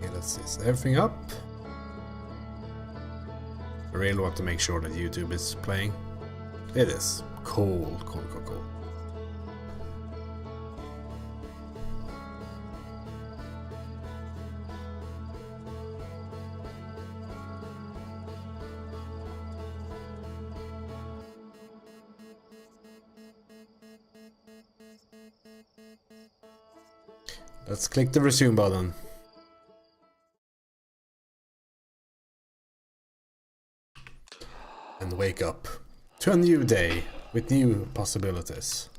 Okay, let's see. Is everything up? I really want to make sure that YouTube is playing. It is. Cool. Let's click the resume button. And wake up to a new day with new possibilities.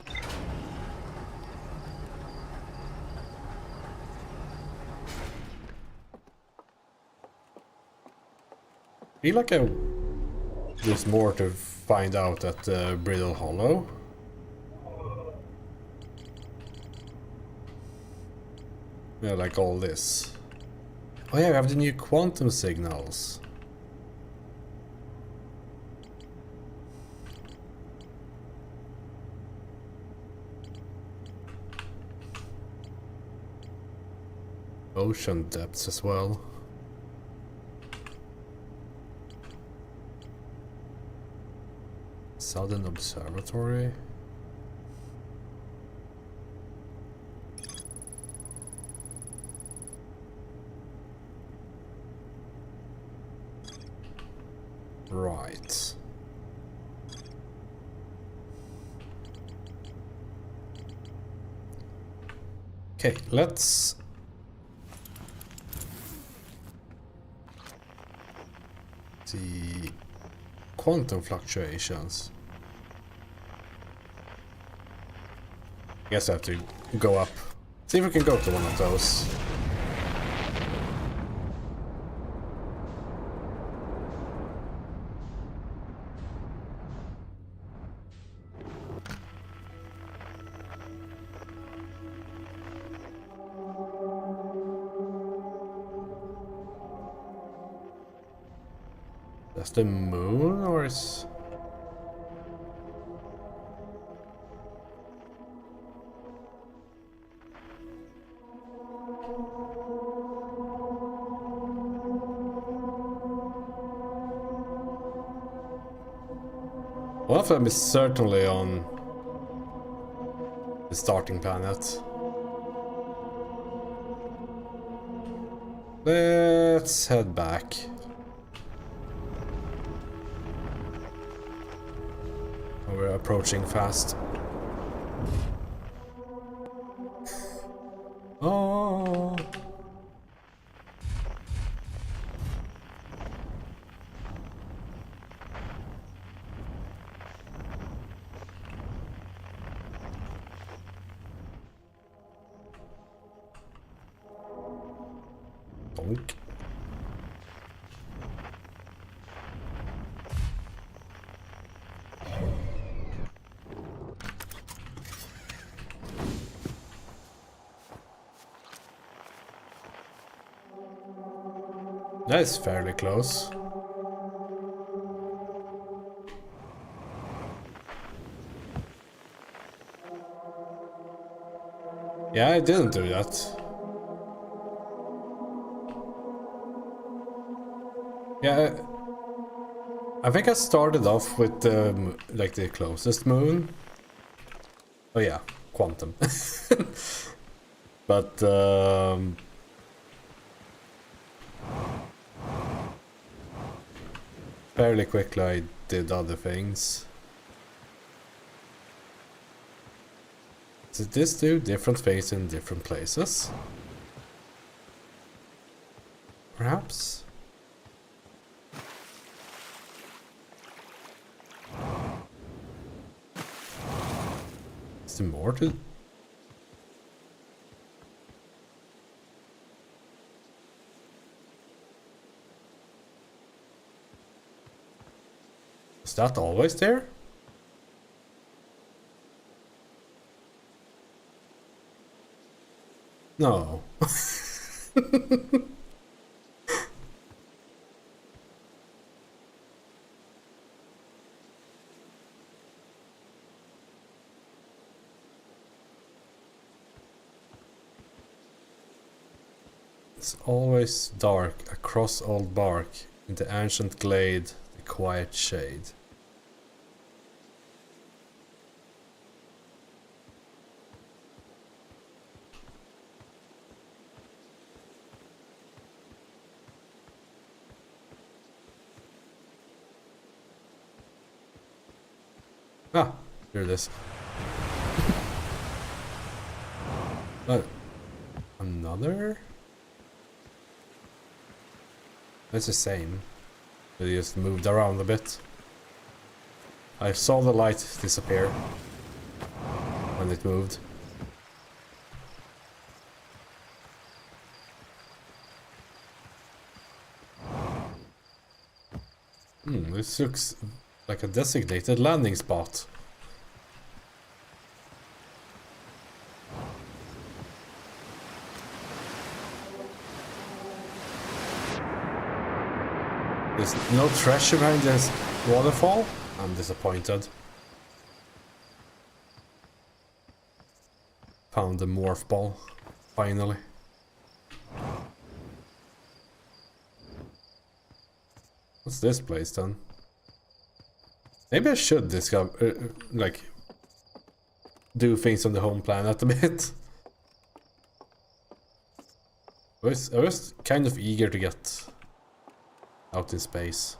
I feel like there's more to find out at Brittle Hollow. Yeah, like all this. Oh yeah, we have the new quantum signals. Ocean depths as well. Southern Observatory. Right. Okay, let's see quantum fluctuations. I guess I have to go up. See if we can go to one of those. That's the moon, or is... One of them is certainly on the starting planet. Let's head back. We're approaching fast. Oh. Donk. That is fairly close. Yeah, I didn't do that. Yeah, I think I started off with like the closest moon. Oh yeah, quantum. But fairly quickly I did other things. Did this do different things in different places? Perhaps? Is there more to... Is that always there? No. It's always dark across old bark, in the ancient glade, the quiet shade. Ah, here it is. Another? It's the same. It just moved around a bit. I saw the light disappear when it moved. This looks like a designated landing spot. There's no treasure behind this waterfall? I'm disappointed. Found the morph ball, finally. What's this place then? Maybe I should discover, like, do things on the home planet a bit. I was kind of eager to get out in space.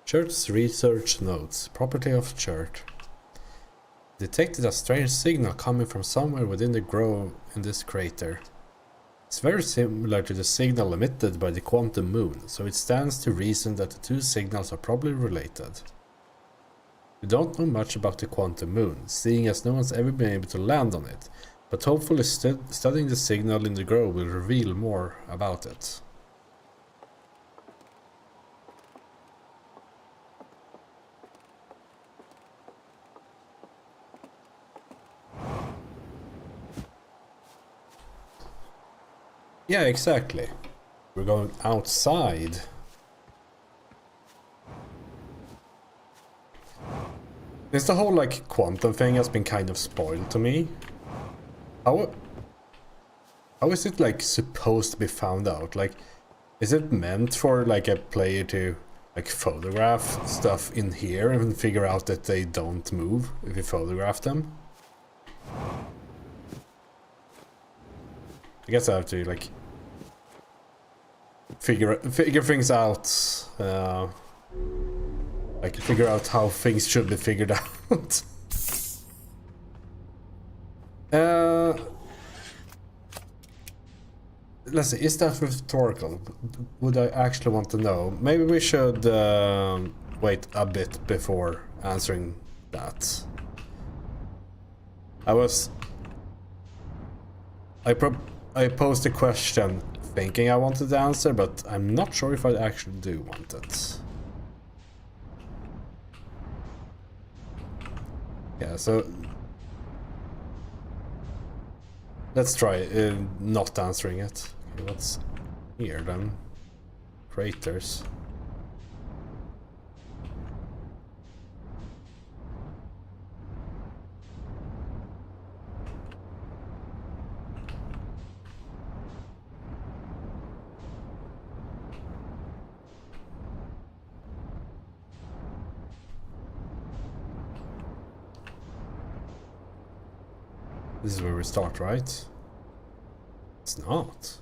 Church's research notes. Property of Church. Detected a strange signal coming from somewhere within the grove in this crater. It's very similar to the signal emitted by the quantum moon, so it stands to reason that the two signals are probably related. We don't know much about the quantum moon, seeing as no one's ever been able to land on it, but hopefully studying the signal in the grove will reveal more about it. Yeah, exactly. We're going outside. This the whole like quantum thing has been kind of spoiled to me. How is it like supposed to be found out? Like, is it meant for like a player to like photograph stuff in here and figure out that they don't move if you photograph them? I guess I have to like figure things out. Like figure out how things should be figured out. Let's see, is that rhetorical? Would I actually want to know? Maybe we should wait a bit before answering that. I posed a question thinking I wanted to answer, but I'm not sure if I actually do want it. Yeah, so let's try not answering it. Okay, what's here then? Craters. This is where we start, right? It's not.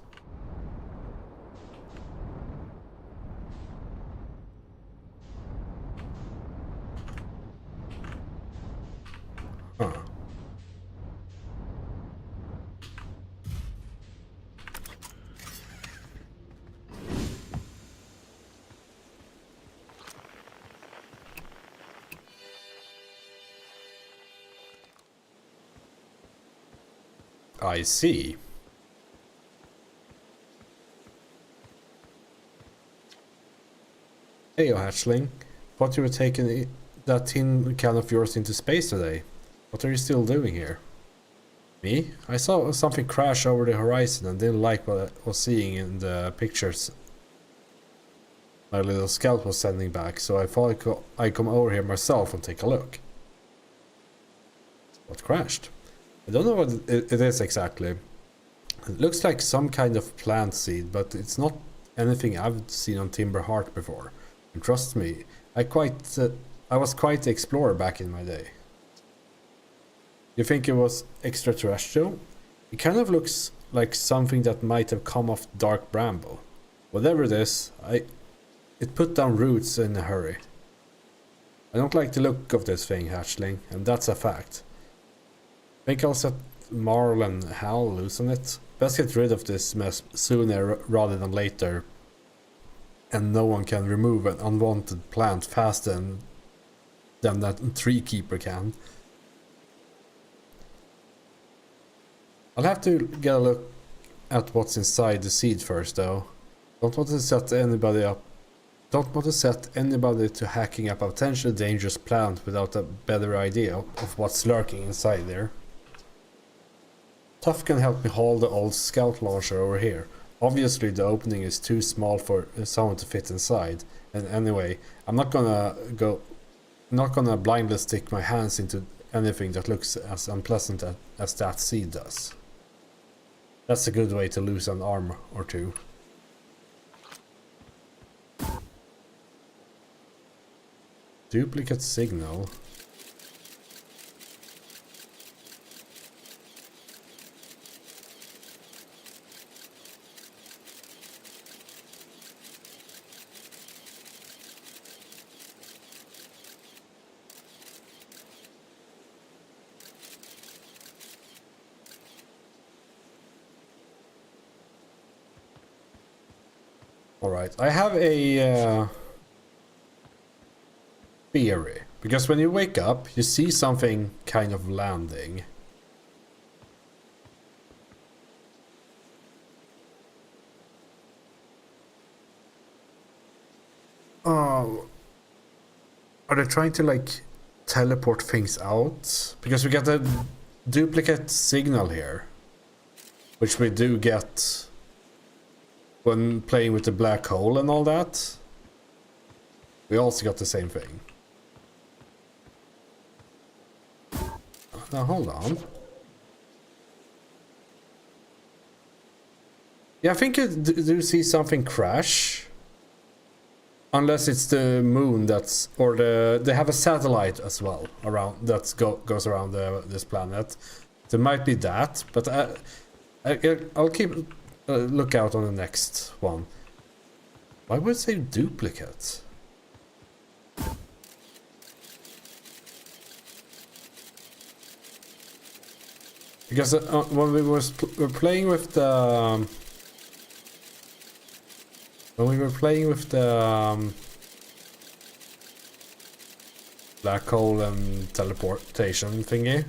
Huh. I see. Hey, hatchling. Thought you were taking that tin can of yours into space today. What are you still doing here? Me? I saw something crash over the horizon and didn't like what I was seeing in the pictures. my little scout was sending back, so I thought I'd come over here myself and take a look. What crashed? I don't know what it is exactly. It looks like some kind of plant seed, but it's not anything I've seen on Timber Heart before. And trust me, I was quite the explorer back in my day. You think it was extraterrestrial? It kind of looks like something that might have come off Dark Bramble. Whatever it is, it put down roots in a hurry. I don't like the look of this thing, hatchling, and that's a fact. Think I'll set Marl and Hal loose on it. Best get rid of this mess sooner rather than later. And no one can remove an unwanted plant faster than that tree keeper can. I'll have to get a look at what's inside the seed first though. Don't want to set anybody to hacking up a potentially dangerous plant without a better idea of what's lurking inside there. Tuff can help me haul the old scout launcher over here. Obviously the opening is too small for someone to fit inside, and anyway, I'm not gonna blindly stick my hands into anything that looks as unpleasant as that seed does. That's a good way to lose an arm or two. Duplicate signal. Alright, I have a theory. Because when you wake up, you see something kind of landing. Oh. Are they trying to like teleport things out? Because we get a duplicate signal here. Which we do get when playing with the black hole and all that. We also got the same thing. Now hold on. Yeah, I think you do see something crash. Unless it's the moon that's, or they have a satellite as well around that goes around this planet. There might be that, but I'll keep look out on the next one. Why would it say duplicate? Because when we were playing with the black hole and teleportation thingy,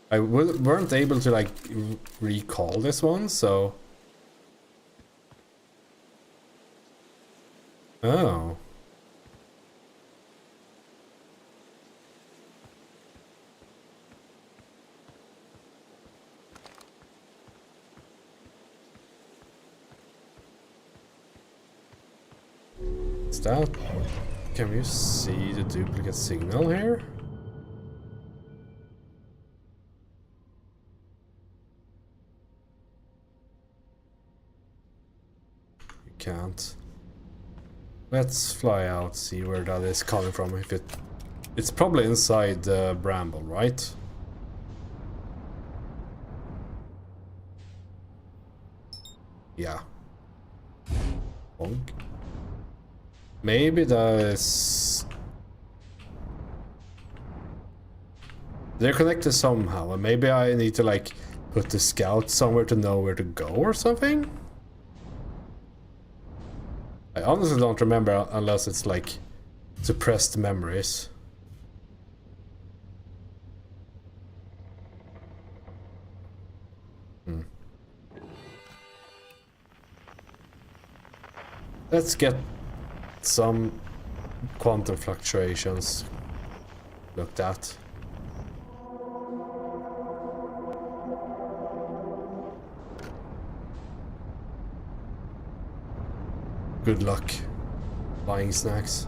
I weren't able to like recall this one, so oh. Is that... Can you see the duplicate signal here? You can't. Let's fly out, see where that is coming from. If it's probably inside the bramble, right? Yeah. Bonk. Maybe that is... They're connected somehow, and maybe I need to like put the scout somewhere to know where to go or something? I honestly don't remember unless it's like suppressed memories. Let's get some quantum fluctuations looked at. Good luck buying snacks.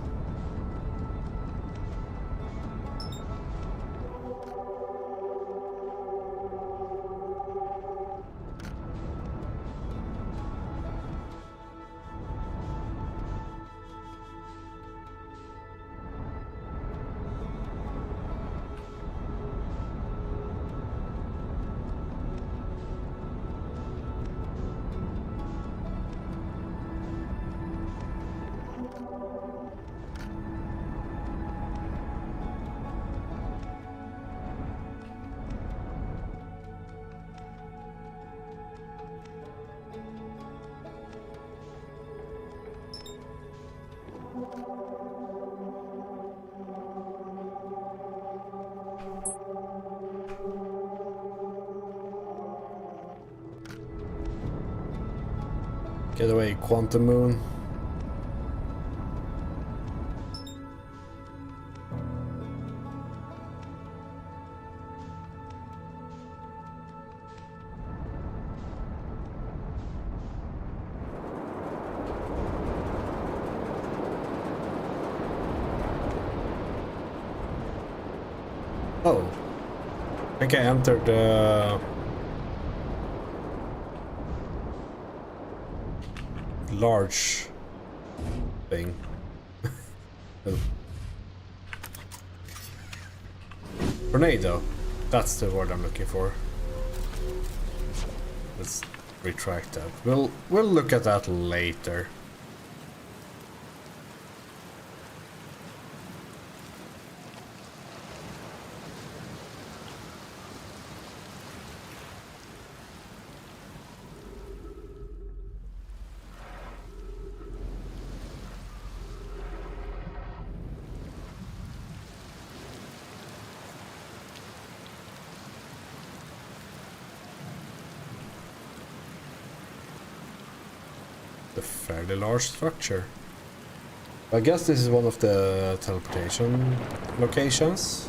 Get away, Quantum Moon. Oh, I think I entered the large thing. Oh. Tornado. That's the word I'm looking for. Let's retract that. We'll look at that later. A fairly large structure. I guess this is one of the teleportation locations.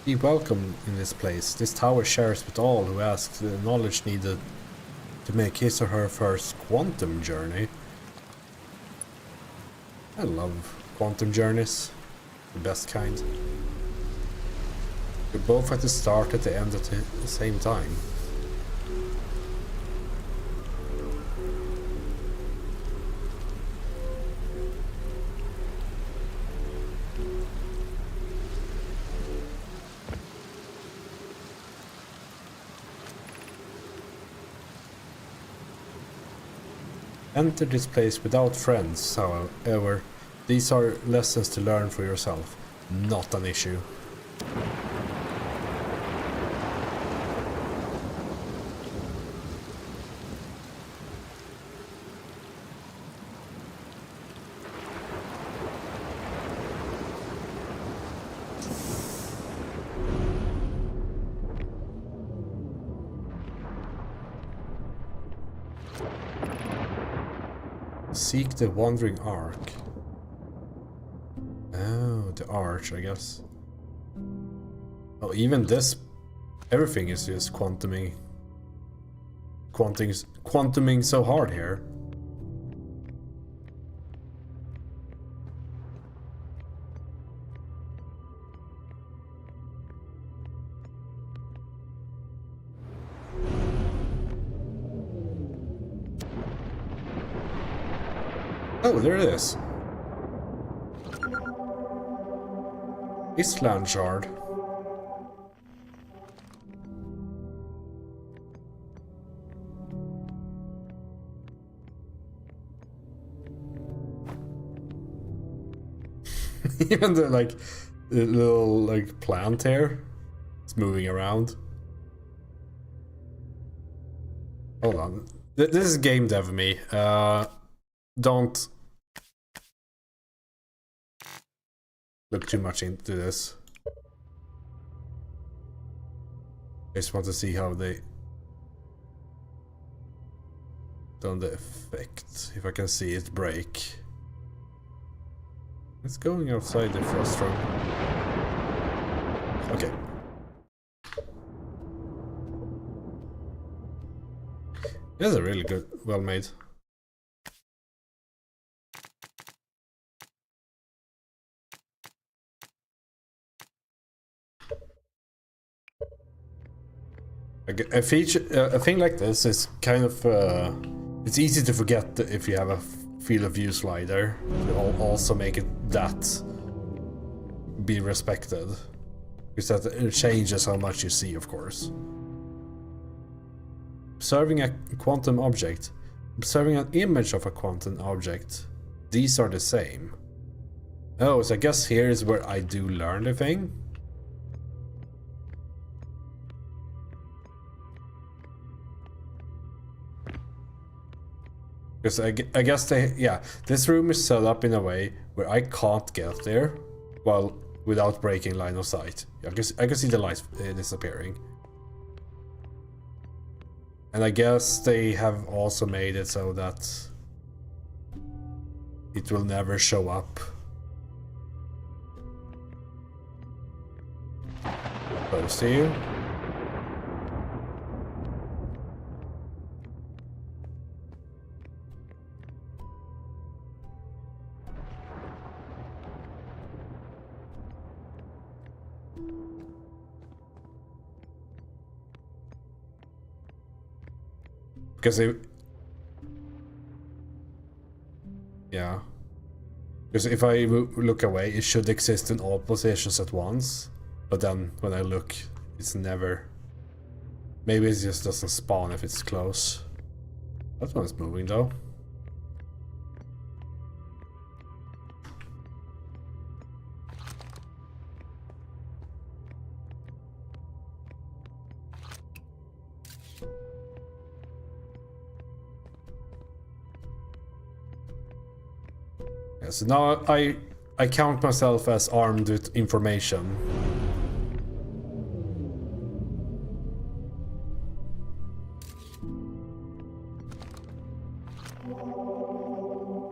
Be welcome in this place. This tower shares with all who ask the knowledge needed to make his or her first quantum journey. I love quantum journeys. The best kind. You're both at the start and the end at the same time. Enter this place without friends, however. These are lessons to learn for yourself. Not an issue. Seek the Wandering Ark. Oh, the arch, I guess. Oh, even this... Everything is just quantuming so hard here. Oh, there it is. Island Shard. Even the the little plant here, it's moving around. Hold on, this is game dev me. Don't look too much into this. I just want to see how they done the effect. If I can see it break. It's going outside the frostrum. Okay. This is a really good, well made. A feature, a thing like this is kind of, it's easy to forget if you have a field of view slider. To also make it that be respected, because that it changes how much you see, of course. Observing a quantum object, observing an image of a quantum object. These are the same. Oh, so I guess here is where I do learn the thing. Because I guess this room is set up in a way where I can't get there, well, without breaking line of sight. I can see the light disappearing. And I guess they have also made it so that it will never show up. Close to you. Because yeah. Because if I look away, it should exist in all positions at once. But then when I look, it's never. Maybe it just doesn't spawn if it's close. That one's moving though. So now I count myself as armed with information.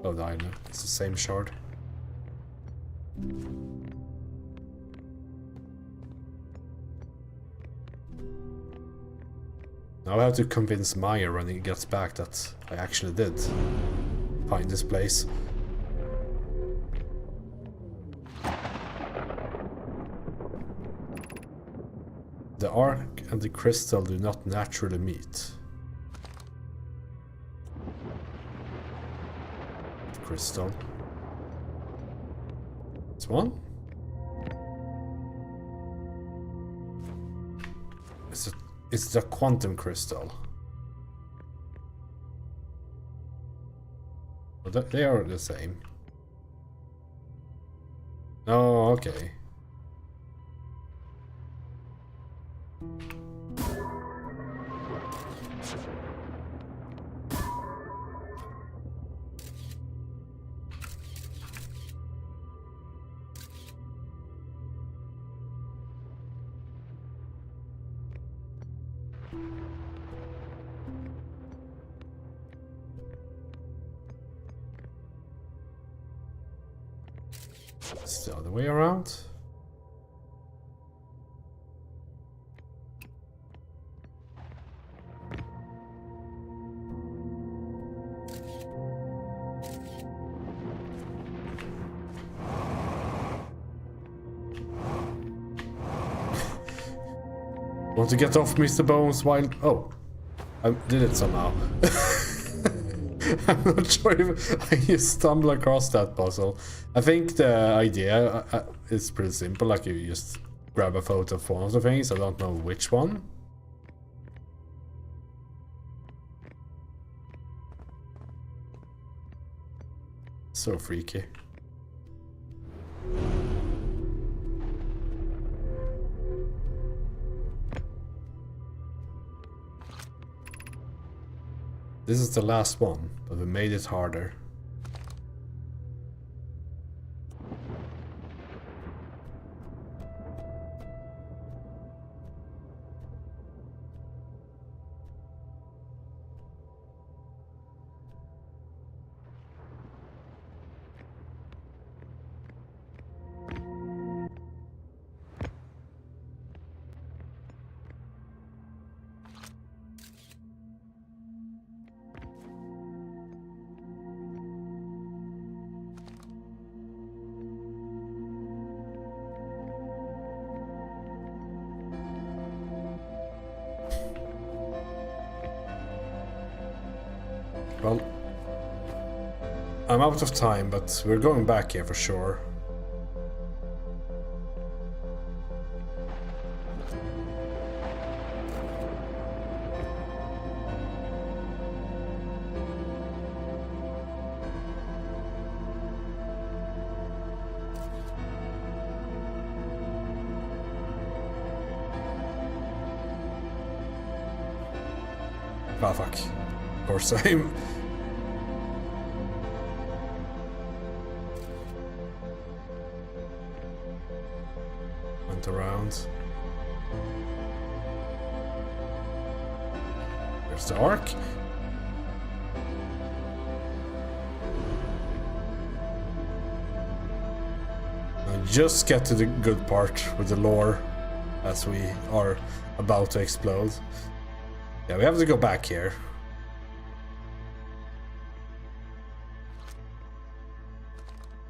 Oh, I know. It's the same shard. Now I have to convince Maya when he gets back that I actually did find this place. The arc and the crystal do not naturally meet. Crystal. This one? It's the quantum crystal. Well, they are the same. Oh, okay. It's the other way around. Want to get off Mr. Bones while... Oh, I did it somehow. I'm not sure if I just stumbled across that puzzle. I think the idea is pretty simple, like you just grab a photo of one of the things, I don't know which one. So freaky. This is the last one, but we made it harder. Well, I'm out of time, but we're going back here for sure. Ah, fuck. Of course I'm... Went around. There's the arc. And just get to the good part with the lore as we are about to explode. Yeah, we have to go back here.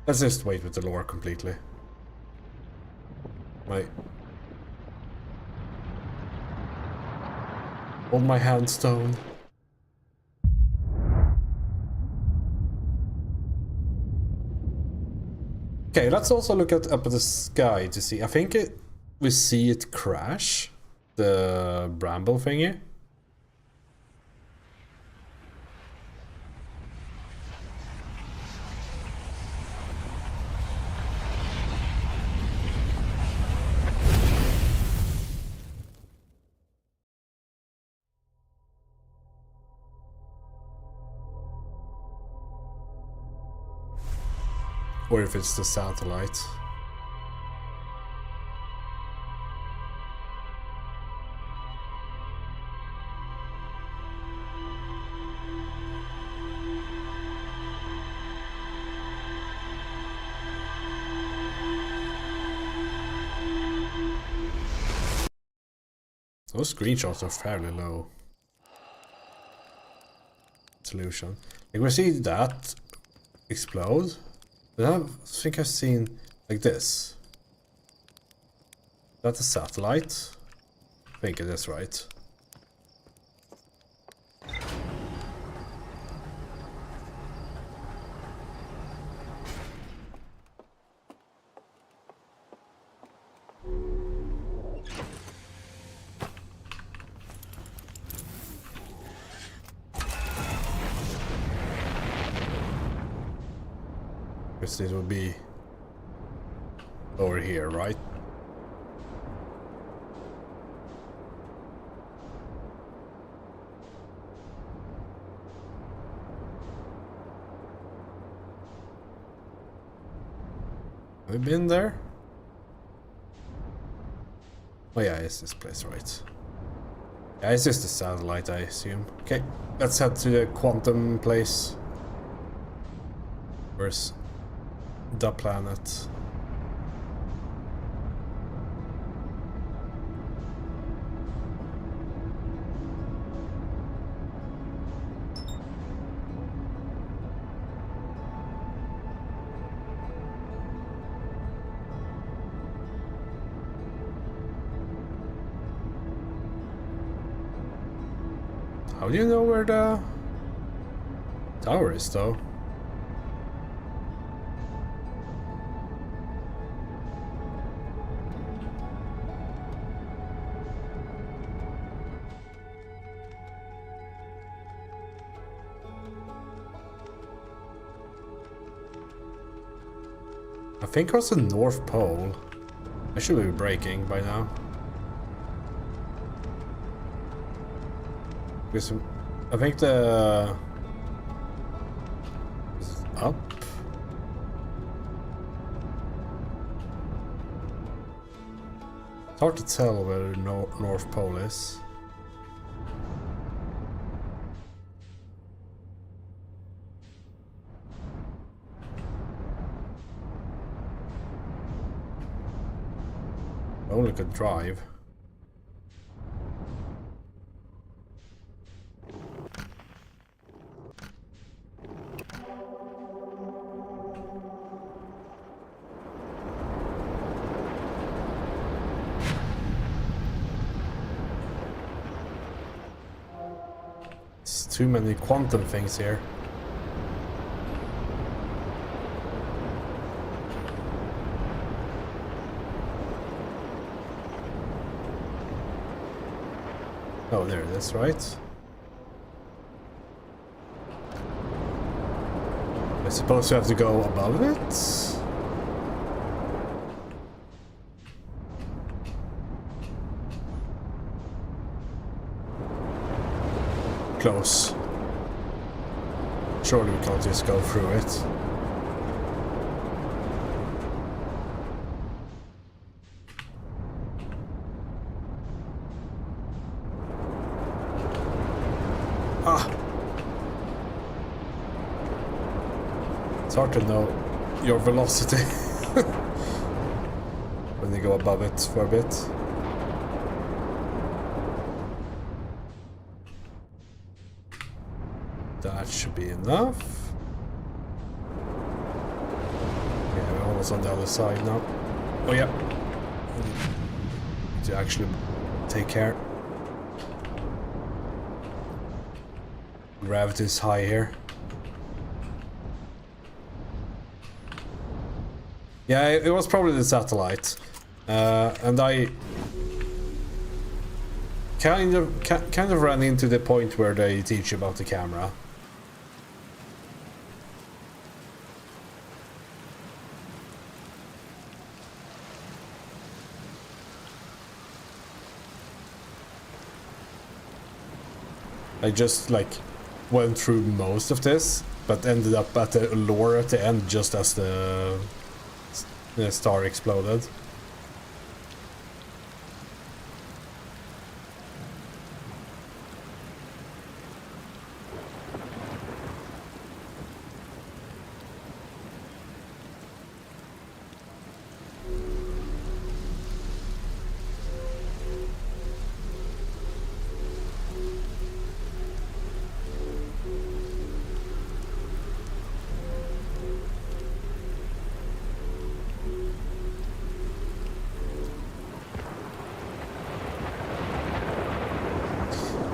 Let's just wait with the lore completely. Hold my hand, stone. Okay, let's also look up at the sky to see. I think we see it crash. The bramble thingy. Or if it's the satellite. Those screenshots are fairly low resolution. Like we see that explode. But I think I've seen like this. That's a satellite. I think it is right. Because it will be over here, right? Have we been there? Oh yeah, it's this place, right? Yeah, it's just a satellite, I assume. Okay, let's head to the quantum place. Where's the planet? How do you know where the tower is, though? I think it was the North Pole. I should be braking by now. Because I think the... Is it up? It's hard to tell where the North Pole is. I only could drive. There's too many quantum things here. Oh, there it is, right? I suppose you have to go above it? Close. Surely we can't just go through it. Ah! It's hard to know your velocity when you go above it for a bit. That should be enough. Yeah, we're almost on the other side now. Oh yeah. To actually take care. Gravity is high here. Yeah, it was probably the satellite. And I kind of ran into the point where they teach you about the camera. I just like went through most of this, but ended up at the lure at the end just as the star exploded.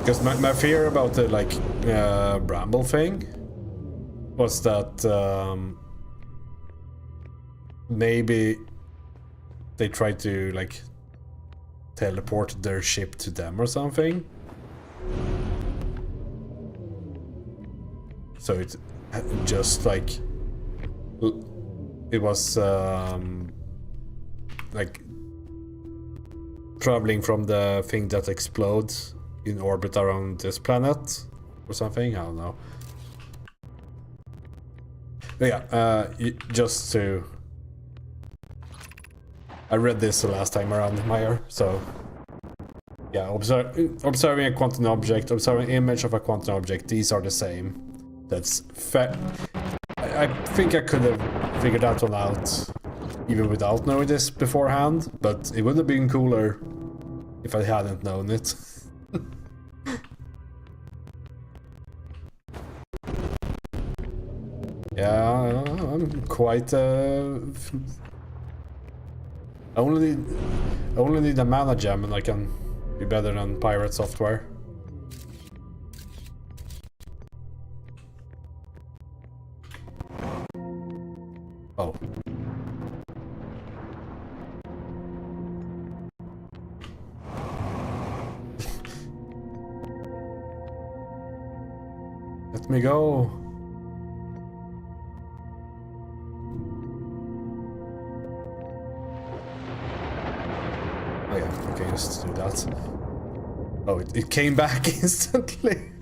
Because my fear about the like bramble thing was that maybe they tried to like teleport their ship to them or something. So it just like it was like traveling from the thing that explodes in orbit around this planet or something. I don't know. But yeah, just to... I read this the last time around, Meyer, so... Yeah, observing a quantum object, observing image of a quantum object, these are the same. That's fair. I think I could have figured that one out even without knowing this beforehand, but it would have been cooler if I hadn't known it. Yeah, I'm quite only need a mana gem and I can be better than pirate software. Oh. Let me go. Oh yeah, okay, just do that. Oh, it came back instantly.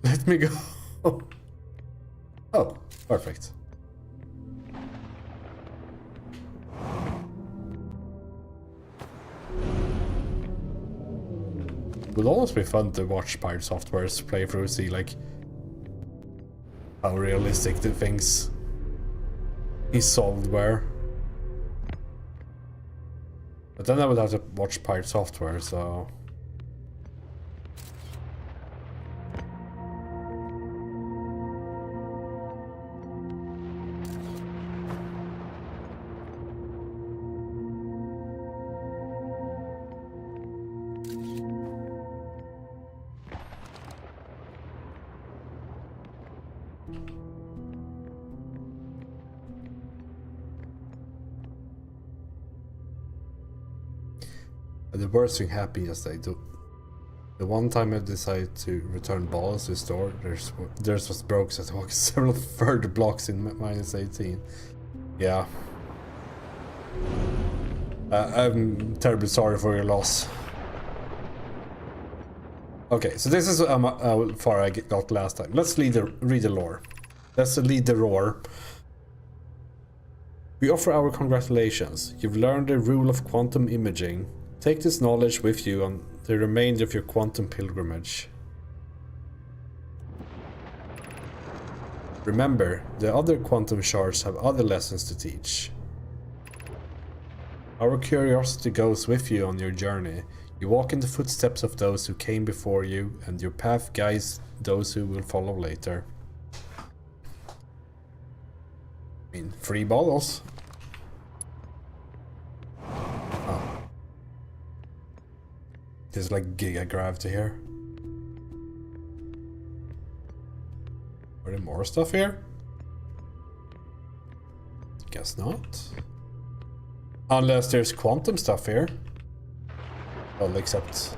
Let me go. Oh, perfect. It would almost be fun to watch Pirate Software's playthrough, see like how realistic the things he solved were. But then I would have to watch Pirate Software, so... The birds seem happy as they do. The one time I decided to return balls to the store, theirs was broke, so I had to walk several further blocks in -18. Yeah. I'm terribly sorry for your loss. Okay, so this is how far I got last time. Let's read the lore. Let's lead the roar. We offer our congratulations. You've learned the rule of quantum imaging. Take this knowledge with you on the remainder of your quantum pilgrimage. Remember, the other quantum shards have other lessons to teach. Our curiosity goes with you on your journey. You walk in the footsteps of those who came before you, and your path guides those who will follow later. I mean, free bottles. Oh. There's like gigagravity here. Are there more stuff here? Guess not. Unless there's quantum stuff here. Well, except...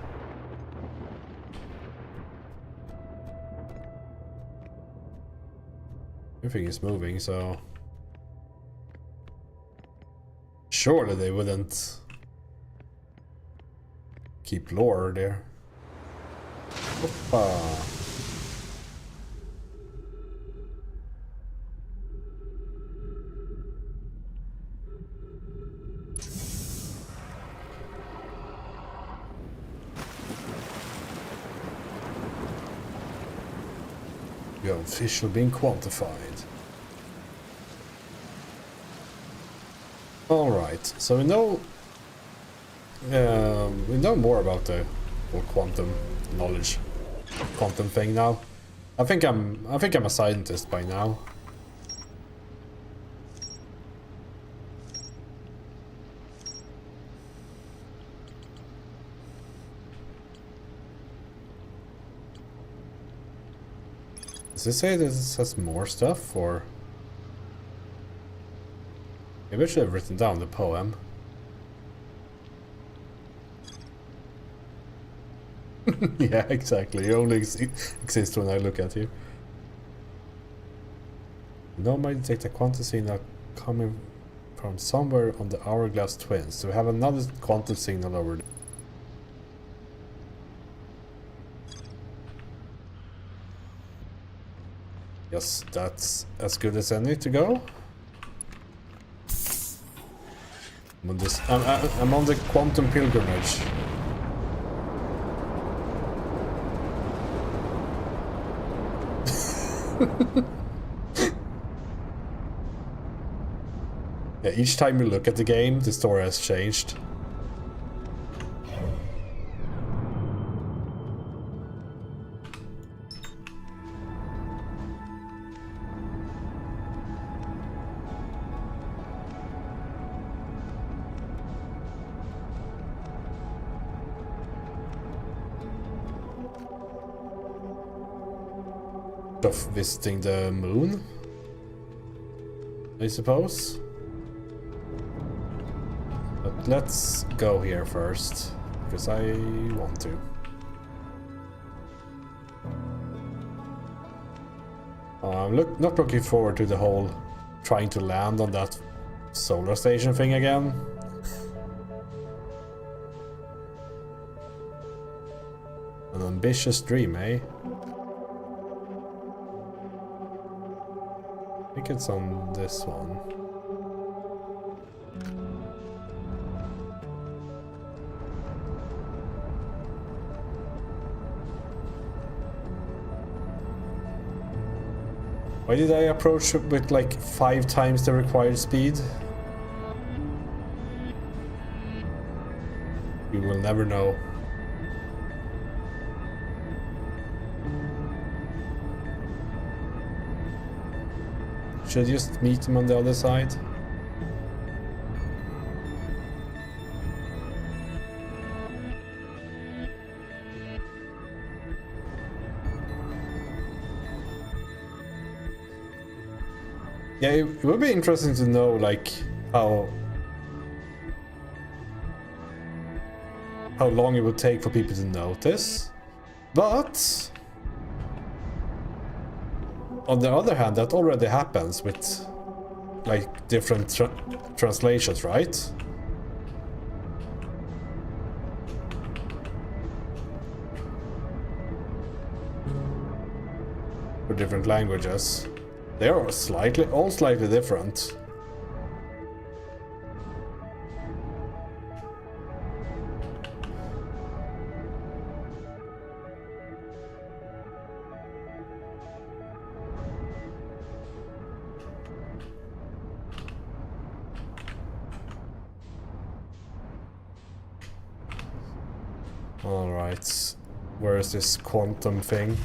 everything is moving, so... surely they wouldn't... keep lore there. Hoppa. You have officially been quantified. Alright, so we know more about the whole quantum knowledge, quantum thing now. I think I'm a scientist by now. Does it say that this has more stuff, or maybe I should have written down the poem. Yeah, exactly. You only exist when I look at you. No might detect a quantum signal coming from somewhere on the hourglass twins. So we have another quantum signal over there. Yes, that's as good as any to go. I'm on the quantum pilgrimage. Yeah, each time you look at the game, the story has changed. Of visiting the moon, I suppose. But let's go here first, because I want to. I'm not looking forward to the whole trying to land on that solar station thing again. An ambitious dream, eh? I think it's on this one. Why did I approach with like 5 times the required speed? We will never know. Should I just meet him on the other side? Yeah, it would be interesting to know, like, how how long it would take for people to notice. But on the other hand, that already happens with like different translations, right? For different languages. They are all slightly different. Alright, where is this quantum thing?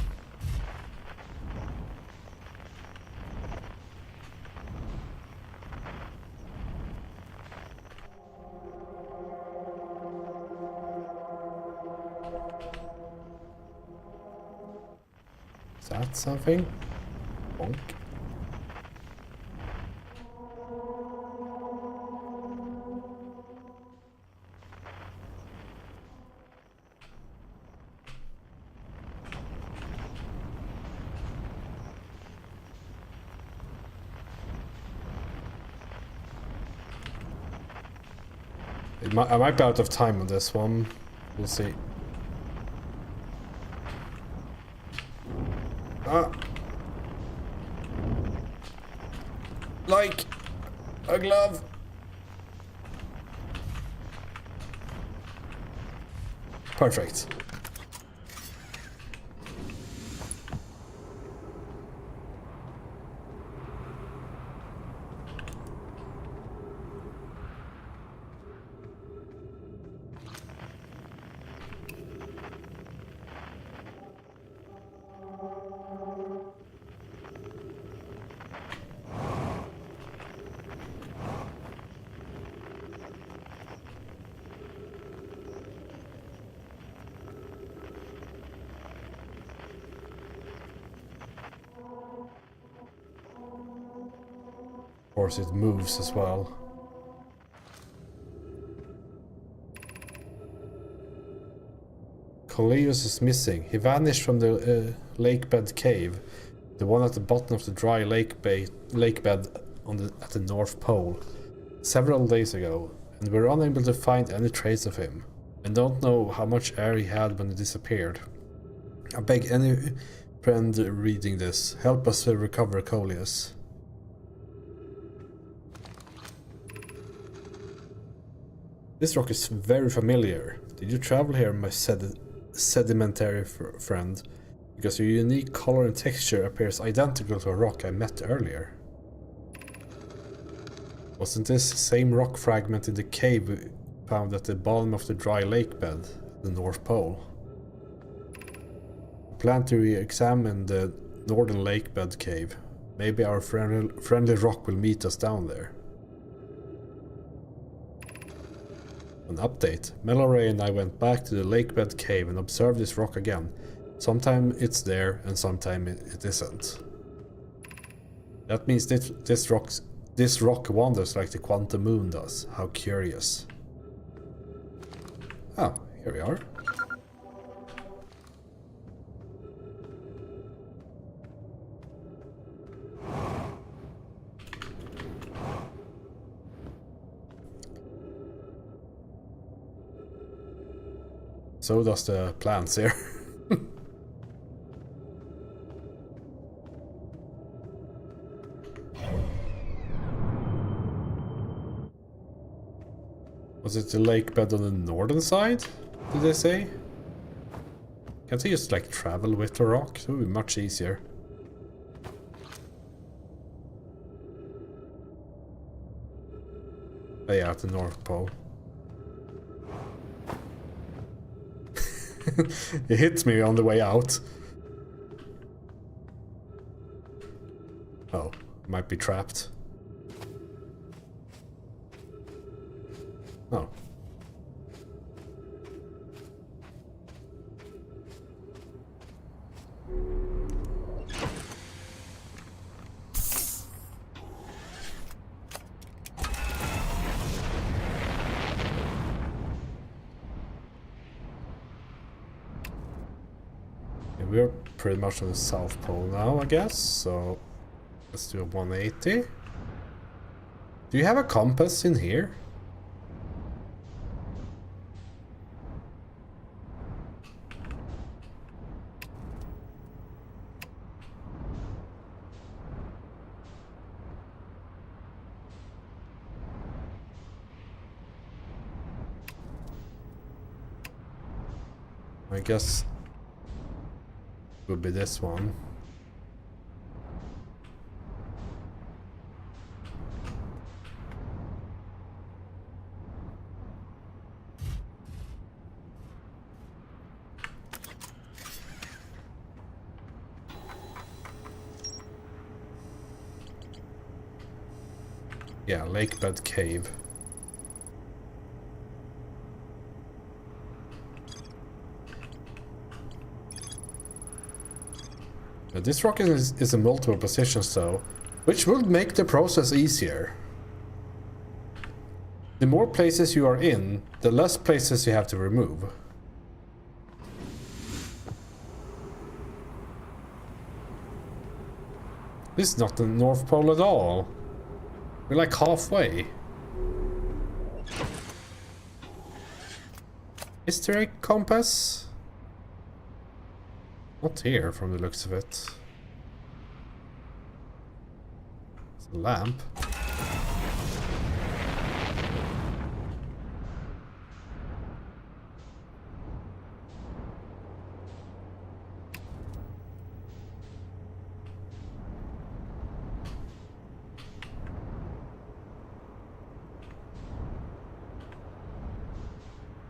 Is that something? Bonk. I might be out of time on this one. We'll see. Ah! Like a glove! Perfect. Of course, it moves as well. Coleus is missing. He vanished from the lakebed cave, the one at the bottom of the dry lakebed at the North Pole, several days ago, and we're unable to find any trace of him. I don't know how much air he had when he disappeared. I beg any friend reading this, help us to recover Coleus. This rock is very familiar. Did you travel here, my sedimentary friend? Because your unique color and texture appears identical to a rock I met earlier. Wasn't this the same rock fragment in the cave we found at the bottom of the dry lake bed, the North Pole? I plan to re-examine the northern lake bed cave. Maybe our friendly rock will meet us down there. An update. Meloray and I went back to the lakebed cave and observed this rock again. Sometime it's there and sometime it isn't. That means this rock wanders like the quantum moon does. How curious. Oh, here we are. So does the plants here. Was it the lake bed on the northern side? Did they say? Can't they just like travel with the rock? It would be much easier. Oh yeah, at the North Pole. It hit me on the way out. Oh, might be trapped. Oh. we're pretty much on the South Pole now, I guess, so let's do a 180. Do you have a compass in here? I guess it would be this one. Yeah, Lakebed Cave. This rock is in multiple positions though, which will make the process easier. The more places you are in, the less places you have to remove. This is not the North Pole at all. We're like halfway. Is there a compass? Not here, from the looks of it. It's a lamp.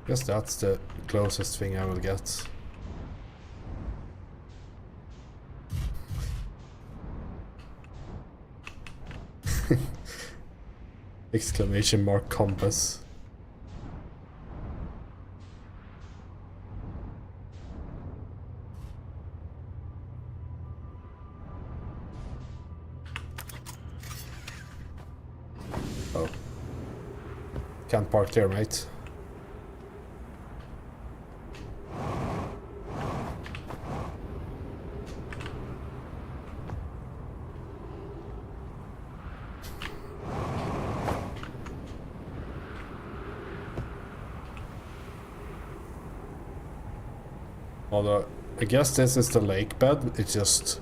Guess that's the closest thing I will get. Exclamation mark compass. Oh. Can't park there, mate. Although, I guess this is the lake bed, it's just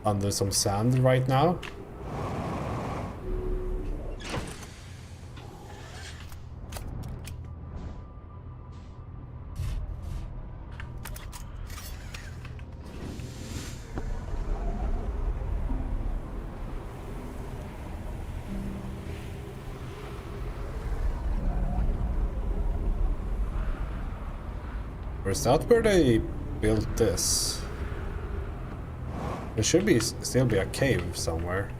under some sand right now. Or is that where they built this? There should be still be a cave somewhere.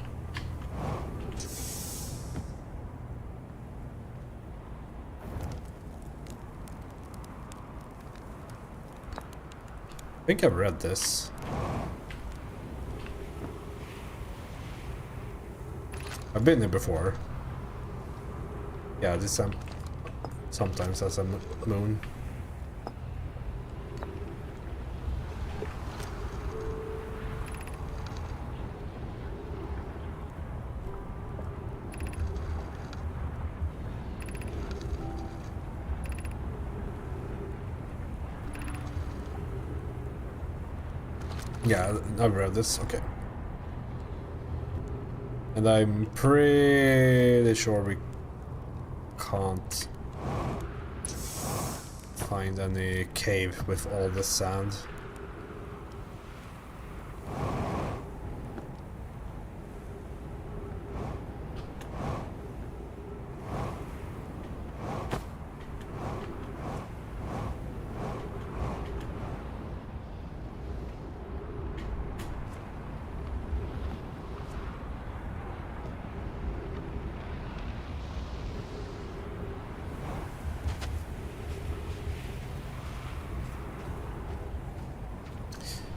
I think I've read this. I've been there before. Yeah, this sometimes has a moon. Yeah, I've read this, okay. And I'm pretty sure we can't find any cave with all the sand.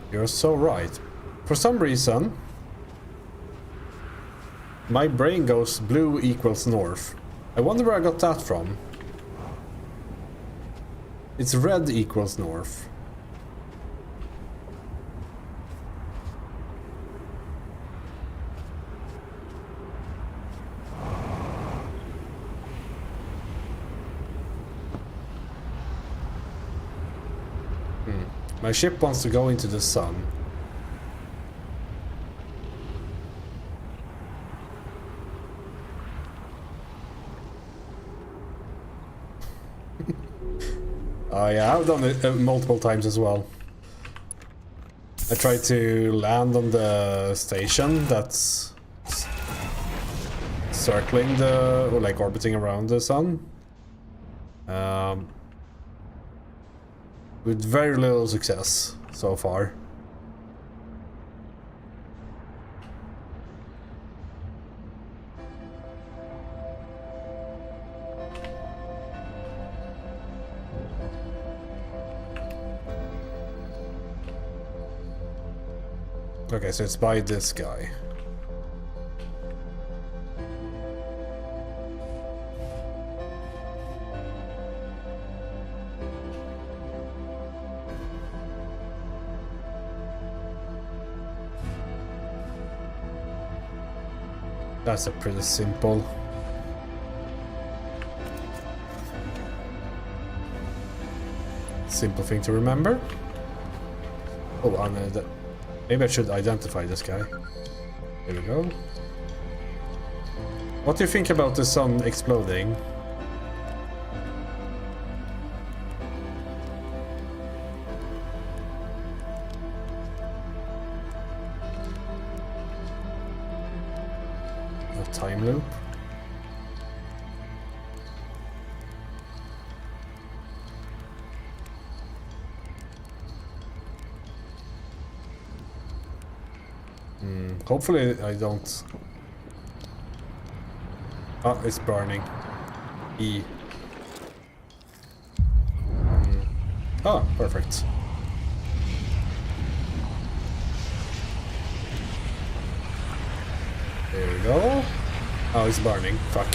You're so right. For some reason, my brain goes blue equals north. I wonder where I got that from. It's red equals north. My ship wants to go into the sun. Oh yeah, I've done it multiple times as well. I tried to land on the station that's circling the, or like orbiting around the sun. With very little success so far. Okay, so it's by this guy. That's a pretty simple. Simple thing to remember. Oh, and maybe I should identify this guy. There we go. What do you think about the sun exploding? A time loop. Hopefully I don't... Oh, it's burning. E. Oh, perfect. There we go. Oh, it's burning. Fuck.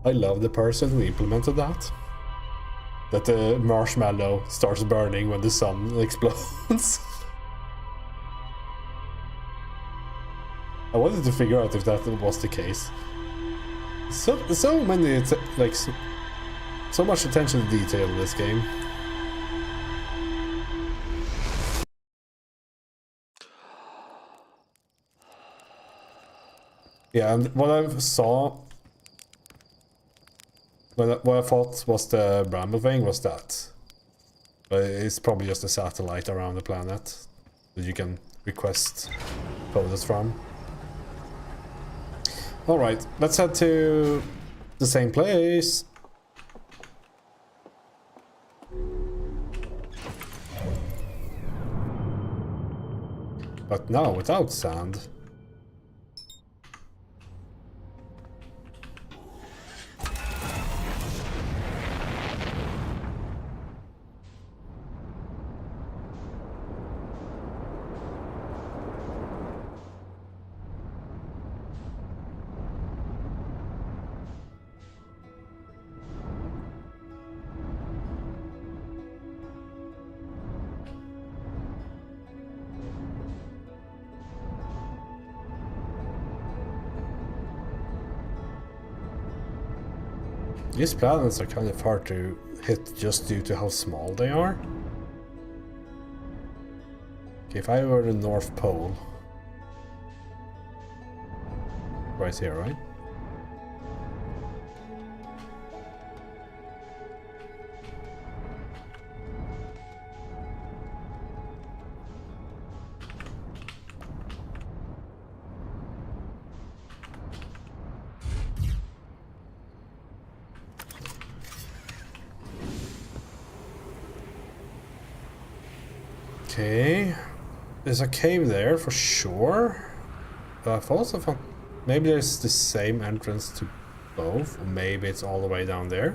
I love the person who implemented that. That the marshmallow starts burning when the sun explodes. I wanted to figure out if that was the case. So many, like, so much attention to detail in this game. Yeah, and what I saw... What I thought was the Bramble thing was that. But it's probably just a satellite around the planet that you can request photos from. Alright, let's head to the same place. But now without sand. These planets are kind of hard to hit just due to how small they are. Okay, if I were the North Pole... Right here, right? Okay, there's a cave there for sure. I've also found maybe there's the same entrance to both, or maybe it's all the way down there.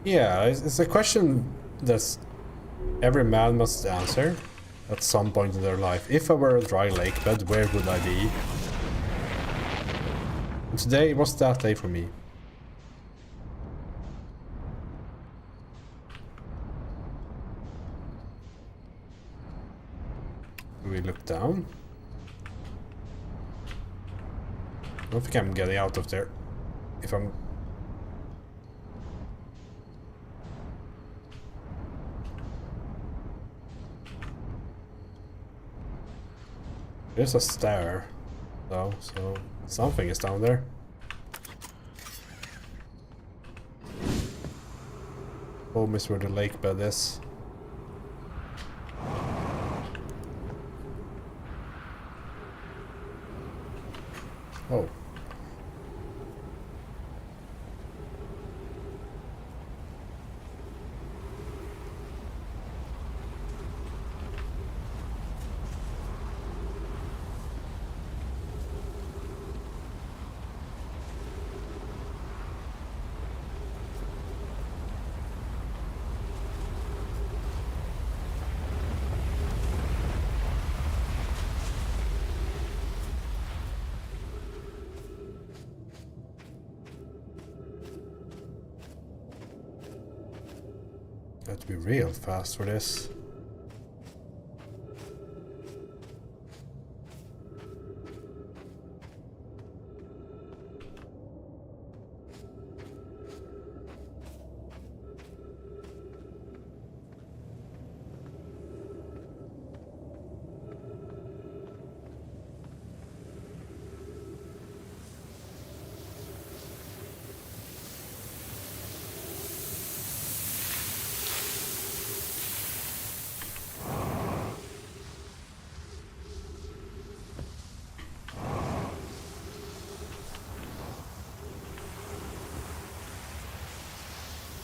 Yeah, it's a question that every man must answer at some point in their life. If I were a dry lake bed, where would I be? And today was that day for me. Do we look down? I don't think I'm getting out of there. If I'm... There's a stair, though, so something is down there. Home is where the lake bed is. Oh. Have to be real fast for this.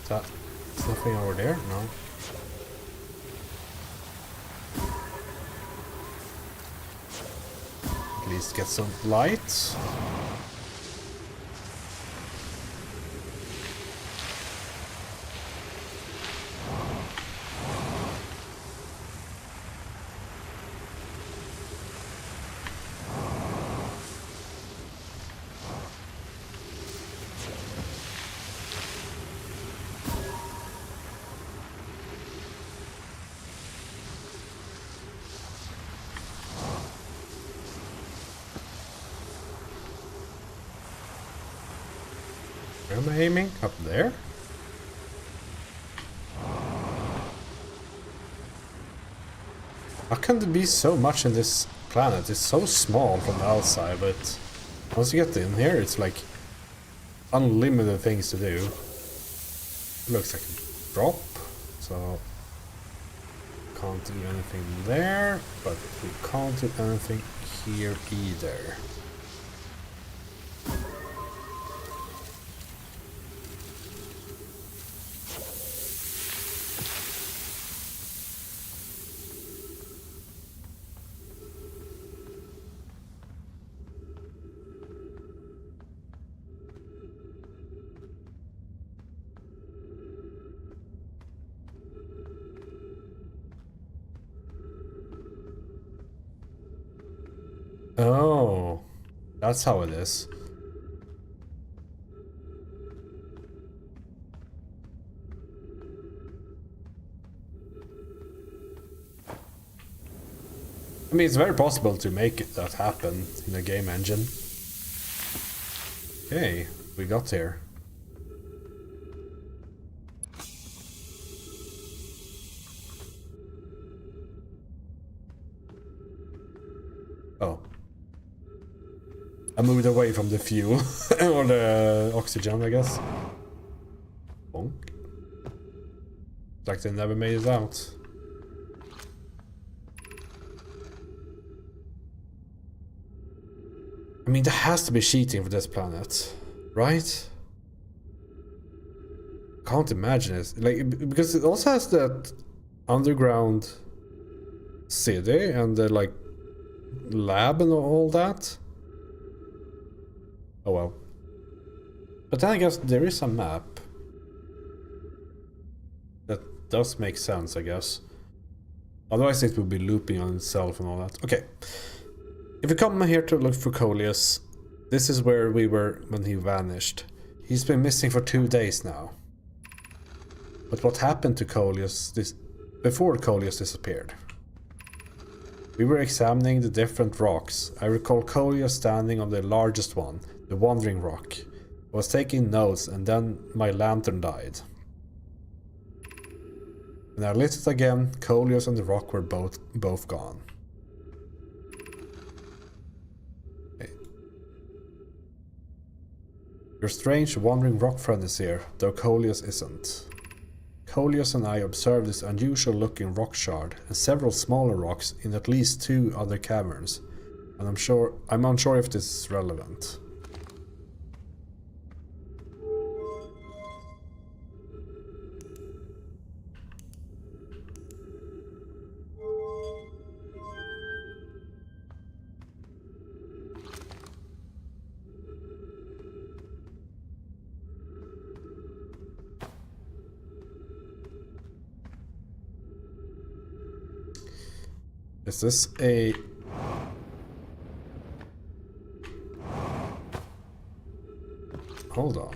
There's nothing over there? No. At least get some light. Where am I aiming? Up there? How can there be so much in this planet? It's so small from the outside, but once you get in here, it's like unlimited things to do. Looks like a drop, so can't do anything there, but we can't do anything here either. Oh, that's how it is. I mean, it's very possible to make that happen in a game engine. Okay, we got here. Oh. I moved away from the fuel, or the oxygen, I guess. Bonk. Like they never made it out. I mean, there has to be cheating for this planet, right? Can't imagine it. Like, because it also has that underground city and the, like, lab and all that. Oh well. But then I guess there is a map. That does make sense, I guess. Otherwise it would be looping on itself and all that. Okay. If we come here to look for Coleus, this is where we were when he vanished. He's been missing for 2 days now. But what happened to Coleus before Coleus disappeared? We were examining the different rocks. I recall Coleus standing on the largest one, the Wandering Rock. I was taking notes and then my lantern died. When I lit it again, Coleus and the rock were both gone. Okay. Your strange Wandering Rock friend is here, though Coleus isn't. Coleus and I observed this unusual looking rock shard and several smaller rocks in at least 2 other caverns, and I'm unsure if this is relevant. Is this a... Hold on.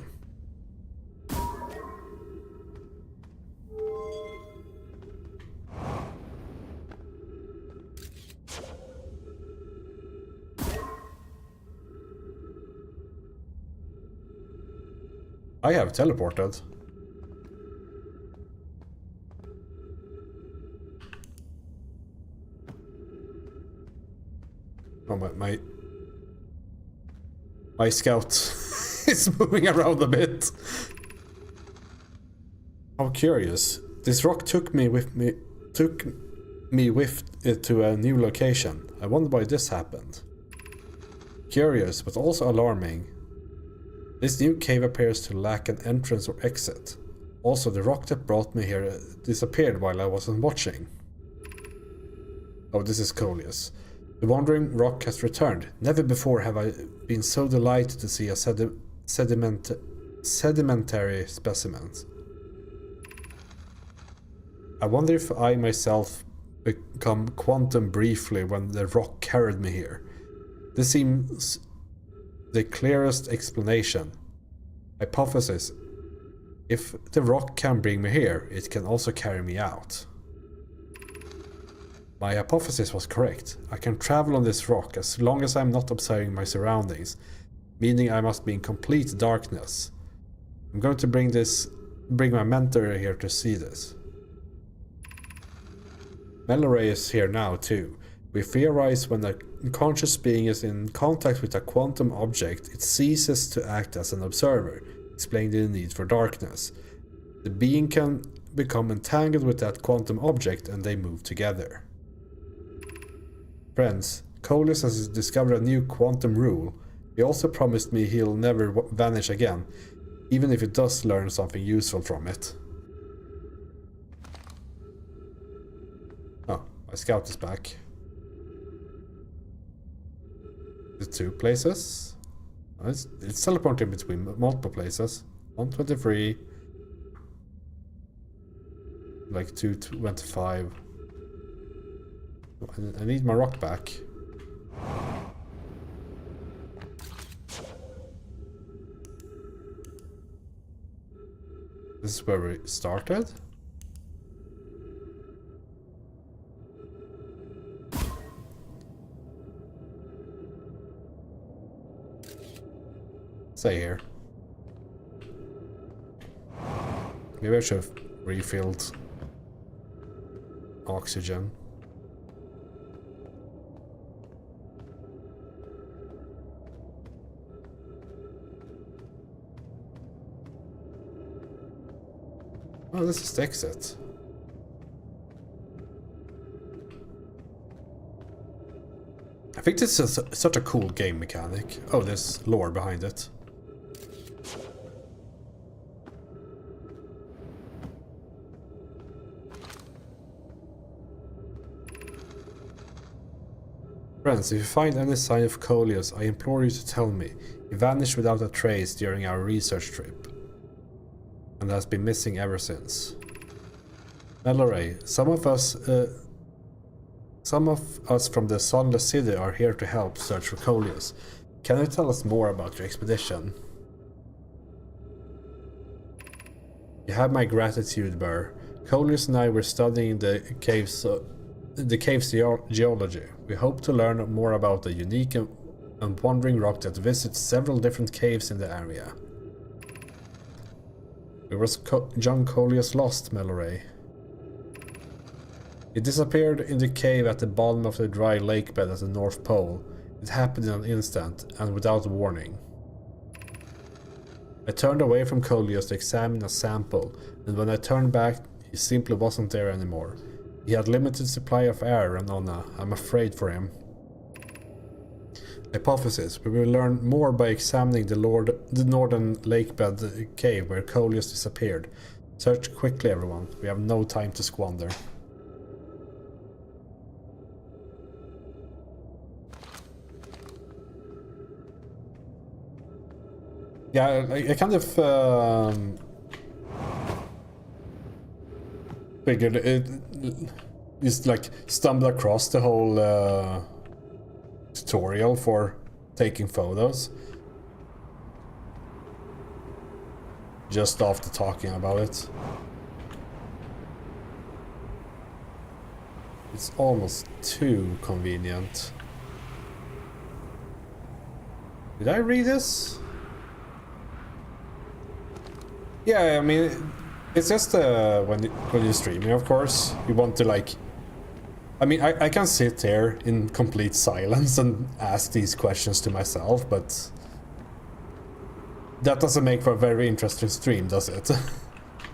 I have teleported. Oh, my scout is moving around a bit. How curious. This rock took me with it to a new location. I wonder why this happened. Curious, but also alarming. This new cave appears to lack an entrance or exit. Also, the rock that brought me here disappeared while I wasn't watching. Oh, this is Coleus. The Wandering Rock has returned. Never before have I been so delighted to see a sedimentary specimen. I wonder if I myself become quantum briefly when the rock carried me here. This seems the clearest explanation. Hypothesis. If the rock can bring me here, it can also carry me out. My hypothesis was correct. I can travel on this rock as long as I'm not observing my surroundings, meaning I must be in complete darkness. I'm going to bring my mentor here to see this. Melloray is here now too. We theorize when a conscious being is in contact with a quantum object, it ceases to act as an observer, explaining the need for darkness. The being can become entangled with that quantum object and they move together. Friends, Coleus has discovered a new quantum rule. He also promised me he'll never vanish again, even if he does learn something useful from it. Oh, my scout is back. The 2 places? Oh, it's teleporting between multiple places. 123. Like 225. I need my rock back. This is where we started. Stay here. Maybe I should have refilled oxygen. Oh, this is the exit. I think this is such a cool game mechanic. Oh, there's lore behind it. Friends, if you find any sign of Coleus, I implore you to tell me. He vanished without a trace during our research trip, and has been missing ever since. Melloray, some of us from the Sunless City are here to help search for Coleus. Can you tell us more about your expedition? You have my gratitude, Burr. Coleus and I were studying the caves the cave's geology. We hope to learn more about the unique and wandering rock that visits several different caves in the area. Where was John Coleus lost, Melloray? He disappeared in the cave at the bottom of the dry lake bed at the North Pole. It happened in an instant, and without warning. I turned away from Coleus to examine a sample, and when I turned back, he simply wasn't there anymore. He had limited supply of air, and I'm afraid for him. Hypothesis. We will learn more by examining the northern lakebed cave where Coleus disappeared. Search quickly, everyone. We have no time to squander. Yeah, I kind of figured it just like stumbled across the whole tutorial for taking photos just after talking about it. It's almost too convenient. Did I read this? Yeah, I mean, it's just when you're streaming, of course, you want to like... I mean, I can sit here in complete silence and ask these questions to myself, but that doesn't make for a very interesting stream, does it?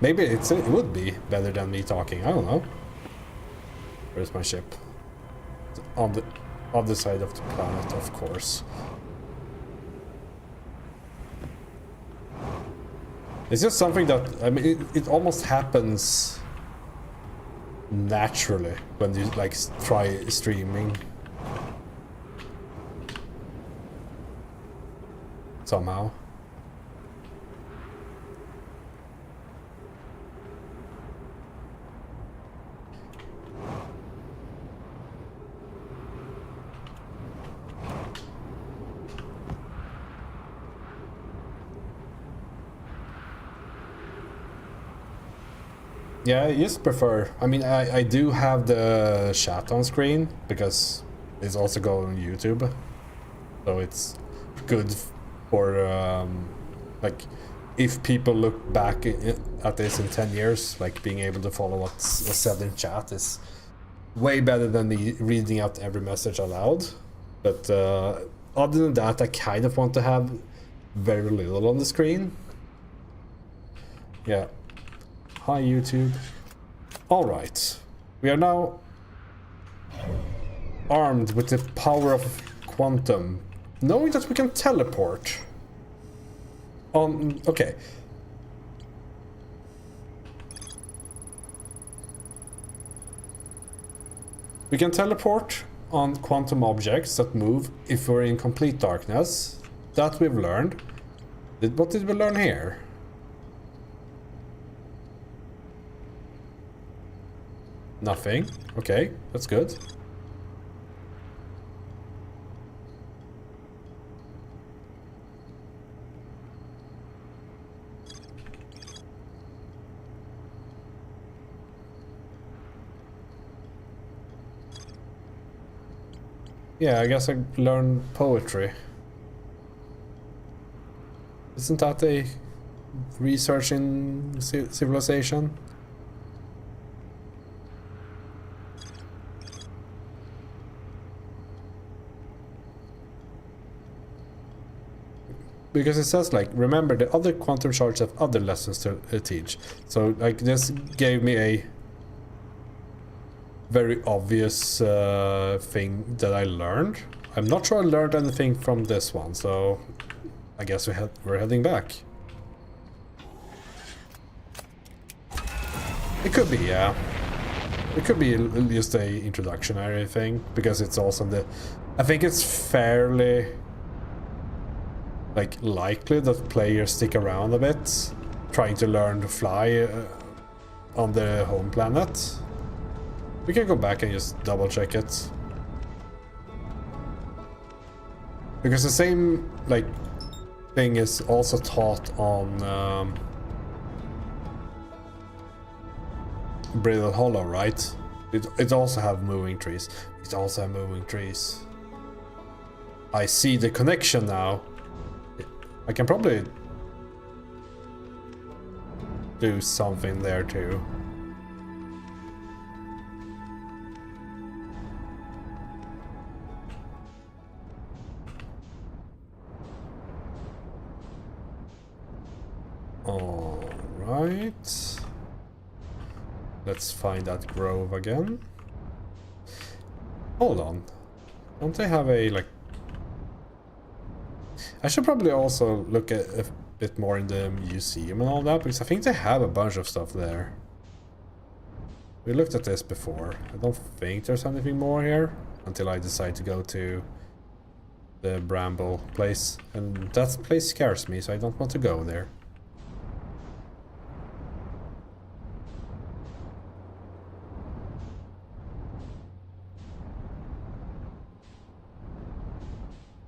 Maybe it would be better than me talking, I don't know. Where's my ship? On the other side of the planet, of course. It's just something that, I mean, it almost happens naturally when you like try streaming. Somehow. Yeah, I just prefer... I mean, I do have the chat on screen, because it's also going on YouTube. So it's good for, like, if people look back at this in 10 years, like, being able to follow what's said in chat is way better than me reading out every message aloud. But other than that, I kind of want to have very little on the screen. Yeah. Hi YouTube. Alright. We are now armed with the power of quantum. Knowing that we can teleport. Okay. We can teleport on quantum objects that move if we're in complete darkness. That we've learned. What did we learn here? Nothing. Okay, that's good. Yeah, I guess I learned poetry. Isn't that a research in civilization? Because it says like, remember the other quantum shards have other lessons to teach. So like this gave me a very obvious thing that I learned. I'm not sure I learned anything from this one, so I guess we're heading back. It could be, yeah. It could be just a introductionary thing, because it's also the... I think it's fairly... like likely that players stick around a bit, trying to learn to fly on the home planet. We can go back and just double check it. Because the same like thing is also taught on Brittle Hollow, right? It also have moving trees. It also have moving trees. I see the connection now. I can probably do something there too. All right. Let's find that grove again. Hold on. Don't they have a, like... I should probably also look at a bit more in the museum and all that, because I think they have a bunch of stuff there. We looked at this before. I don't think there's anything more here, until I decide to go to the Bramble place. And that place scares me, so I don't want to go there.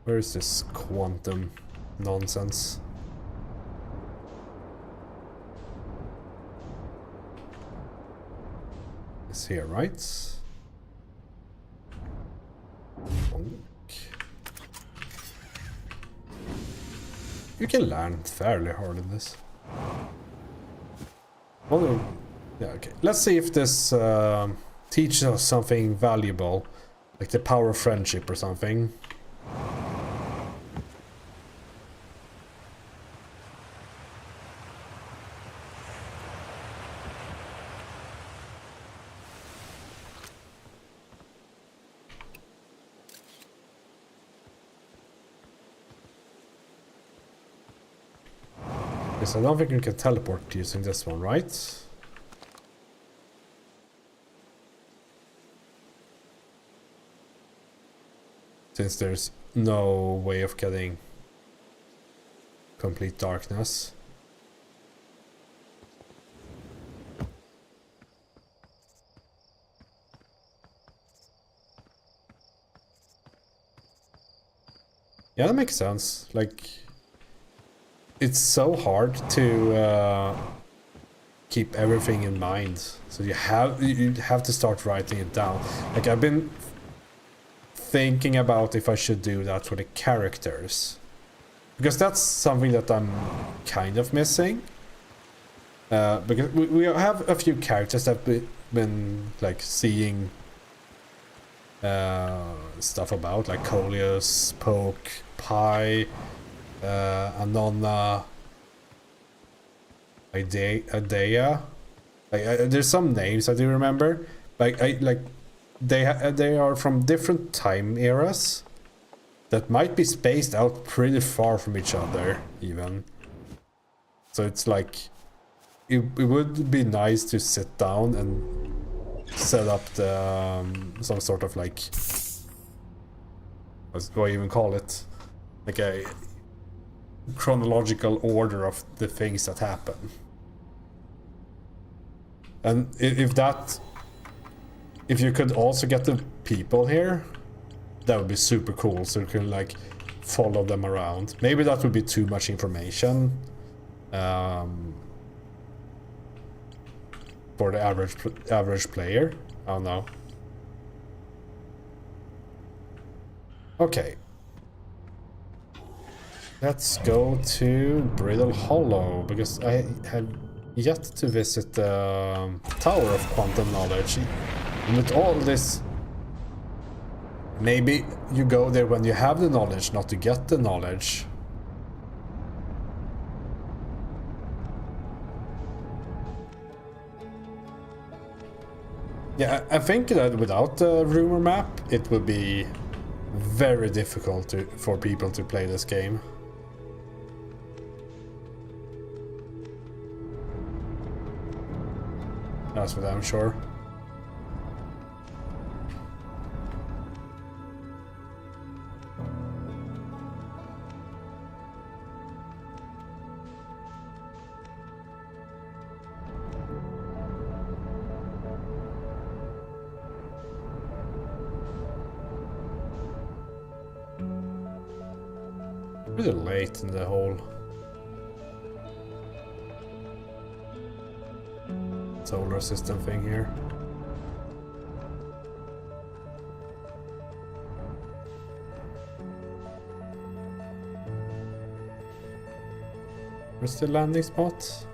Where is this quantum nonsense? It's here, right? You can land fairly hard in this. Although, yeah, okay. Let's see if this teaches us something valuable, like the power of friendship or something. I don't think you can teleport using this one, right? Since there's no way of getting complete darkness. Yeah, that makes sense. Like... It's so hard to keep everything in mind, so you have to start writing it down. Like I've been thinking about if I should do that for the characters, because that's something that I'm kind of missing. Because we have a few characters that we've been like seeing stuff about, like Coleus, Poke, Pi. Anona, Adea. There's some names I do remember. Like they are from different time eras that might be spaced out pretty far from each other, even. So it's like it would be nice to sit down and set up the some sort of like, what do I even call it? Like a chronological order of the things that happen. And if you could also get the people here, that would be super cool, so you can like follow them around. Maybe that would be too much information for the average player. I don't know. Okay. Let's go to Brittle Hollow, because I have yet to visit the Tower of Quantum Knowledge. And with all this, maybe you go there when you have the knowledge, not to get the knowledge. Yeah, I think that without the rumor map, it would be very difficult for people to play this game. That's what I'm sure. Pretty late in the whole solar system thing here. Where's the landing spot?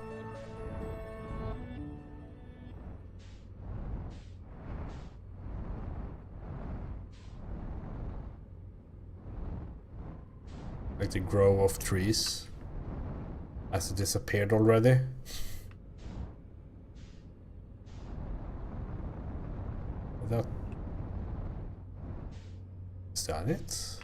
Like the grove of trees. Has it disappeared already? That... Is that it?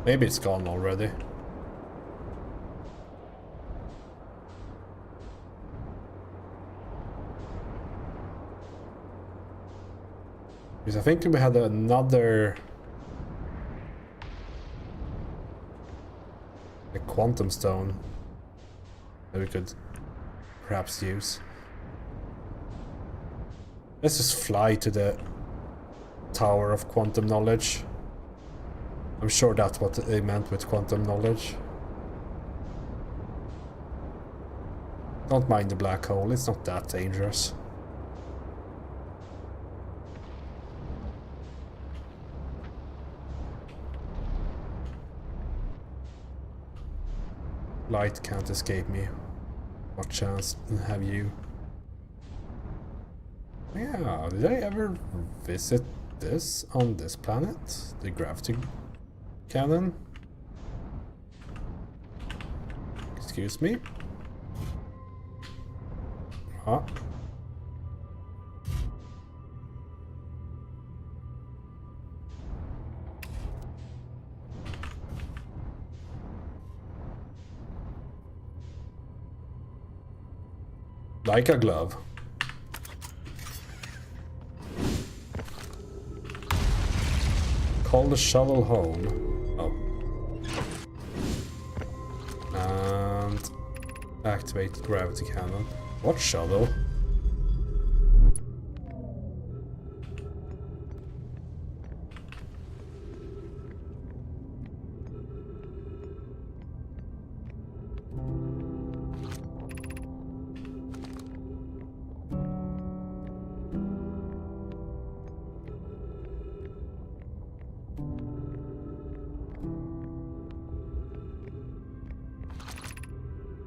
Maybe it's gone already. Because I think we had another... a quantum stone that we could perhaps use. Let's just fly to the Tower of Quantum Knowledge. I'm sure that's what they meant with quantum knowledge. Don't mind the black hole, it's not that dangerous. Light can't escape me. What chance have you? Yeah, did I ever visit this on this planet? The gravity cannon? Excuse me? Ah. Like a glove. Call the shovel home. Oh. And activate gravity cannon. What shovel?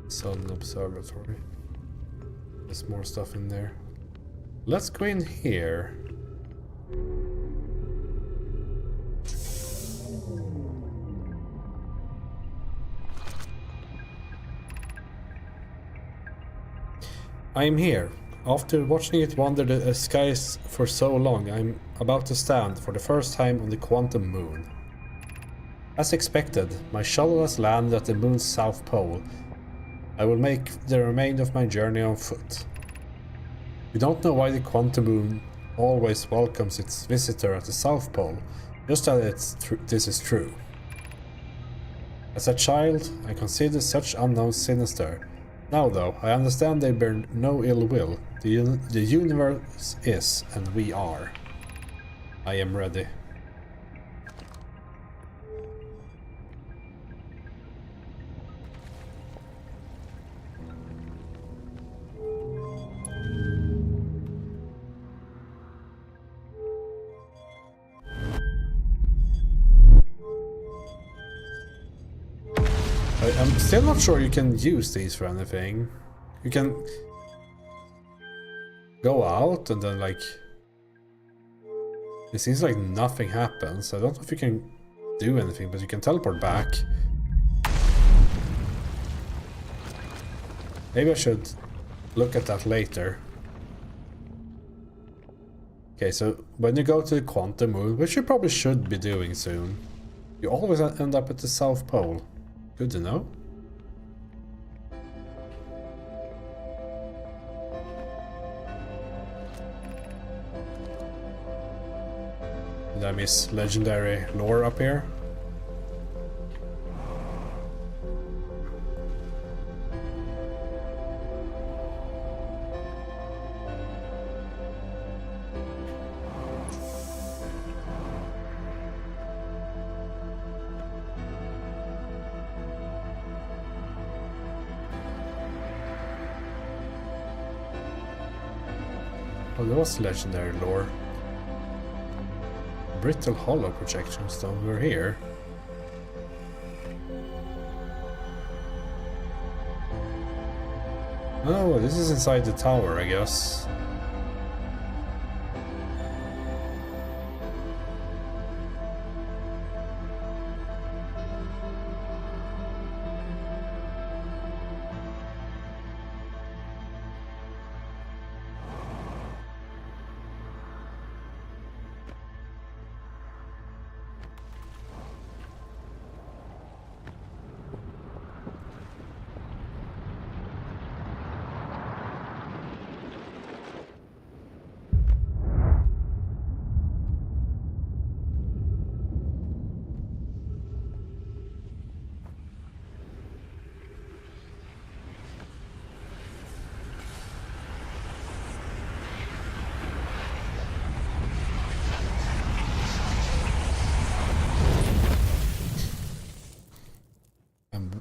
Southern Observatory. There's more stuff in there. Let's go in here. I'm here. After watching it wander the skies for so long, I'm about to stand for the first time on the quantum moon. As expected, my shuttle has landed at the moon's south pole. I will make the remainder of my journey on foot. We don't know why the quantum moon always welcomes its visitor at the South Pole, just that this is true. As a child, I considered such unknowns sinister. Now though, I understand they bear no ill will. The universe is, and we are. I am ready. I'm still not sure you can use these for anything. You can go out and then like... It seems like nothing happens. I don't know if you can do anything, but you can teleport back. Maybe I should look at that later. Okay, so when you go to the quantum moon, which you probably should be doing soon, you always end up at the South Pole. Good to know. Did I miss legendary lore up here? Oh, there was legendary lore. Brittle hollow projection stone. We're here. Oh, this is inside the tower, I guess.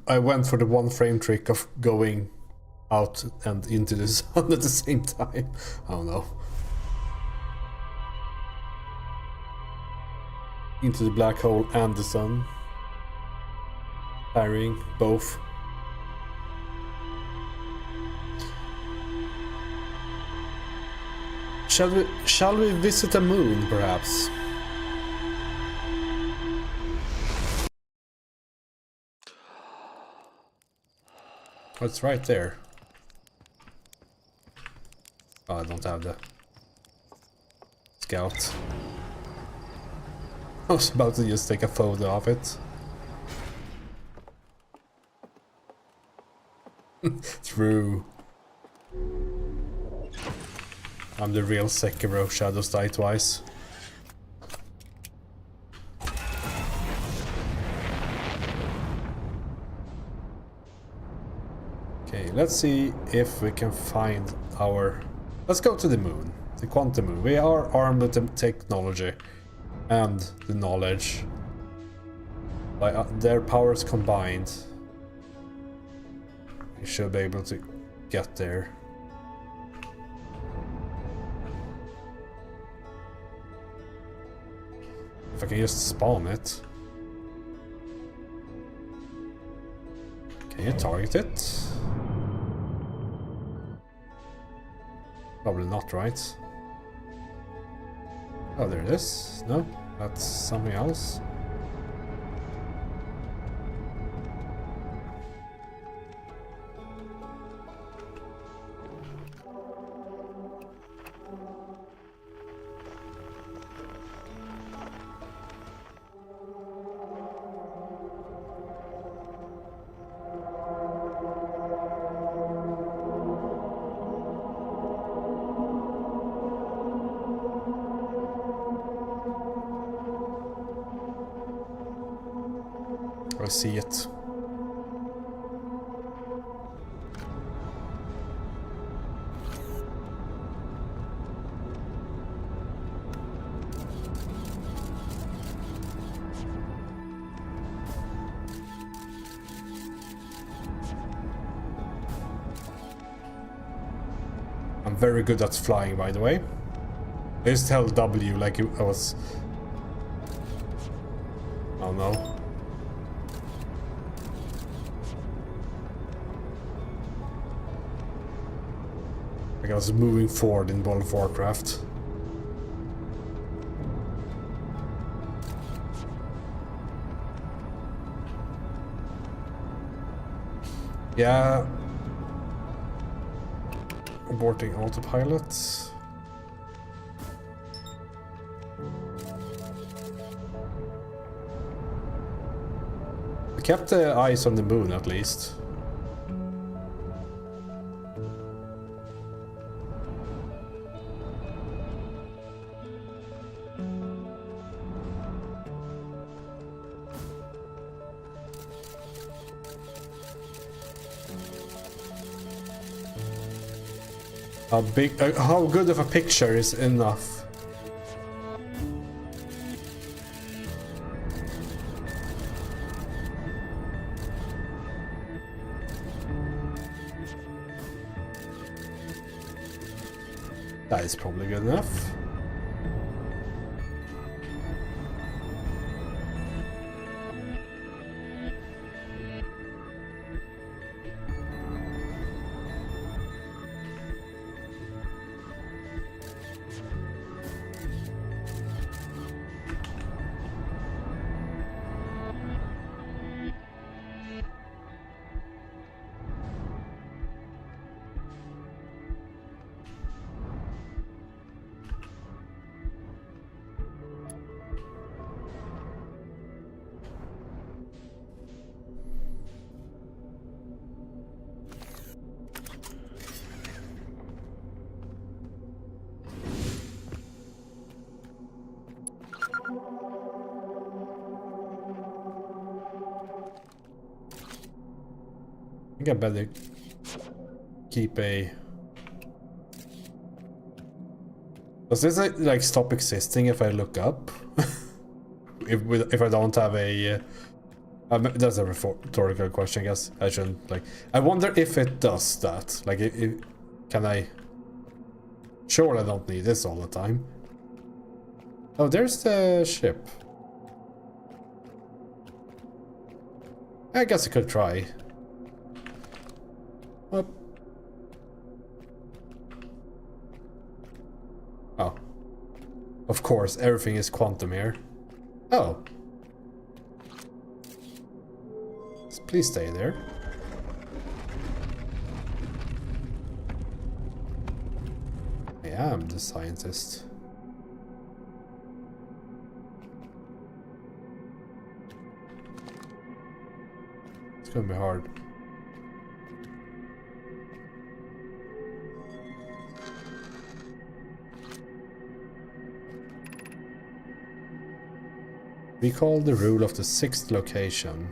I went for the one frame trick of going out and into the sun at the same time. I don't know. Into the black hole and the sun. Parrying both. Shall we visit the moon, perhaps? Oh, it's right there. Oh, I don't have the scout. I was about to just take a photo of it. True. I'm the real Sekiro, shadows die twice. Okay, let's see if we can find our... Let's go to the moon, the quantum moon. We are armed with the technology and the knowledge. By their powers combined, we should be able to get there. If I can just spawn it. Can you target it? Probably not, right? Oh, there it is. No, that's something else. I see it. I'm very good at flying, by the way. I just held W like I was... Oh no. Like I was moving forward in World of Warcraft. Yeah. Aborting autopilot. We kept the eyes on the moon at least. How big, how good of a picture is enough? That is probably good enough. I think I better keep a... Does this like stop existing if I look up? if I don't have a... that's a rhetorical question, I guess. I shouldn't like... I wonder if it does that. Like, can I... Sure, I don't need this all the time. Oh, there's the ship. I guess I could try. What? Oh. Of course, everything is quantum here. Oh. Please stay there. I am the scientist. It's gonna be hard. Recall the rule of the 6th location.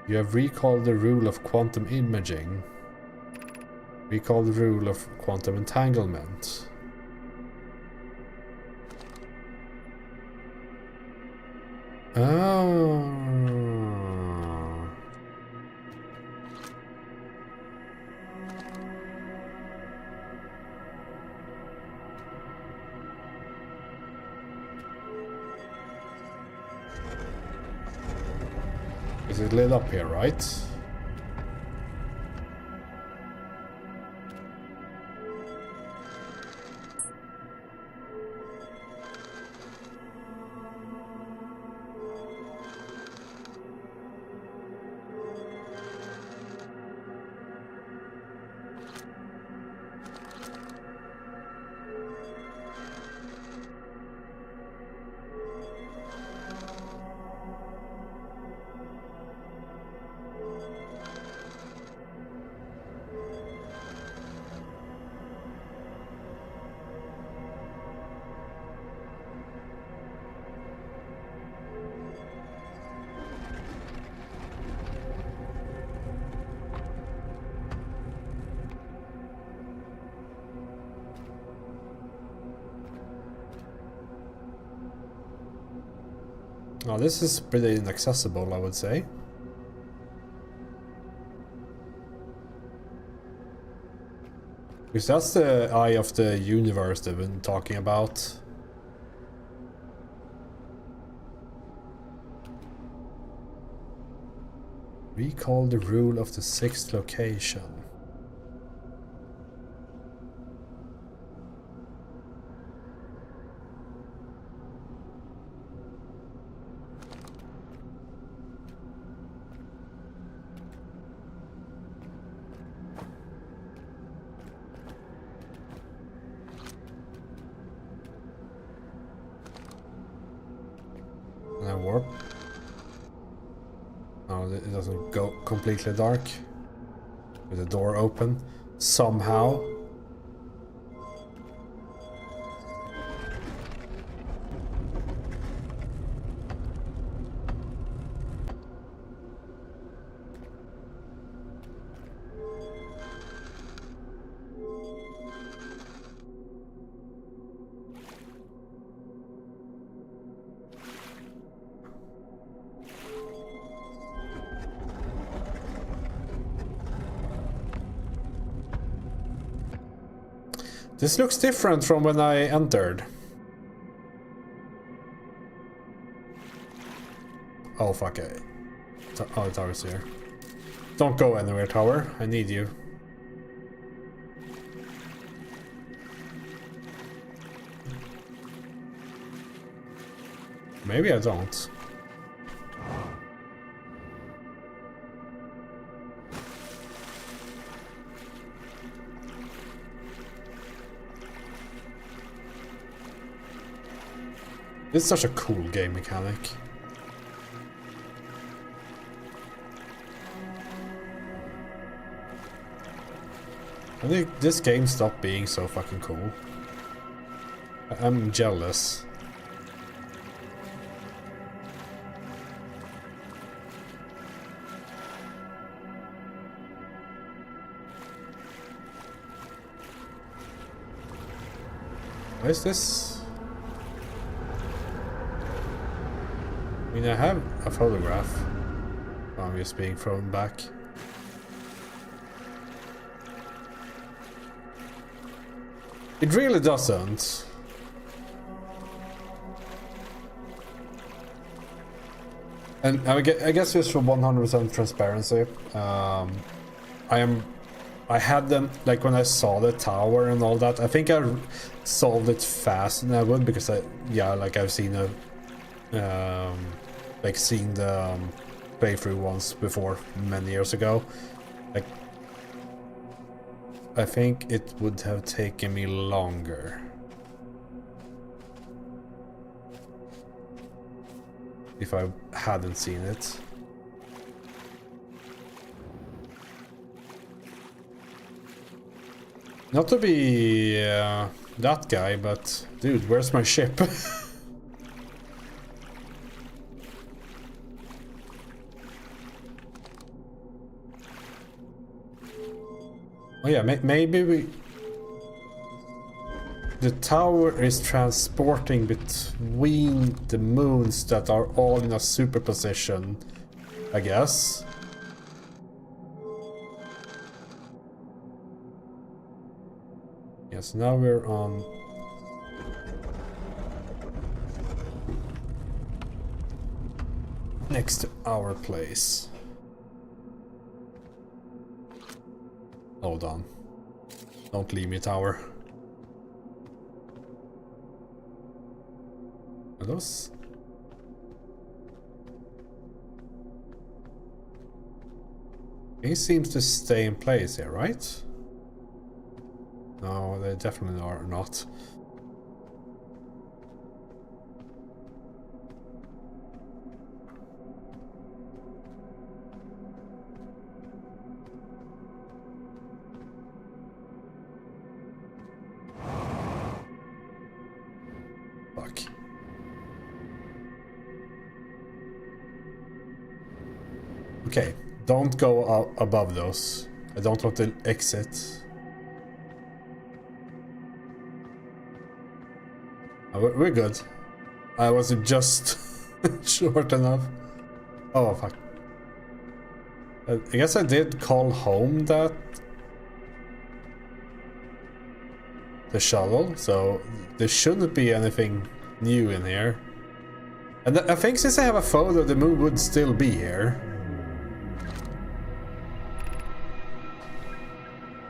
You have recalled the rule of quantum imaging. Recall the rule of quantum entanglement. Oh. Is it lit up here, right? Oh, this is pretty inaccessible, I would say. Because that's the eye of the universe they've been talking about. Recall the rule of the 6th location. And I warp. No, it doesn't go completely dark. With the door open. Somehow. This looks different from when I entered. Oh fuck it. Oh, the tower's here. Don't go anywhere, tower. I need you. Maybe I don't. It's such a cool game mechanic. I think this game stopped being so fucking cool. I'm jealous. What is this? I mean, I have a photograph. I'm just being thrown back. It really doesn't. And I guess just for 100% transparency, I had them, like when I saw the tower and all that, I think I solved it faster than I would because I've seen seen the playthrough once before many years ago. Like, I think it would have taken me longer if I hadn't seen it. Not to be that guy, but dude, where's my ship? Oh yeah, maybe the tower is transporting between the moons that are all in a superposition, I guess. Yes, now we're on next to our place. Hold on. Don't leave me, tower. Are those? He seems to stay in place here, right? No, they definitely are not. Fuck. Okay, don't go above those. I don't want to exit. We're good. I was just short enough. Oh fuck. I guess I did call home the shuttle, so there shouldn't be anything new in here. And I think since I have a photo, the moon would still be here.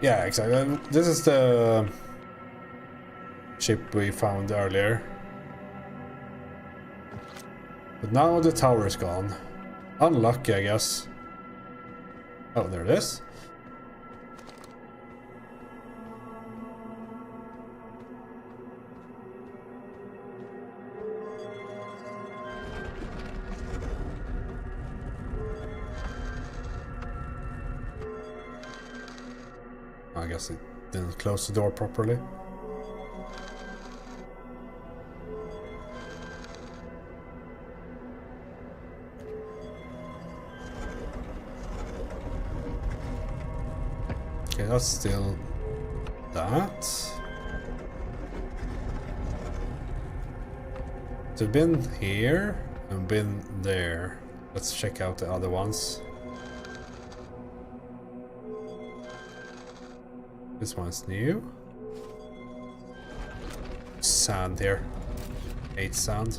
Yeah, exactly. This is the ship we found earlier. But now the tower is gone. Unlucky, I guess. Oh, there it is. I guess it didn't close the door properly. Okay, that's still that. So been here and been there. Let's check out the other ones. This one's new. sand here. 8 sand.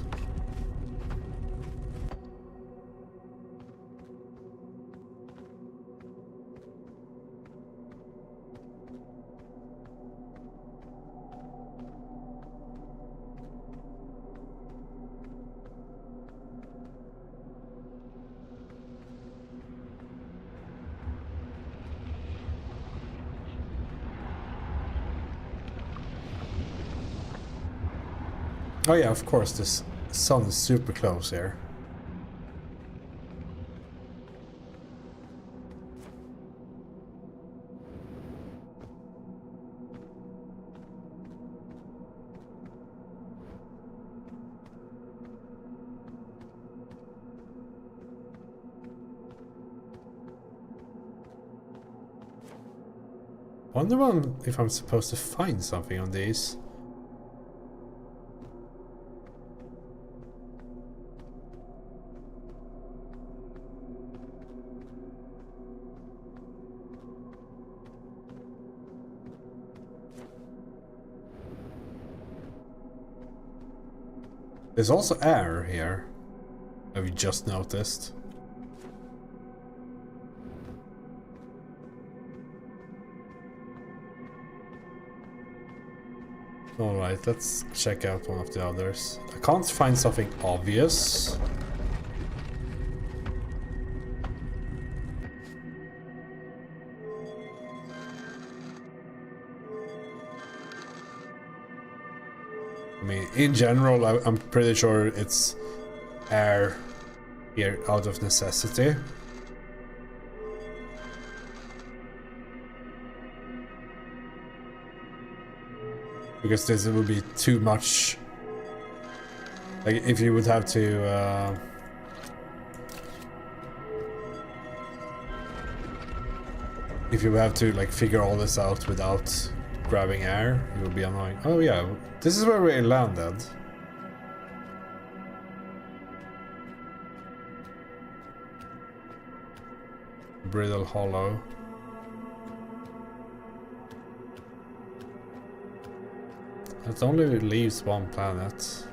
Oh yeah, of course, this sun is super close here. Wonder if I'm supposed to find something on these. There's also air here. Have you just noticed? Alright, let's check out one of the others. I can't find something obvious. I mean, in general, I'm pretty sure it's air here out of necessity. Because this would be too much. Like, if you would have to if you have to like figure all this out without grabbing air, it would be annoying. Oh yeah, this is where we landed. Brittle Hollow. It only leaves one planet.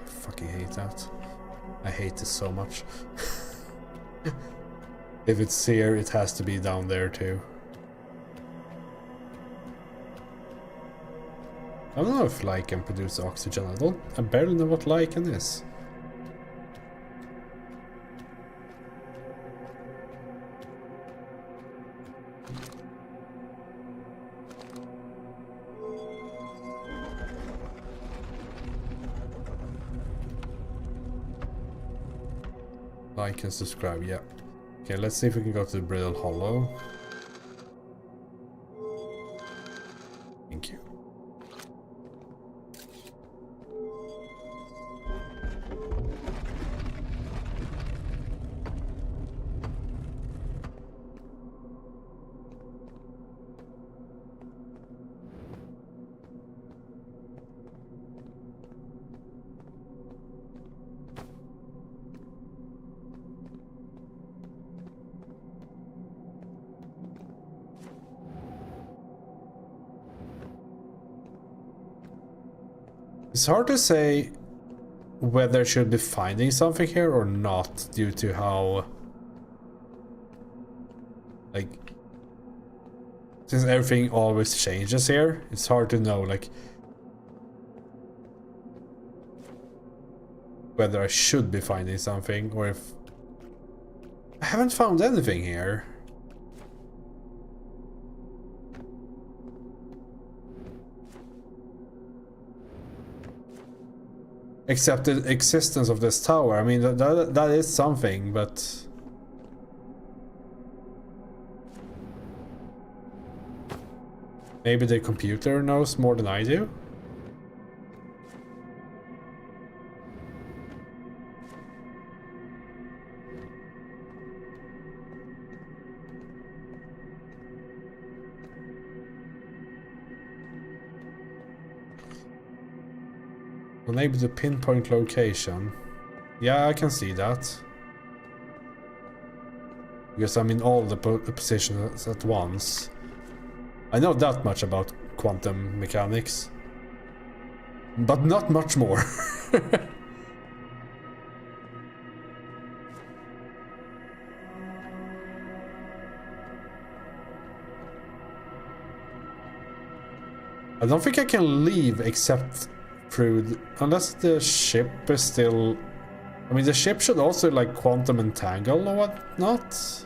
I fucking hate that. I hate this so much. If it's here, it has to be down there too. I don't know if lichen produces oxygen. I barely know what lichen is. Like and subscribe, yeah. Okay, let's see if we can go to the Brittle Hollow. Thank you. It's hard to say whether I should be finding something here or not, due to how, like, since everything always changes here, it's hard to know, like, whether I should be finding something or if I haven't found anything here. Except the existence of this tower. I mean, that is something, but maybe the computer knows more than I do. Unable to pinpoint location. Yeah, I can see that. Because I'm in all the positions at once. I know that much about quantum mechanics. But not much more. I don't think I can leave except through... unless the ship is still... I mean, the ship should also like quantum entangle or whatnot.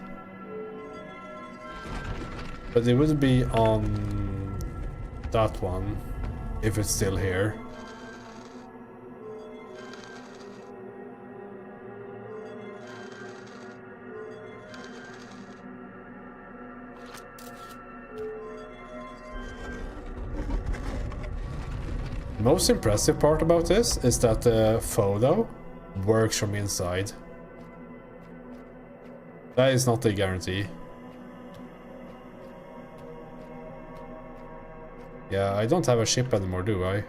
But it wouldn't be on that one if it's still here. The most impressive part about this is that the photo works from inside. That is not a guarantee. Yeah, I don't have a ship anymore, do I?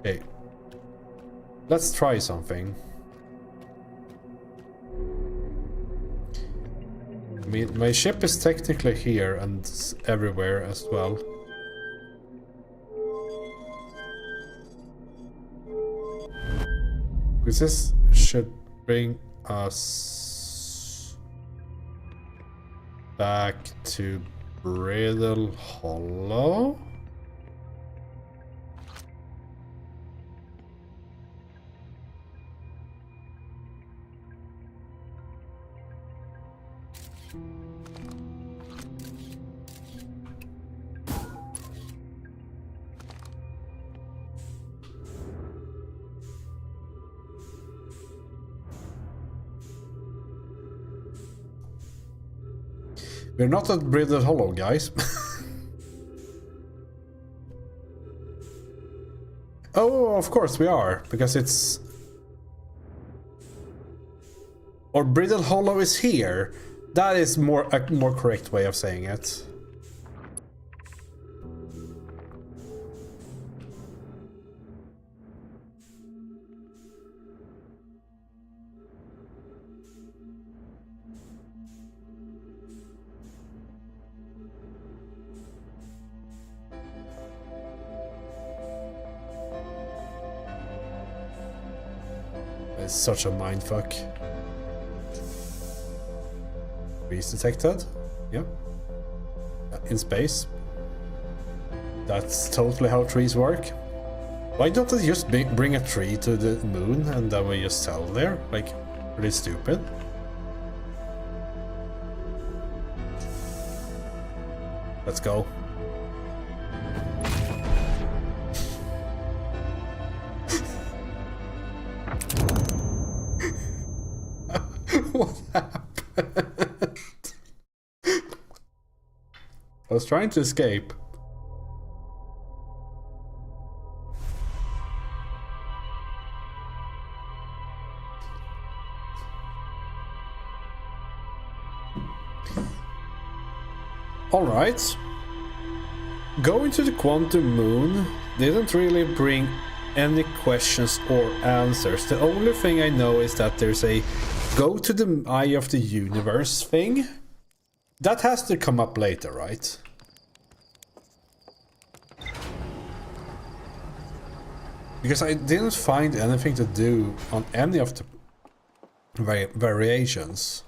Okay. Let's try something. I mean, my ship is technically here and everywhere as well. Because this should bring us back to Brittle Hollow. We're not at Brittle Hollow, guys. Oh, of course we are, because it's... Or Brittle Hollow is here. That is a more correct way of saying it. It's such a mindfuck. Trees detected. Yep. In space. That's totally how trees work. Why don't they just bring a tree to the moon and then we just settle there? Like, pretty stupid. Let's go. What happened? I was trying to escape. Alright. Going to the quantum moon didn't really bring any questions or answers. The only thing I know is that there's a go to the eye of the universe thing. That has to come up later, right? Because I didn't find anything to do on any of the variations.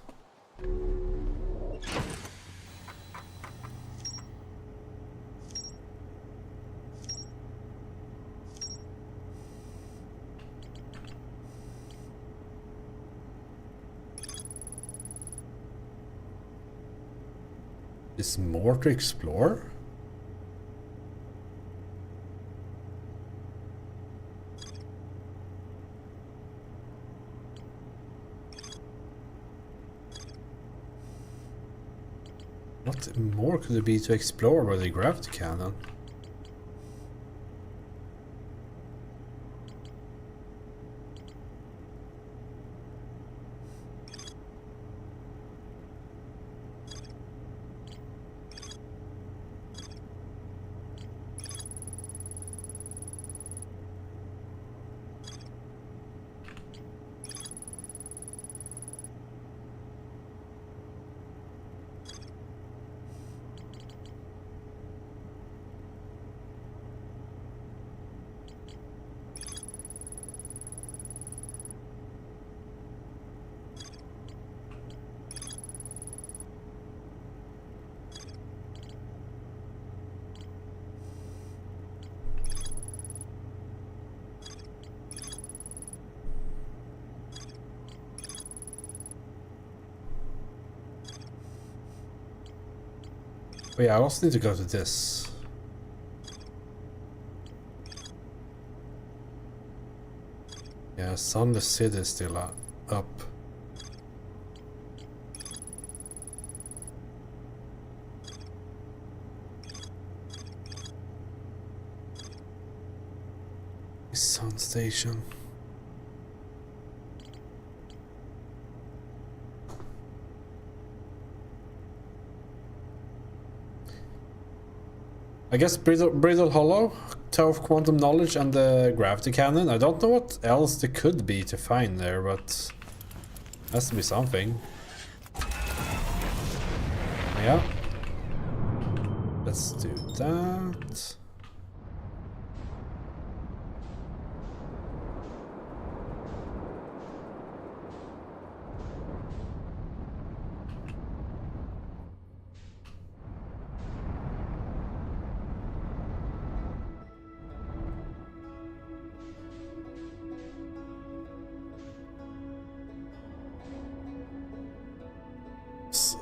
Is more to explore? What more could there be to explore by the gravity cannon? So yeah, I also need to go to this. Yeah, Sunless City is still up. Sun Station. I guess Brittle Hollow, Tower of Quantum Knowledge, and the Gravity Cannon. I don't know what else there could be to find there, but has to be something. Yeah. Let's do that.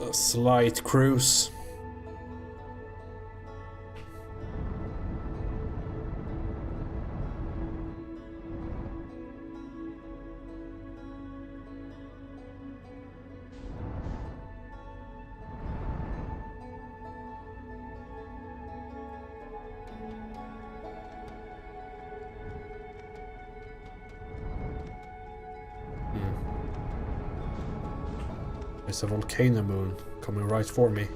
A slight cruise. There's a volcano moon coming right for me.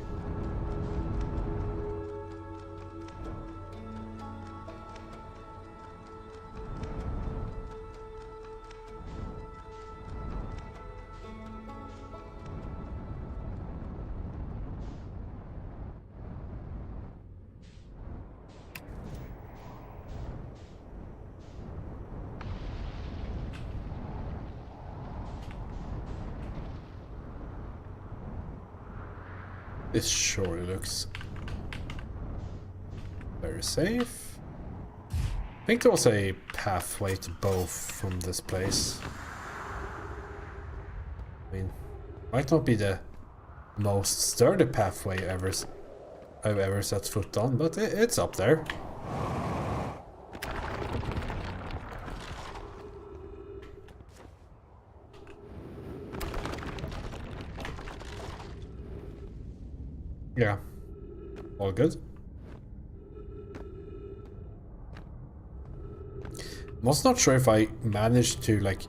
This surely looks very safe. I think there was a pathway to both from this place. I mean, might not be the most sturdy pathway I've ever set foot on, but it's up there. Yeah, all good. I'm also not sure if I managed to like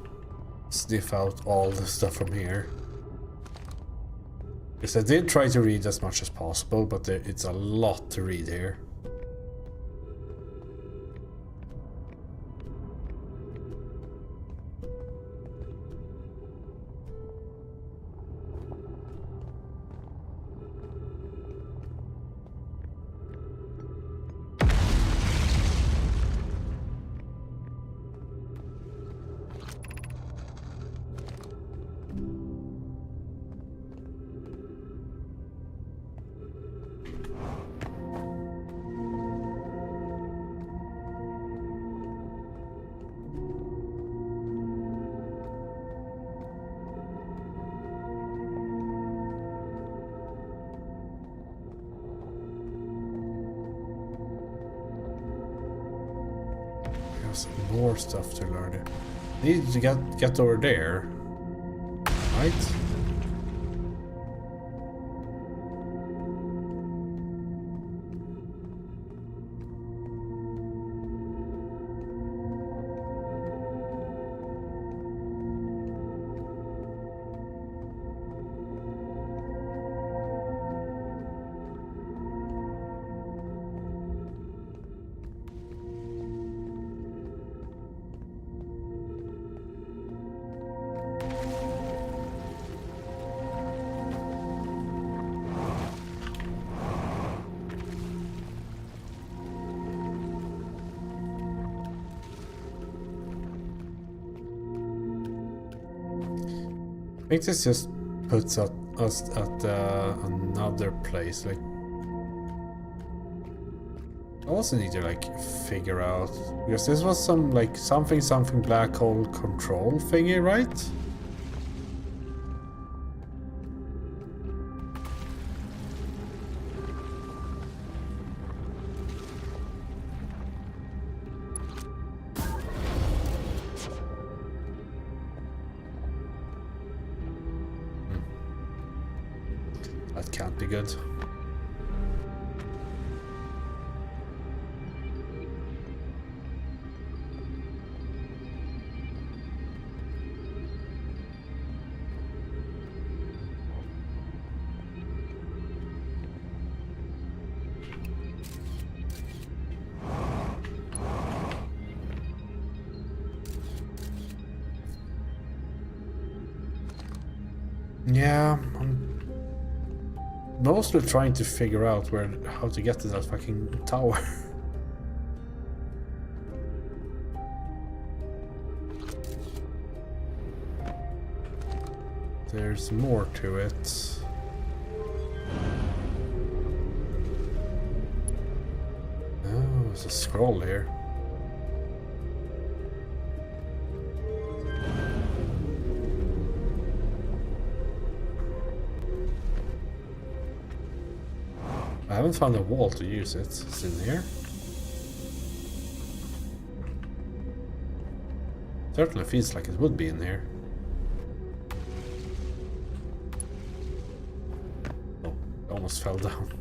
sniff out all the stuff from here. Because I did try to read as much as possible, but it's a lot to read here. More stuff to learn. Need to get over there, right? I think this just puts us at another place. Like, I also need to like figure out, because this was some like something black hole control thingy, right? That can't be good. Yeah, I'm mostly trying to figure out how to get to that fucking tower. There's more to it. Oh, there's a scroll here. I haven't found a wall to use it. It's in here. Certainly feels like it would be in here. Oh, almost fell down.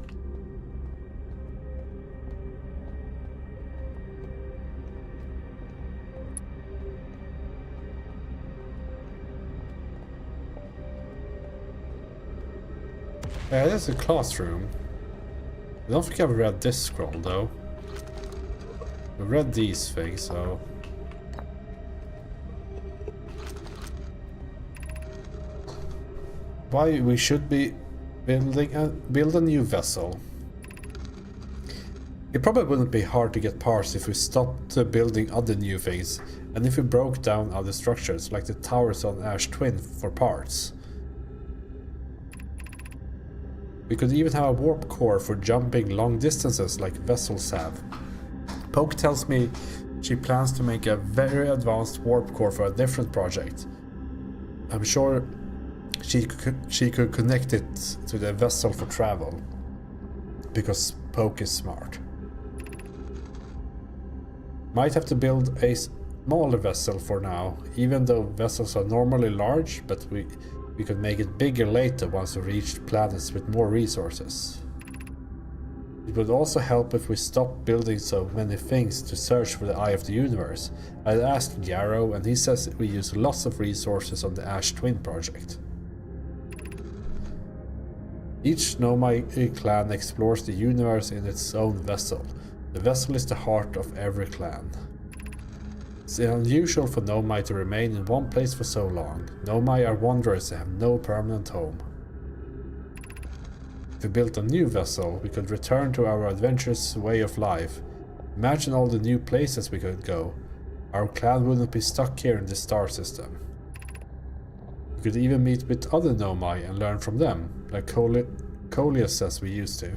Yeah, there's a classroom. I don't think I've read this scroll though. I've read these things, so... Why we should be build a new vessel. It probably wouldn't be hard to get parts if we stopped building other new things, and if we broke down other structures, like the towers on Ash Twin, for parts. We could even have a warp core for jumping long distances like vessels have. Poke tells me she plans to make a very advanced warp core for a different project. I'm sure she could connect it to the vessel for travel, because Poke is smart. Might have to build a smaller vessel for now, even though vessels are normally large, but we could make it bigger later once we reached planets with more resources. It would also help if we stopped building so many things to search for the Eye of the Universe. I asked Yarrow and he says we use lots of resources on the Ash Twin project. Each Nomai clan explores the universe in its own vessel. The vessel is the heart of every clan. It's unusual for Nomai to remain in one place for so long. Nomai are wanderers and have no permanent home. If we built a new vessel, we could return to our adventurous way of life. Imagine all the new places we could go. Our clan wouldn't be stuck here in this star system. We could even meet with other Nomai and learn from them, like Coleus says we used to.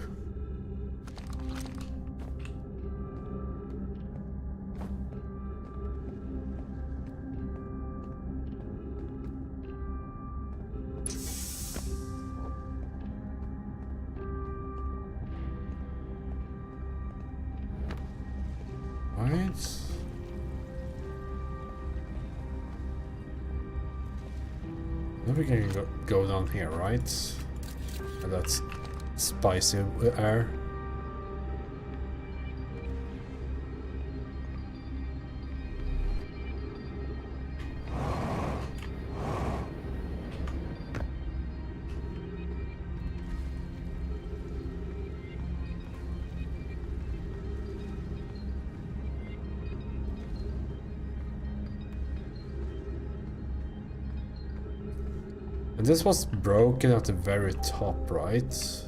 Then we can go down here, right? And that's spicy air. And this was broken at the very top, right?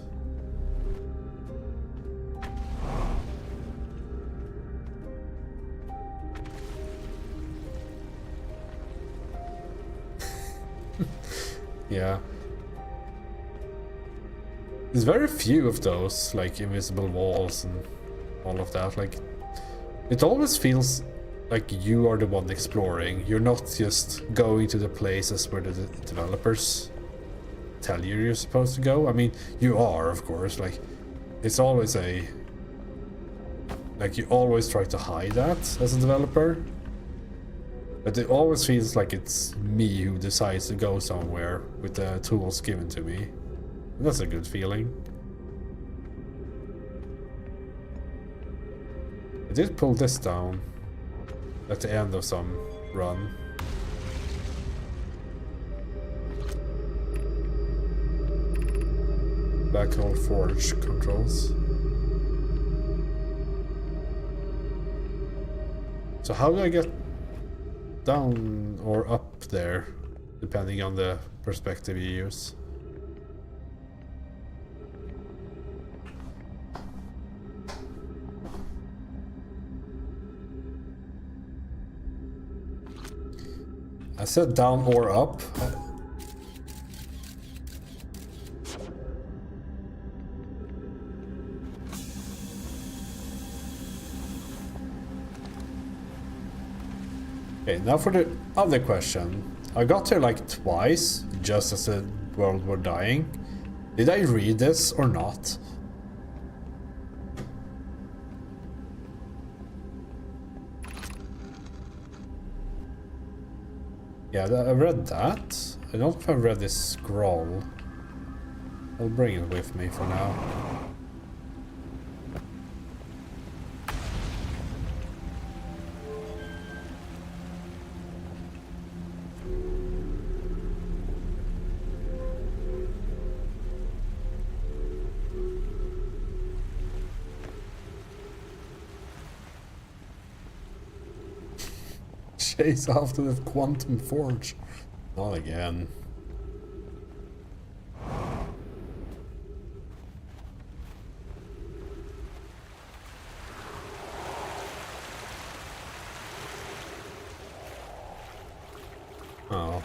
Yeah. There's very few of those, like invisible walls and all of that. Like, it always feels like you are the one exploring. You're not just going to the places where the developers tell you you're supposed to go. I mean, you are, of course. Like, it's always like, you always try to hide that as a developer. But it always feels like it's me who decides to go somewhere with the tools given to me. That's a good feeling. I did pull this down at the end of some run. Black Hole Forge controls. So how do I get down or up there, depending on the perspective you use? I said down or up. Okay, now for the other question. I got here like twice, just as the world were dying. Did I read this or not? Yeah, I read that. I don't know if I read this scroll. I'll bring it with me for now. Chase after the Quantum Forge. Not again. Oh,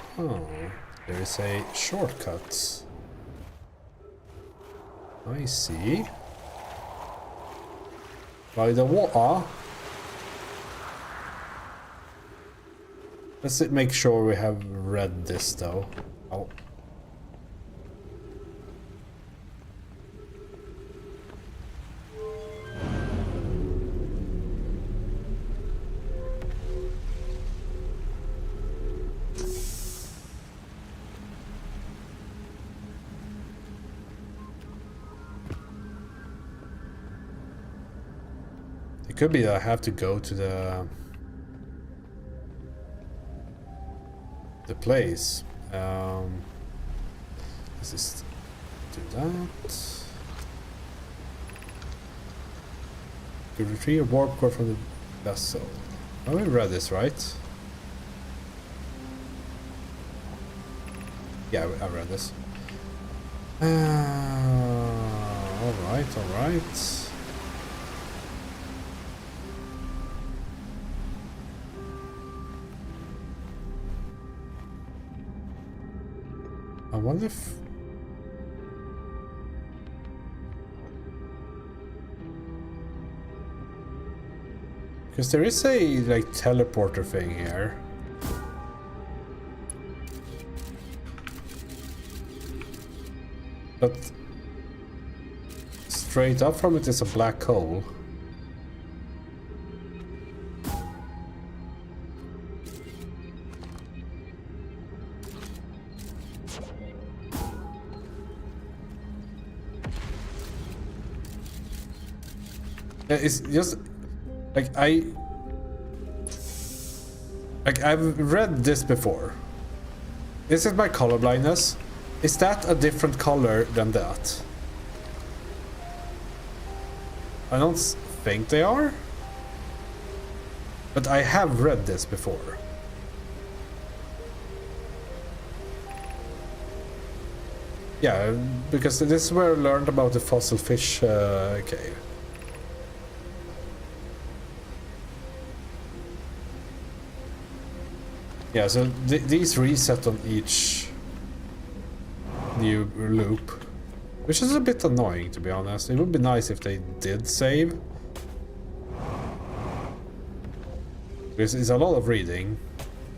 there is a shortcut. I see. By the water. Let's make sure we have read this though. Oh. It could be that I have to go to the place. Let's just do that. To retrieve a warp core from the vessel. Oh, we read this, right? Yeah, I read this. Alright, alright. I wonder if... Because there is a, like, teleporter thing here. But... straight up from it is a black hole. It's just like I've read this before. Is it my color blindness? Is that a different color than that? I don't think they are, but I have read this before. Yeah, because this is where I learned about the fossil fish cave. Yeah, so these reset on each new loop, which is a bit annoying, to be honest. It would be nice if they did save, because it's a lot of reading.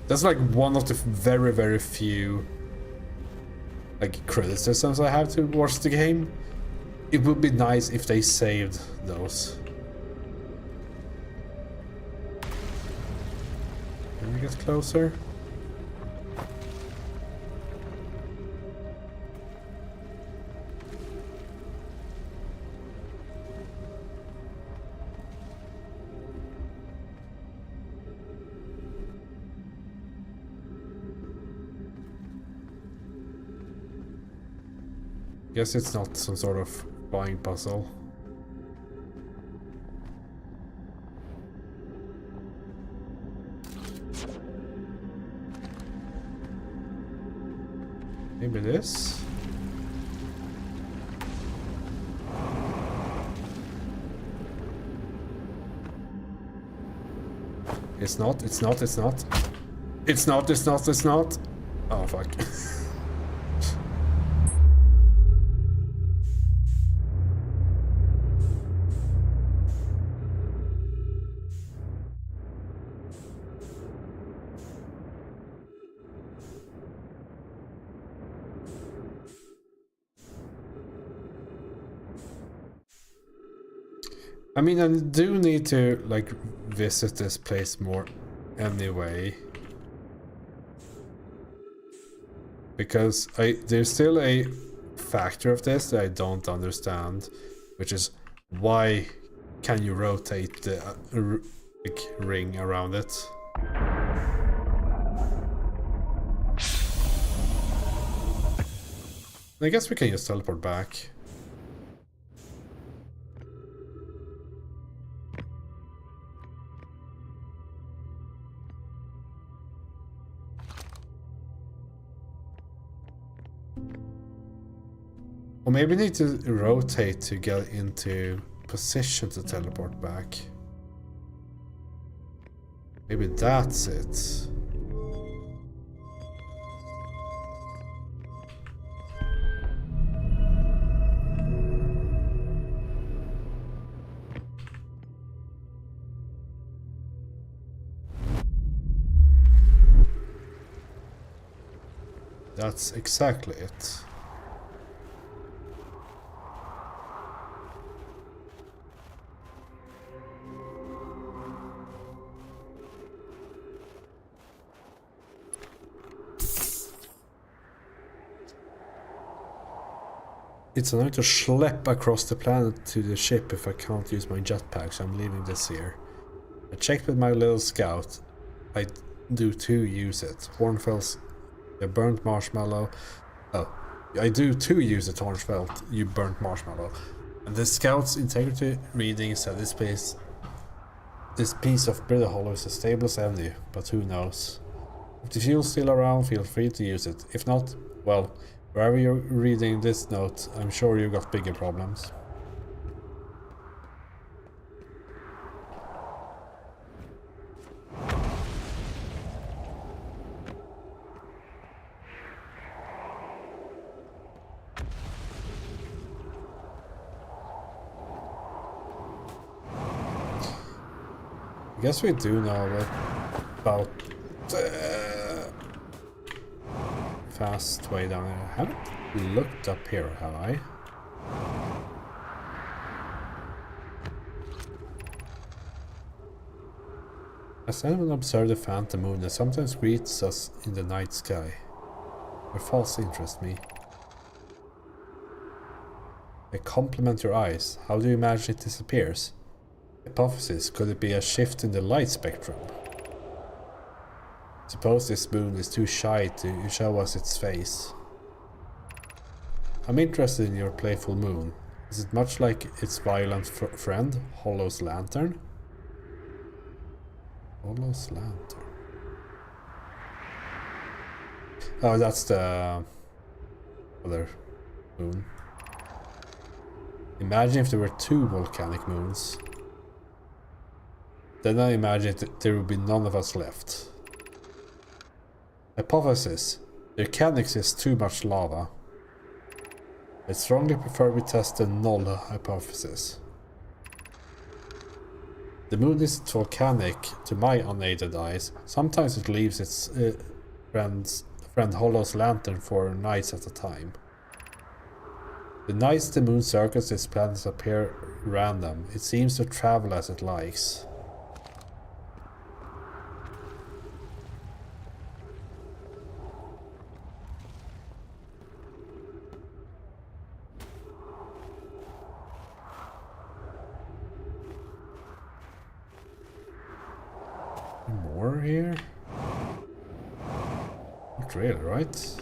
That's like one of the very, very few like criticisms I have towards the game. It would be nice if they saved those. Can we get closer? Guess it's not some sort of flying puzzle. Maybe this? It's not, it's not, it's not. It's not, it's not, it's not. Oh, fuck. I mean, I do need to, like, visit this place more anyway. Because there's still a factor of this that I don't understand, which is why can you rotate the like, ring around it? I guess we can just teleport back. Or maybe we need to rotate to get into position to teleport back. Maybe that's it. That's exactly it. It's annoying to schlep across the planet to the ship if I can't use my jetpack, so I'm leaving this here. I checked with my little scout. I do too use it. Hornfels, the burnt marshmallow. Oh, I do too use it, Hornfelt, you burnt marshmallow. And the scout's integrity reading said this piece of Brittle Hollow is as stable as any, but who knows. If the fuel's still around, feel free to use it. If not, well, wherever you're reading this note, I'm sure you got bigger problems. I guess we do know about fast way down there. I haven't looked up here, have I? As anyone observed the phantom moon that sometimes greets us in the night sky. Her false interest me. They complement your eyes. How do you imagine it disappears? Hypothesis, could it be a shift in the light spectrum? Suppose this moon is too shy to show us its face. I'm interested in your playful moon. Is it much like its violent friend, Hollow's Lantern? Hollow's Lantern. Oh, that's the other moon. Imagine if there were two volcanic moons. Then I imagine there would be none of us left. Hypothesis. There can exist too much lava. I strongly prefer we test the null hypothesis. The moon isn't volcanic to my unaided eyes. Sometimes it leaves its friend Hollow's Lantern for nights at a time. The nights the moon circles its planets appear random. It seems to travel as it likes. More here? Not really, right?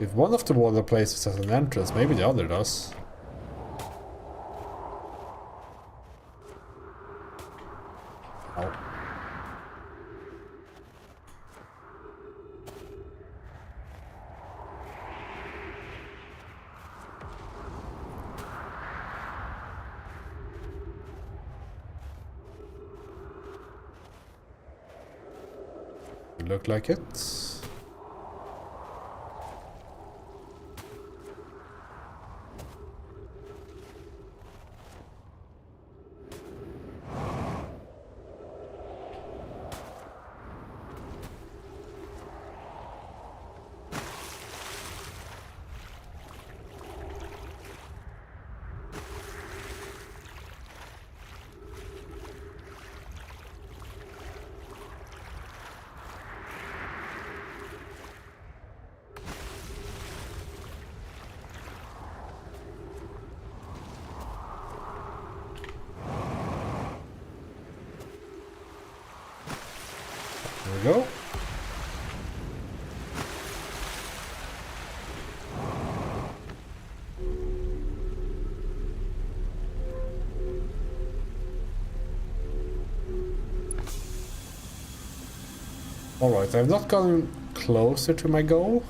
If one of the water places has an entrance, maybe the other does. Ow. Look like it. There we go. Alright, I've not gotten closer to my goal.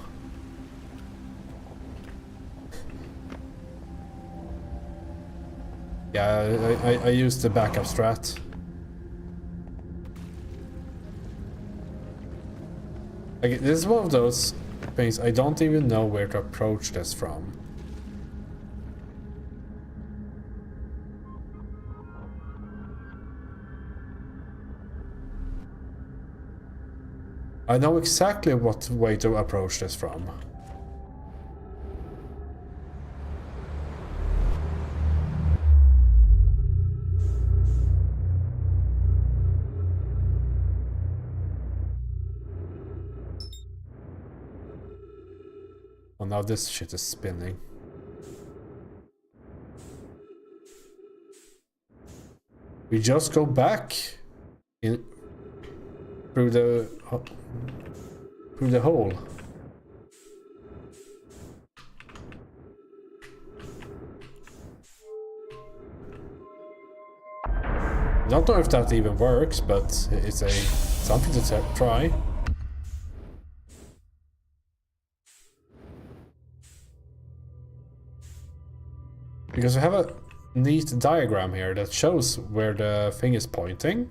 Yeah, I used the backup strat. Like, this is one of those things I don't even know where to approach this from. I know exactly what way to approach this from. Oh, now this shit is spinning. We just go back in through the hole. Don't know if that even works, but it's something to try. Because we have a neat diagram here that shows where the thing is pointing.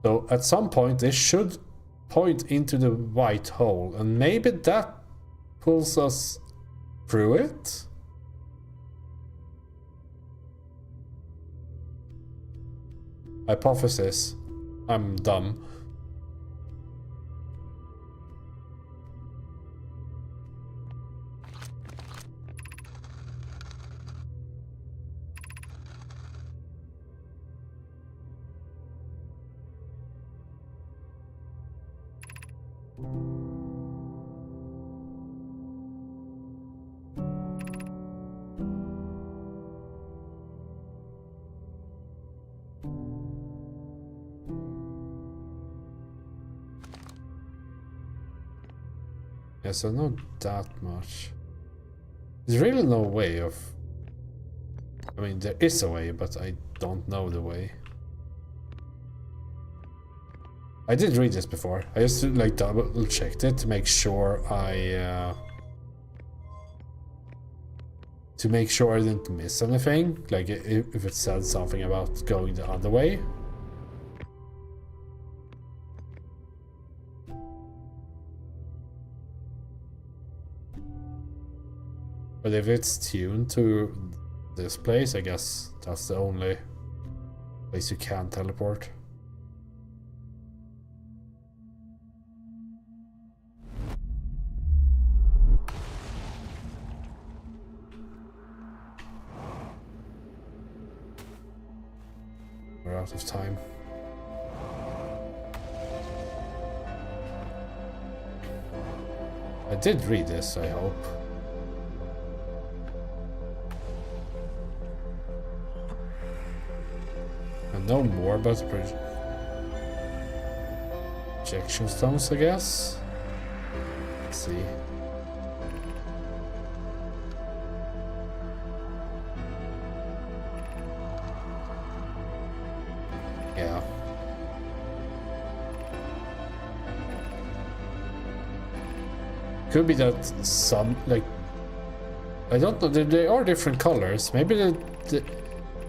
So at some point this should point into the white hole, and maybe that pulls us through it? Hypothesis. I'm dumb. Yeah, so not that much. There's really no way of... I mean, there is a way, but I don't know the way. I did read this before. I just like double checked it to make sure I didn't miss anything. Like if it said something about going the other way. But if it's tuned to this place, I guess that's the only place you can teleport. We're out of time. I did read this, I hope. I know more about the projection stones, I guess. see. Yeah. Could be that some, like, I don't know, they are different colors. Maybe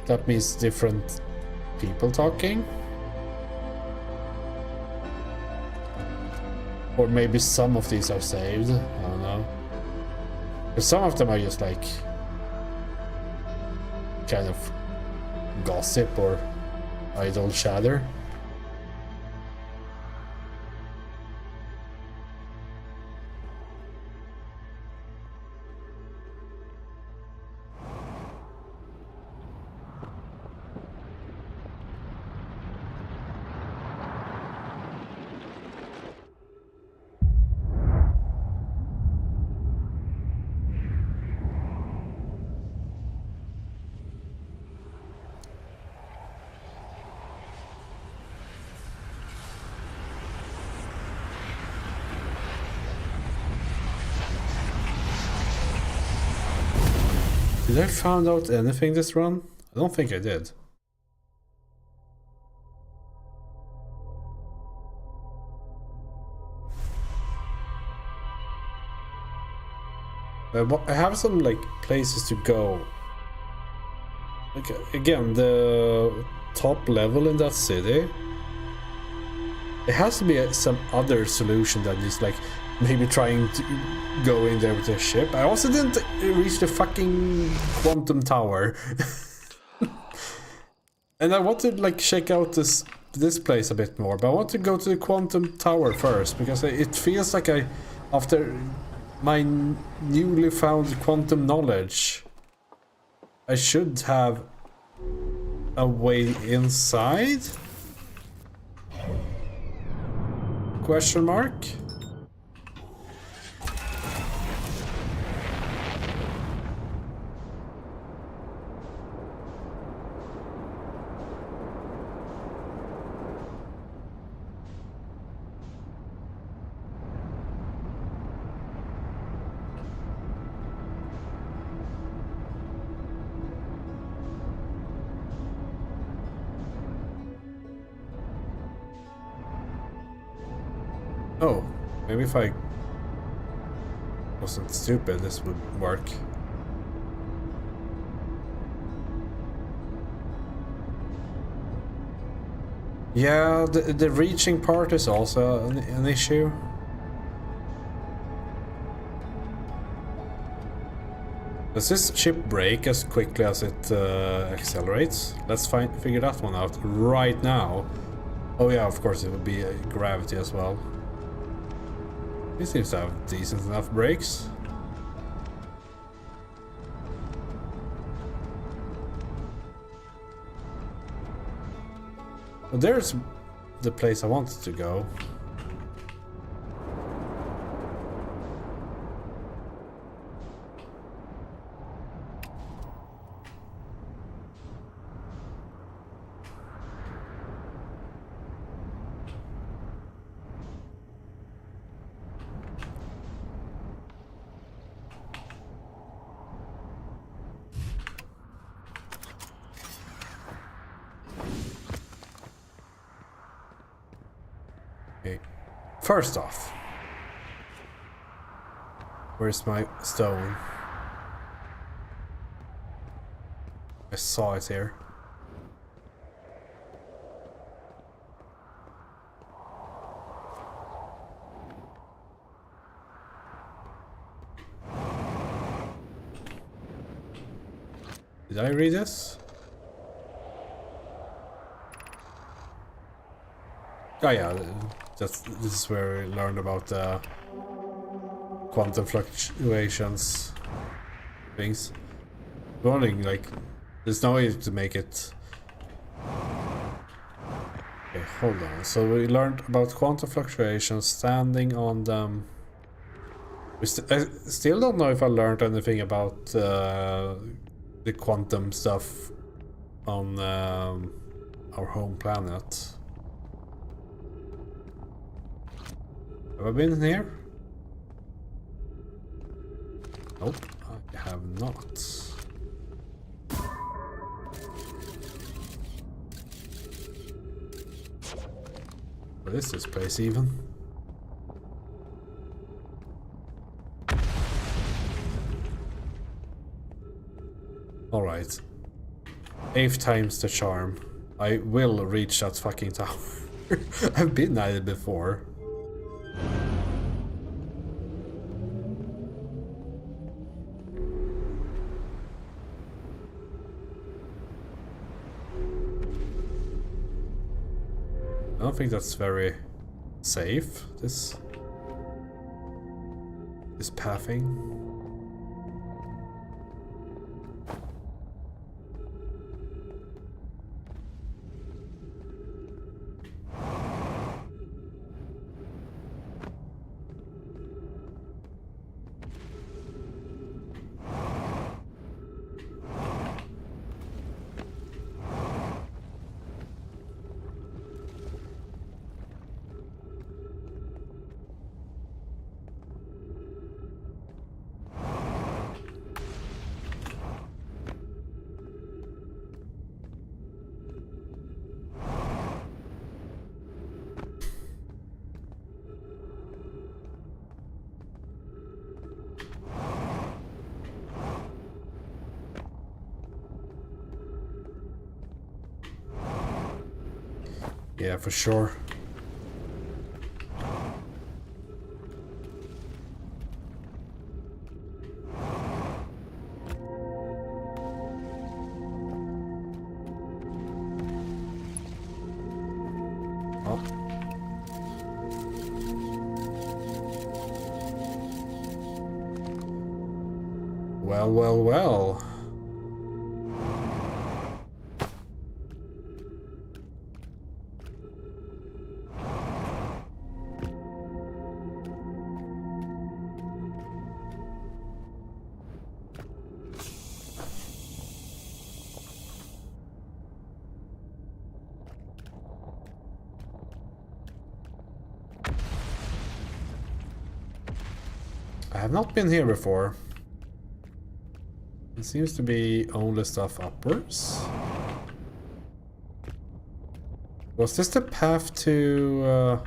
that means different people talking? Or maybe some of these are saved, I don't know. But some of them are just like kind of gossip or idle chatter. Did I find out anything this run? I don't think I did. I have some like places to go. Like again, the top level in that city. There has to be some other solution than just like maybe trying to go in there with a ship. I also didn't reach the fucking quantum tower. And I want to like check out this place a bit more, but I want to go to the quantum tower first because it feels like after my newly found quantum knowledge, I should have a way inside? Question mark? Oh, maybe if I wasn't stupid, this would work. Yeah, the reaching part is also an issue. Does this ship break as quickly as it accelerates? Let's figure that one out right now. Oh yeah, of course it would be gravity as well. He seems to have decent enough brakes. Well, there's the place I wanted to go. Okay. First off, where's my stone? I saw it here. Did I read this? Oh yeah, this is where we learned about the quantum fluctuations things. Wondering, like, there's no way to make it. Okay, hold on. So we learned about quantum fluctuations, standing on them. I still don't know if I learned anything about the quantum stuff on our home planet. Have I been here? Nope, I have not. What is this place even? Alright. 8th time's the charm. I will reach that fucking tower. I've been at it before. I don't think that's very safe, this pathing. Yeah, for sure. Oh. Well, well, well. I have not been here before. It seems to be only stuff upwards. Was this the path to...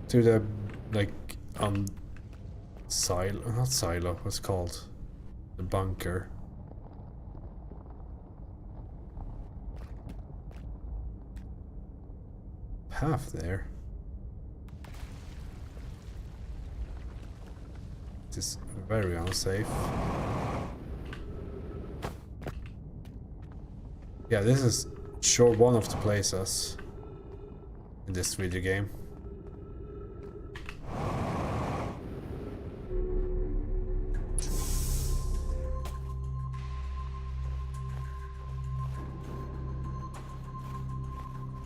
to the, like, silo, not silo, what's it called? The bunker. Path there. It is very unsafe. Yeah, this is sure one of the places in this video game.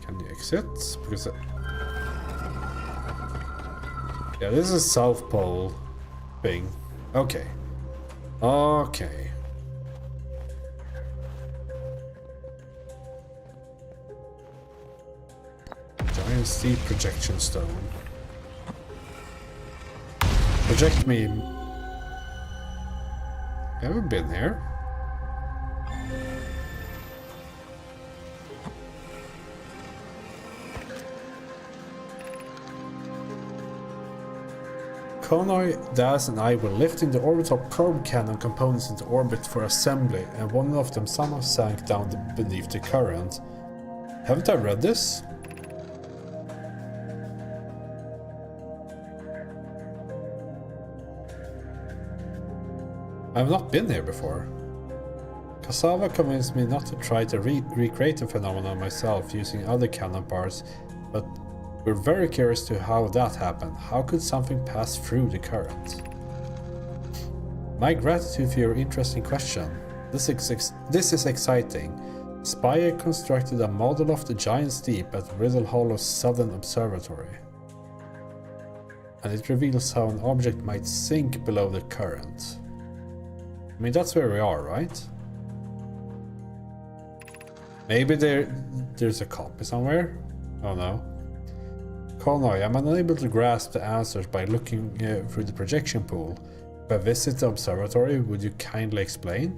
Can you exit? Because yeah, this is South Pole thing. Okay. Okay. Giant steep projection stone. Project me. Haven't been here. Konoi, Daz and I were lifting the orbital probe cannon components into orbit for assembly, and one of them somehow sank down beneath the current. Haven't I read this? I've not been here before. Cassava convinced me not to try to recreate the phenomenon myself using other cannon parts, but we're very curious to how that happened. How could something pass through the current? My gratitude for your interesting question. This is exciting. Spire constructed a model of the giant steep at Riddle Hollow's Southern Observatory, and it reveals how an object might sink below the current. I mean, that's where we are, right? Maybe there's a copy somewhere? Oh no. Konoi, I'm unable to grasp the answers by looking through the projection pool. If I visit the observatory, would you kindly explain?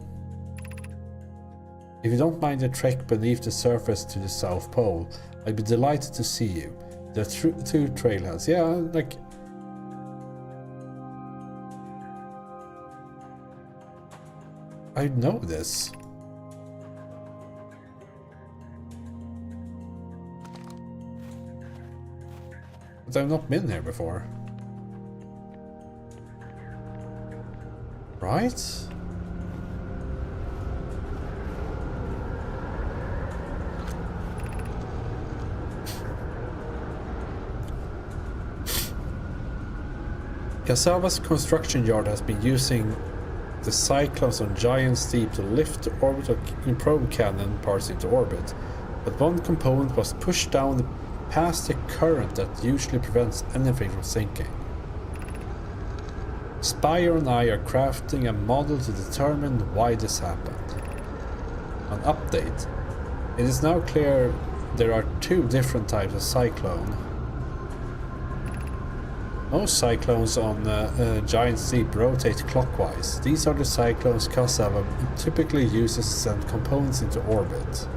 If you don't mind the trek beneath the surface to the South Pole, I'd be delighted to see you. There are two trailheads. Yeah, like... I know this. But I've not been here before. Right? Kasava's construction yard has been using the Cyclones on Giant Steep to lift the orbital probe cannon parts into orbit, but one component was pushed down past the current that usually prevents anything from sinking. Spire and I are crafting a model to determine why this happened. An update. It is now clear there are two different types of cyclone. Most cyclones on Giant Steep rotate clockwise. These are the cyclones Kasava typically uses to send components into orbit.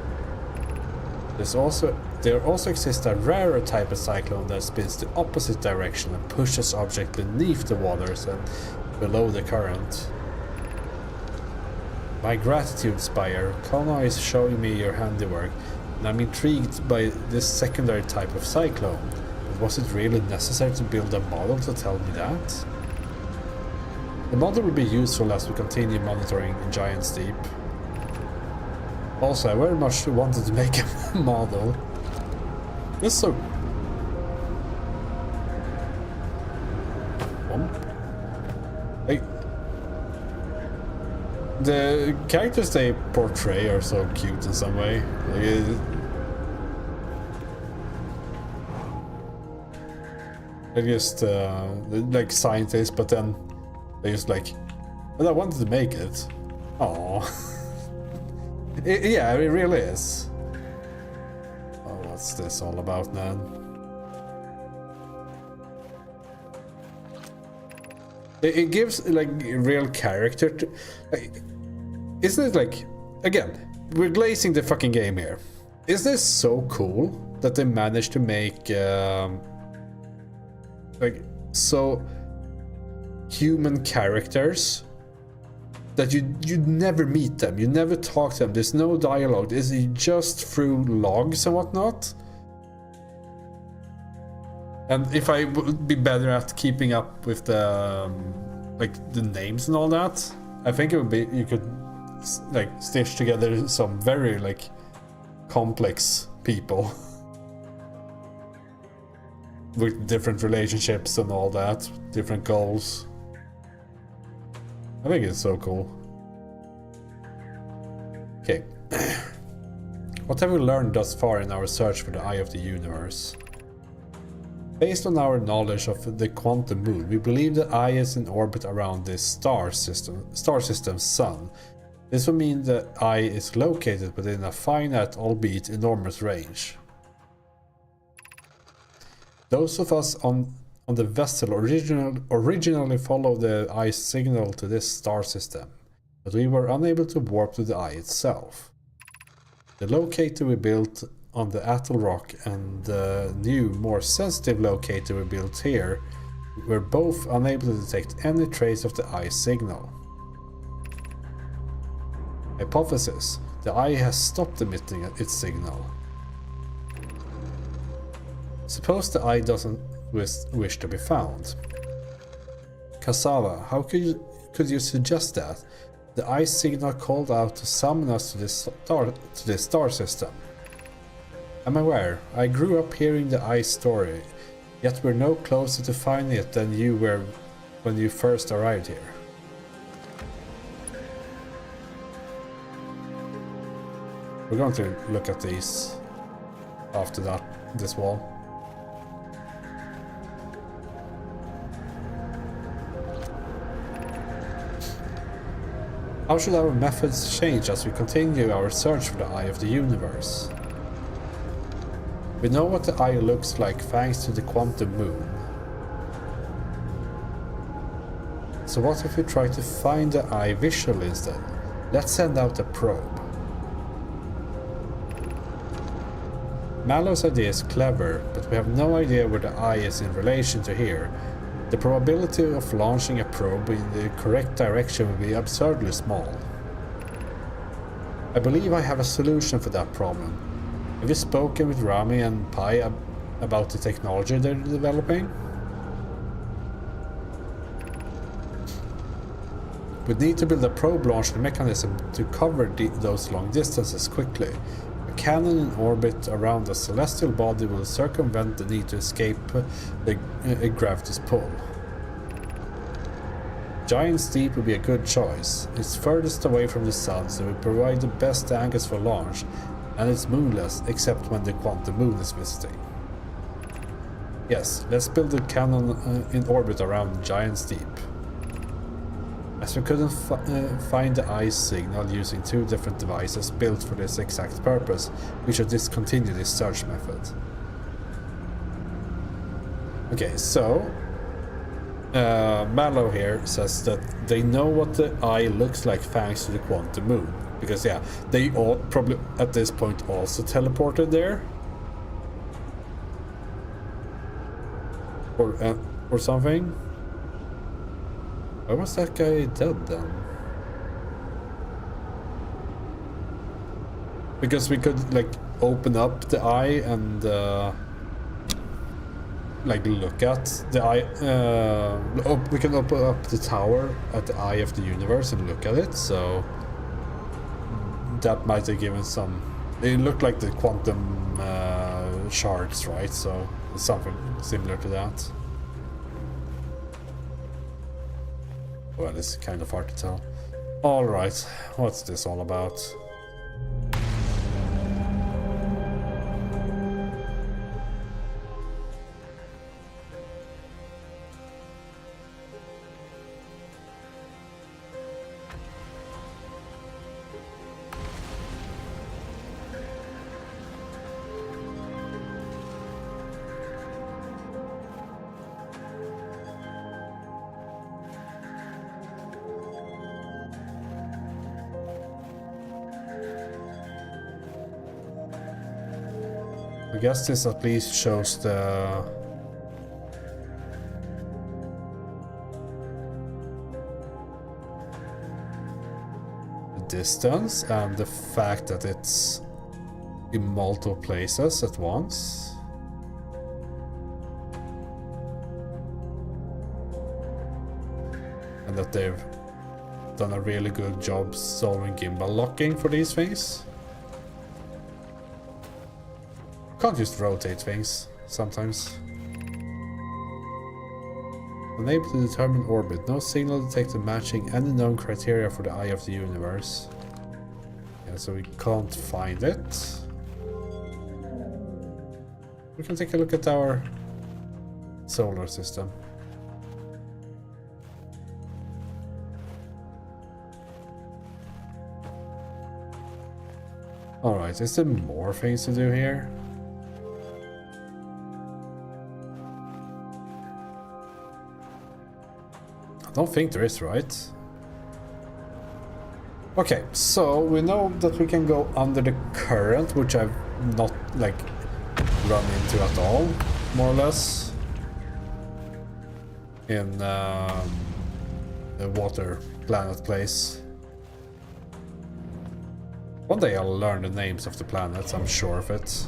There also exists a rarer type of cyclone that spins the opposite direction and pushes objects beneath the waters and below the current. My gratitude, Spire. Kona is showing me your handiwork, and I'm intrigued by this secondary type of cyclone. Was it really necessary to build a model to tell me that? The model will be useful as we continue monitoring Giant Steep. Also, I very much wanted to make a model. This is so... Like, the characters they portray are so cute in some way. They're just like scientists, but then they just like, well, I wanted to make it. Aww. Yeah, it really is. Oh, what's this all about, man? It gives like real character to, like, isn't it like, again, we're glazing the fucking game here. Is this so cool that they managed to make like so human characters that you never meet them, you never talk to them, there's no dialogue, is it just through logs and whatnot? And if I would be better at keeping up with the like the names and all that, I think it would be, you could like stitch together some very like complex people with different relationships and all that, different goals. I think it's so cool. Okay. What have we learned thus far in our search for the Eye of the Universe? Based on our knowledge of the quantum moon, we believe the Eye is in orbit around this star system's sun. This would mean the Eye is located within a finite, albeit enormous range. Those of us on the vessel originally followed the Eye's signal to this star system, but we were unable to warp to the Eye itself. The locator we built on the Atoll Rock and the new, more sensitive locator we built here were both unable to detect any trace of the Eye's signal. Hypothesis: the Eye has stopped emitting its signal. Suppose the Eye doesn't wish to be found. Kasava, how could you suggest that? The Eye's signal called out to summon us to this star system. I'm aware, I grew up hearing the Eye's story, yet we're no closer to finding it than you were when you first arrived here. We're going to look at these after this wall. How should our methods change as we continue our search for the Eye of the Universe? We know what the Eye looks like thanks to the quantum moon. So what if we try to find the Eye visually instead? Let's send out a probe. Mallow's idea is clever, but we have no idea where the Eye is in relation to here. The probability of launching a probe in the correct direction will be absurdly small. I believe I have a solution for that problem. Have you spoken with Rami and Pai about the technology they're developing? We need to build a probe launching mechanism to cover those long distances quickly. A cannon in orbit around a celestial body will circumvent the need to escape gravity's pull. Giant's Deep would be a good choice. It's furthest away from the sun, so it will provide the best angles for launch, and it's moonless except when the quantum moon is visiting. Yes, let's build a cannon in orbit around Giant's Deep. As we couldn't find the Eye's signal using two different devices built for this exact purpose, we should discontinue this search method. Okay, so Mallow here says that they know what the Eye looks like thanks to the quantum moon. Because yeah, they all probably at this point also teleported there. Or something. Why was that guy dead then? Because we could like open up the Eye and like look at the Eye. We can open up the tower at the Eye of the Universe and look at it. So that might have given some. It looked like the quantum shards, right? So it's something similar to that. Well, it's kind of hard to tell. Alright, what's this all about? I guess this at least shows the distance and the fact that it's in multiple places at once. And that they've done a really good job solving gimbal locking for these things. Can't just rotate things sometimes. Unable to determine orbit. No signal detected matching any known criteria for the Eye of the Universe. Yeah, so we can't find it. We can take a look at our solar system. Alright, is there more things to do here? I don't think there is, right? Okay, so we know that we can go under the current, which I've not like run into at all, more or less, in the water planet place. One day I'll learn the names of the planets, I'm sure of it.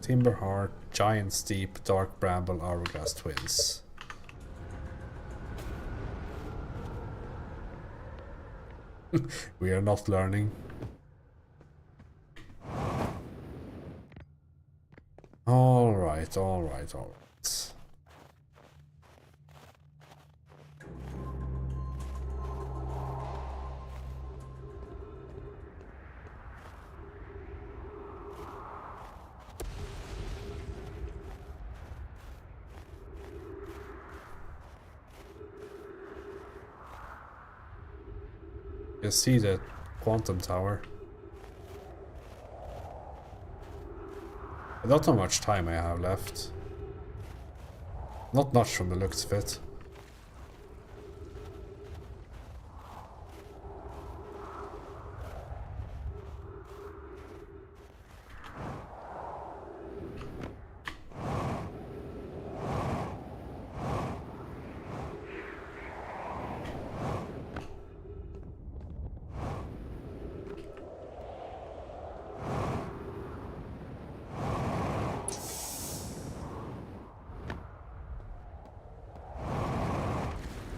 Timberheart, Giant's Deep, Dark Bramble, Hourglass Twins. We are not learning. Alright, alright, alright. You see the quantum tower. I don't know how much time I have left. Not much from the looks of it.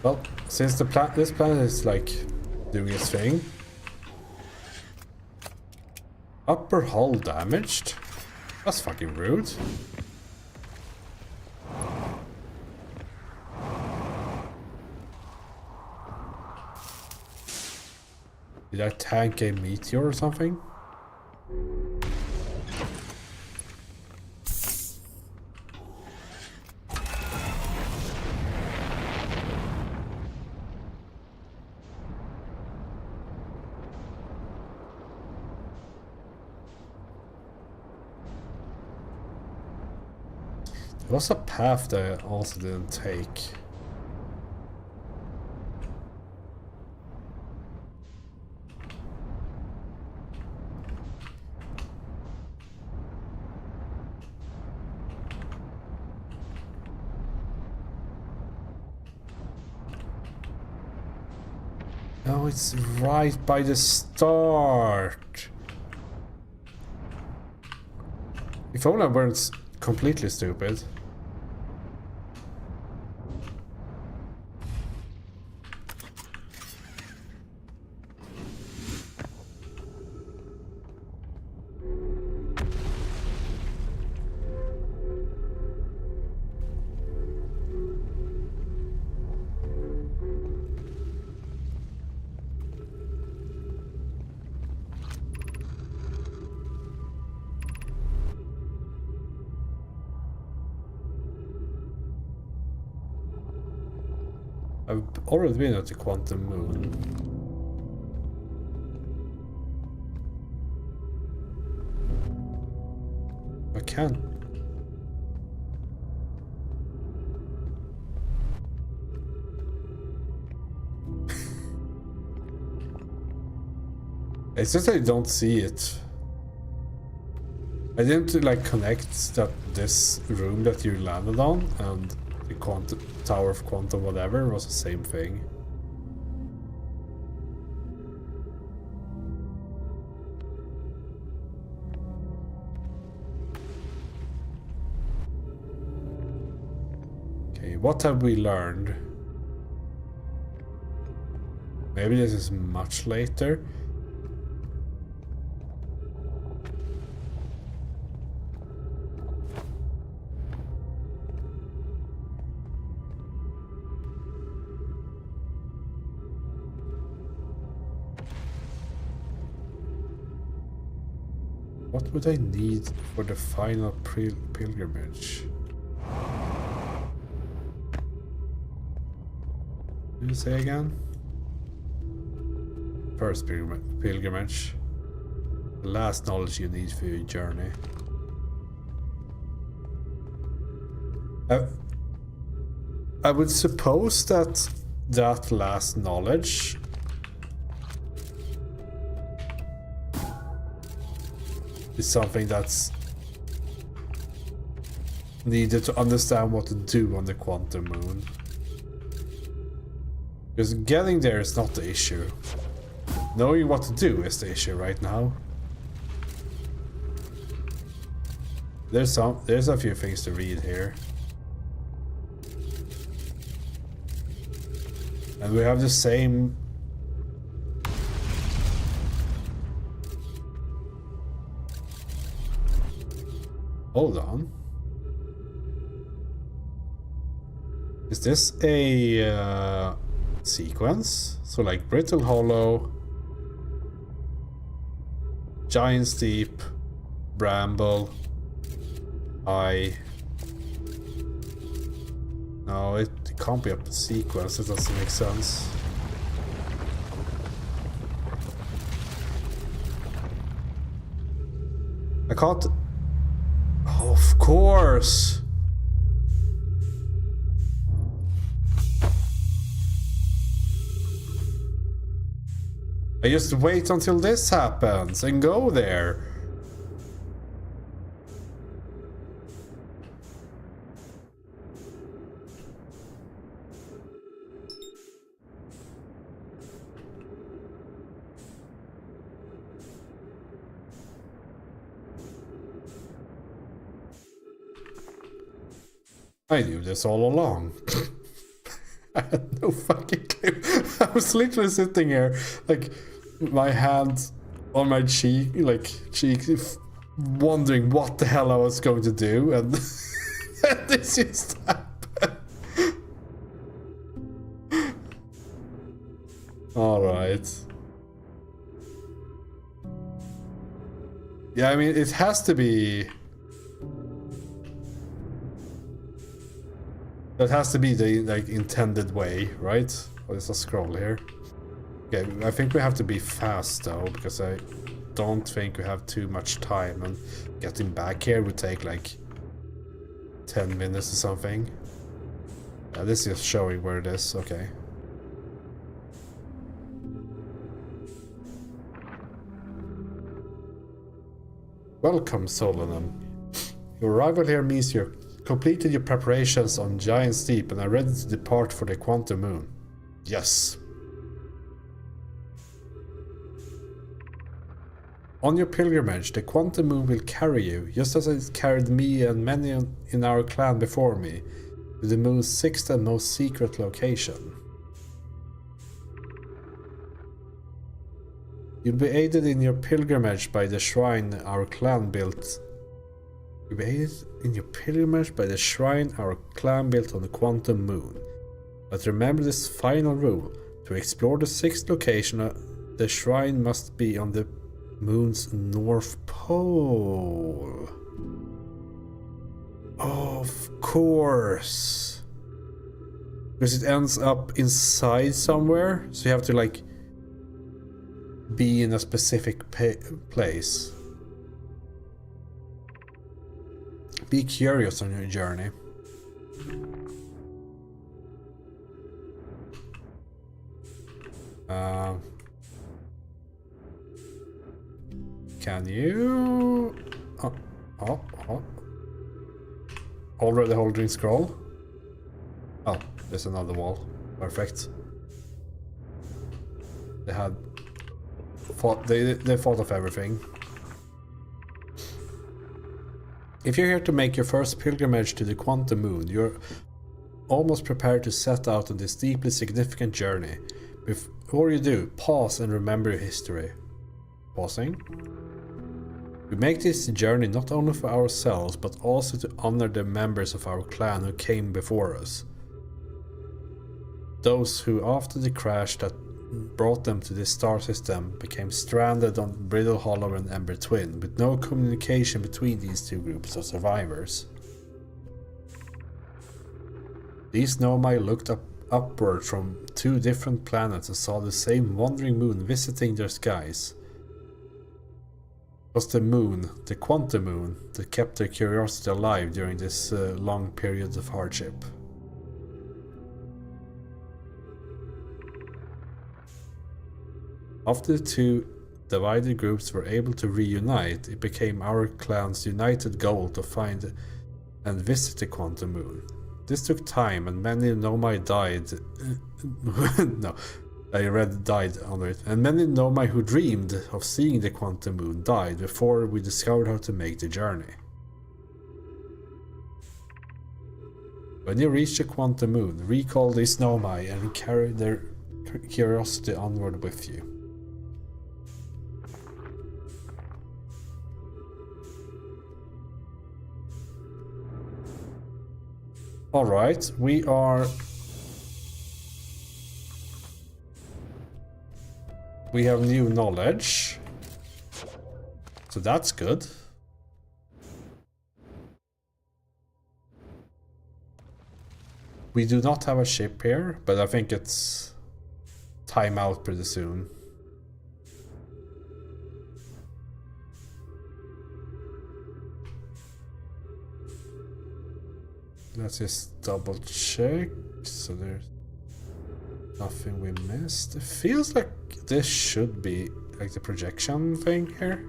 Well, since this planet is like doing its thing. Upper hull damaged? That's fucking rude. Did I tank a meteor or something? There was a path that I also didn't take. No, it's right by the start. If only I weren't completely stupid. I've already been at the quantum moon. I can't. It's just I don't see it. I didn't like connect that this room that you landed on and the quantum tower of quantum whatever was the same thing. Okay, what have we learned? Maybe this is much later. What would I need for the final pilgrimage? Did you say again? First pilgrimage. The last knowledge you need for your journey. I would suppose that that last knowledge is something that's needed to understand what to do on the quantum moon. Because getting there is not the issue. Knowing what to do is the issue right now. There's a few things to read here. And we have the same. Hold on. Is this a sequence? So like Brittle Hollow, Giant Steep, Bramble, I. No, it can't be a sequence. It doesn't make sense. I can't... Of course! I just wait until this happens and go there. I knew this all along. I had no fucking clue. I was literally sitting here, like, my hand on my cheek, wondering what the hell I was going to do, and this just happened. Alright. Yeah, I mean, it has to be... That has to be the, like, intended way, right? Oh, there's a scroll here. Okay, I think we have to be fast, though, because I don't think we have too much time, and getting back here would take, like, 10 minutes or something. Yeah, this is showing where it is, okay. Welcome, Solonen. Your arrival here means you're completed your preparations on Giant's Deep and are ready to depart for the Quantum Moon. Yes. On your pilgrimage, the Quantum Moon will carry you, just as it carried me and many in our clan before me, to the moon's sixth and most secret location. You'll be aided in your pilgrimage by the shrine our clan built. You'll be aided in your pilgrimage by the shrine our clan built on the Quantum Moon. But remember this final rule: to explore the sixth location, the shrine must be on the moon's north pole. Of course. Because it ends up inside somewhere, so you have to, like, be in a specific place. Be curious on your journey. Can you... Already holding scroll? Oh, there's another wall. Perfect. They had... They thought of everything. If you're here to make your first pilgrimage to the Quantum Moon, you're almost prepared to set out on this deeply significant journey. Before you do, pause and remember your history. Pausing. We make this journey not only for ourselves, but also to honor the members of our clan who came before us. Those who, after the crash that brought them to this star system, became stranded on Brittle Hollow and Ember Twin, with no communication between these two groups of survivors. These Nomai looked upward from two different planets and saw the same wandering moon visiting their skies. It was the moon, the Quantum Moon, that kept their curiosity alive during this long period of hardship. After the two divided groups were able to reunite, it became our clan's united goal to find and visit the Quantum Moon. This took time, and many Nomai died. No, I read died on it. And many Nomai who dreamed of seeing the Quantum Moon died before we discovered how to make the journey. When you reach the Quantum Moon, recall these Nomai and carry their curiosity onward with you. Alright, we have new knowledge, so that's good. We do not have a ship here, but I think it's time out pretty soon. Let's just double check. So there's nothing we missed. It feels like this should be like the projection thing here.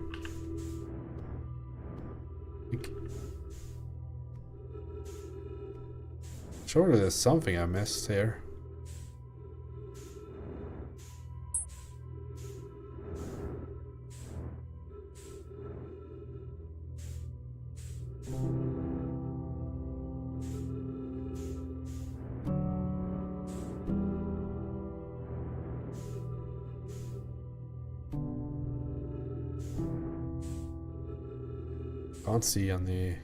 Surely there's something I missed here. Can't see any.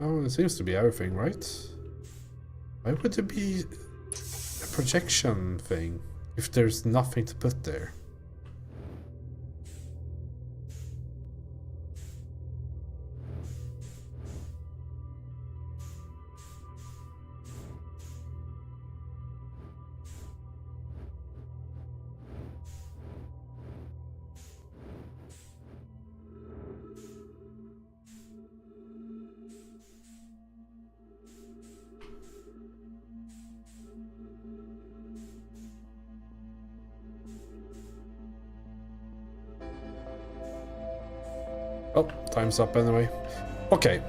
Oh, it seems to be everything, right? Why would there be a projection thing if there's nothing to put there? Oh, time's up anyway. Okay.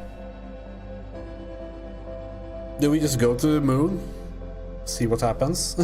Do we just go to the moon? See what happens?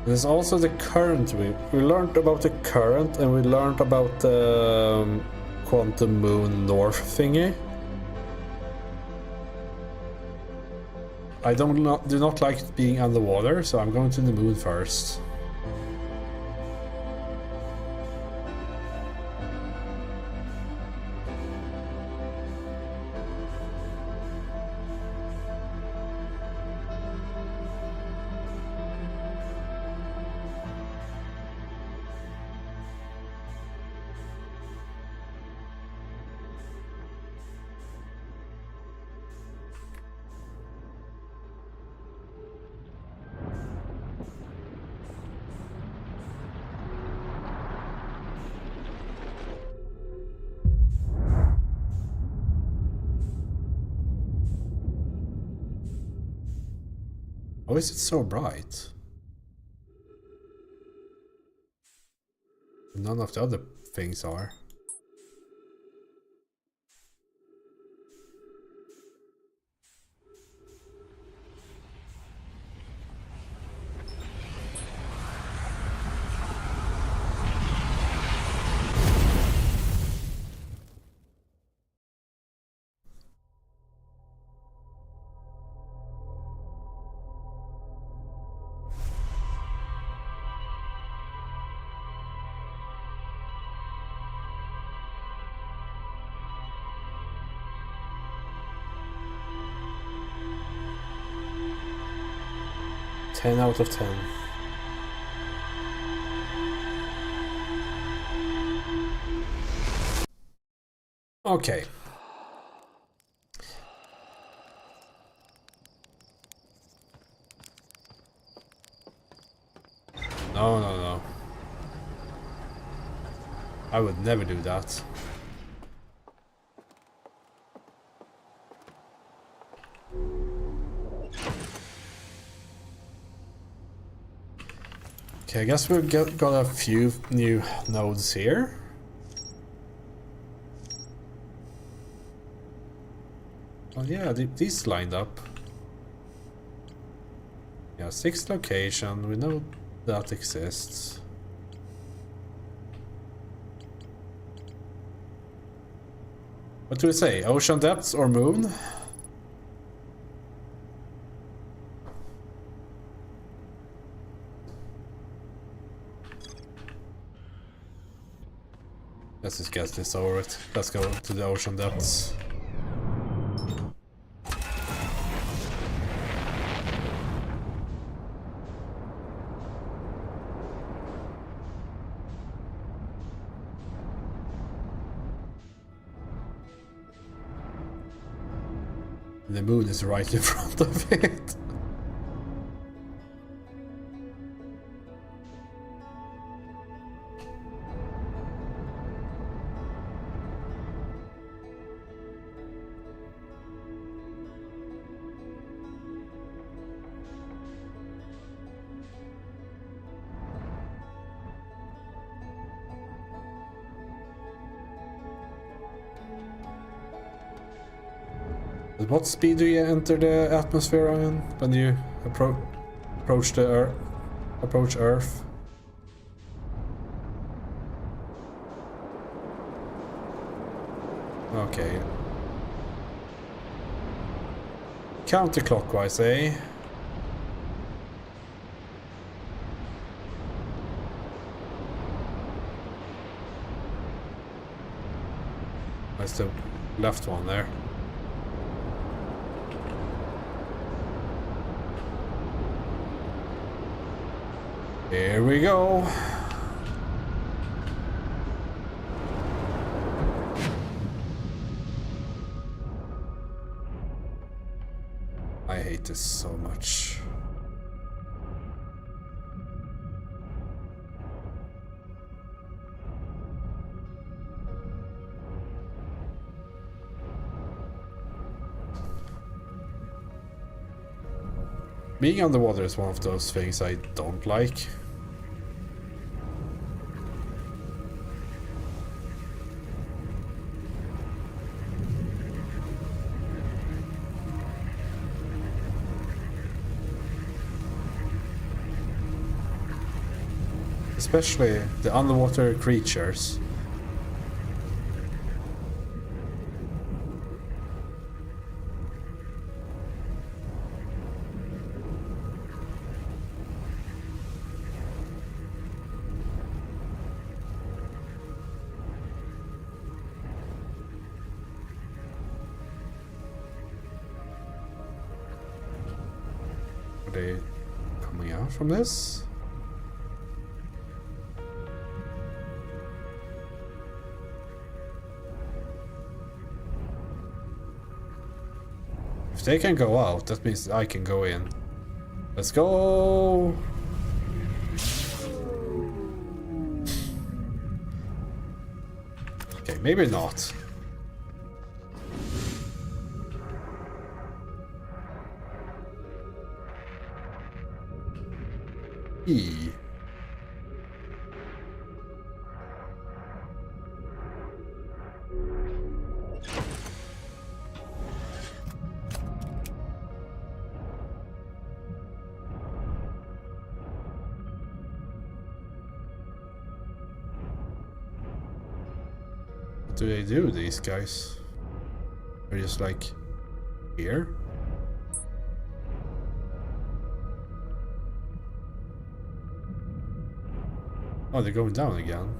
There's also the current. We learned about the current, and we learned about the quantum moon north thingy. I do not like being underwater, so I'm going to the moon first. Why is it so bright? None of the other things are. Ten out of 10. Okay. No. I would never do that. Okay, I guess we've got a few new nodes here. Oh yeah, these lined up. Yeah, 6 location, we know that exists. What do we say? Ocean depths or moon? Let's just get this over with. Let's go to the ocean depths. the moon is right in front of it. At what speed do you enter the atmosphere on when you approach Earth? Okay. Counterclockwise, eh? That's the left one there. Here we go. I hate this so much. Being underwater is one of those things I don't like. Especially the underwater creatures. Are they coming out from this? If they can go out, that means I can go in. Let's go! Okay, maybe not. E. What do they do, these guys? They're just like here? Oh, they're going down again.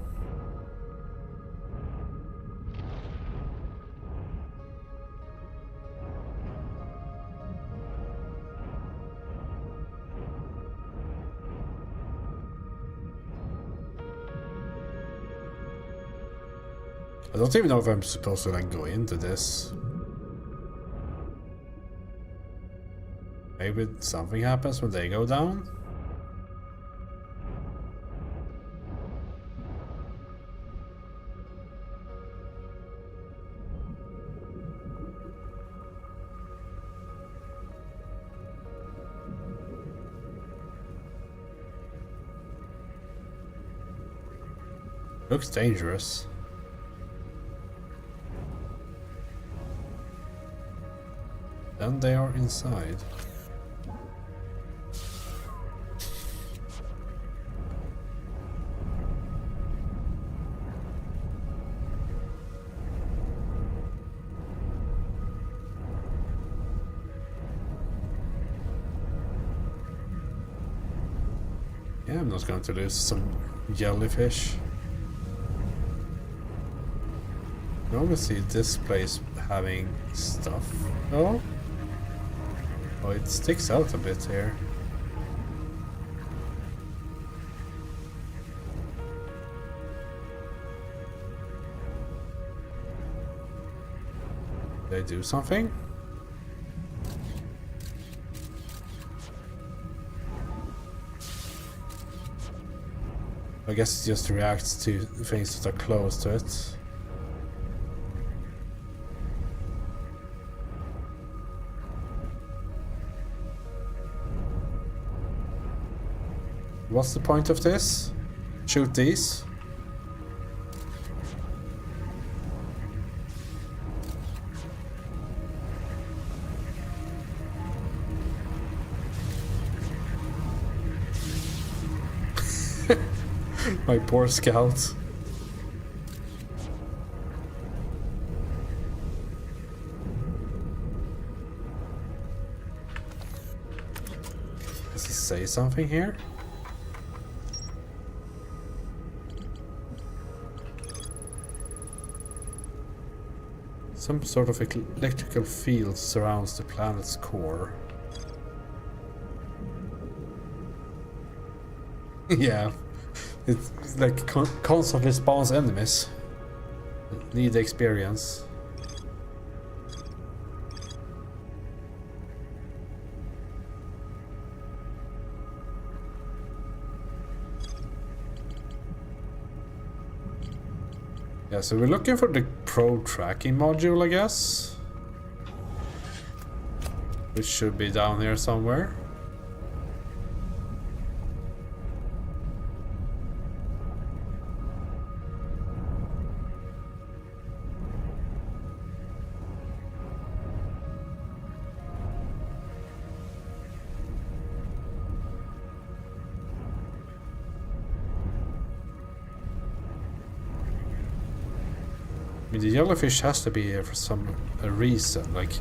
I don't even know if I'm supposed to like go into this. Maybe something happens when they go down? Looks dangerous. Then they are inside. Yeah, I'm not going to lose some jellyfish. I always see this place having stuff. Oh? Oh, it sticks out a bit here. Did I do something? I guess it just reacts to things that are close to it. What's the point of this? Shoot these? My poor scout. Does it say something here? Some sort of electrical field surrounds the planet's core. Yeah, it's like constantly spawns enemies. Need the experience. Yeah, so we're looking for the probe tracking module, I guess. Which should be down here somewhere. I mean, the jellyfish has to be here for a reason. Like,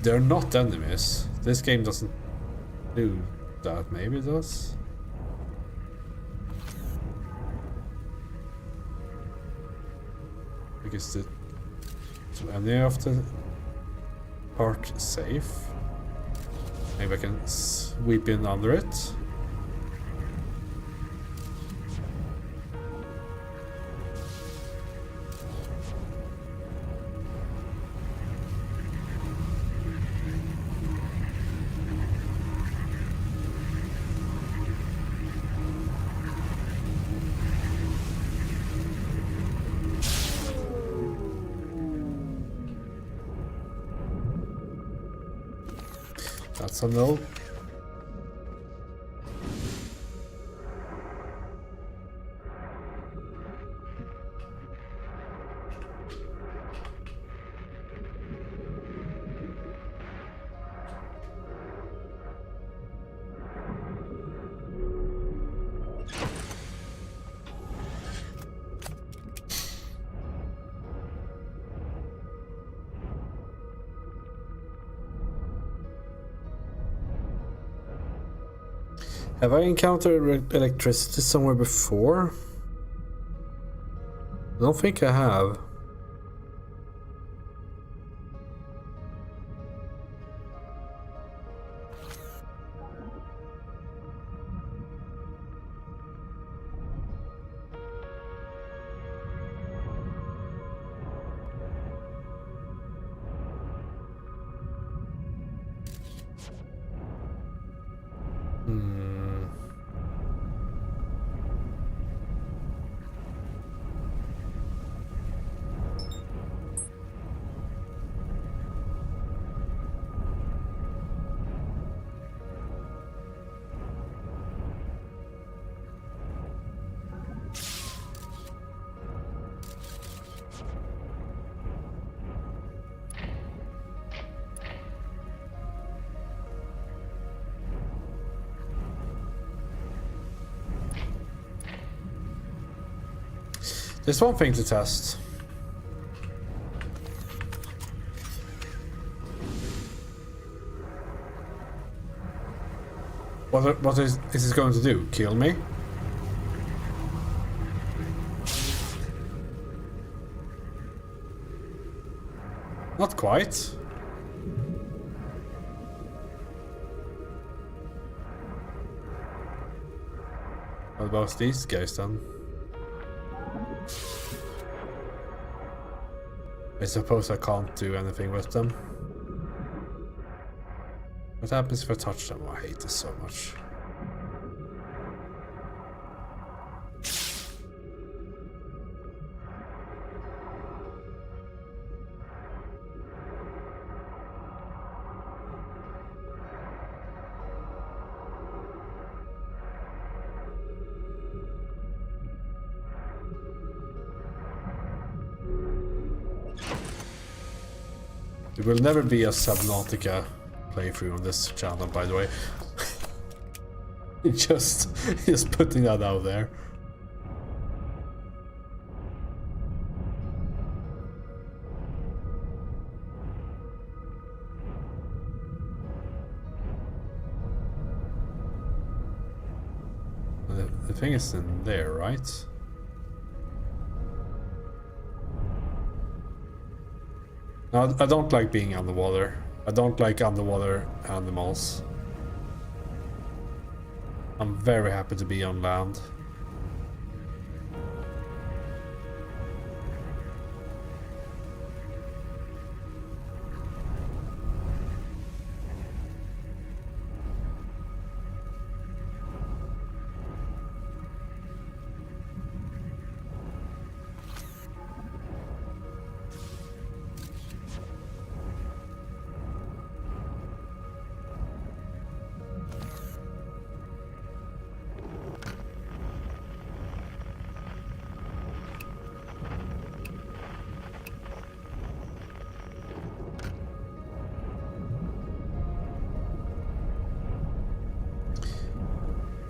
they're not enemies. This game doesn't do that. Maybe it does. Because is any of the part safe? Maybe I can sweep in under it. That's a no. Have I encountered electricity somewhere before? I don't think I have. There's one thing to test. What is this going to do? Kill me? Not quite. What about these guys then? I suppose I can't do anything with them. What happens if I touch them? Oh, I hate this so much. There will never be a Subnautica playthrough on this channel, by the way. just putting that out there. The thing is in there, right? No, I don't like being underwater. I don't like underwater animals. I'm very happy to be on land.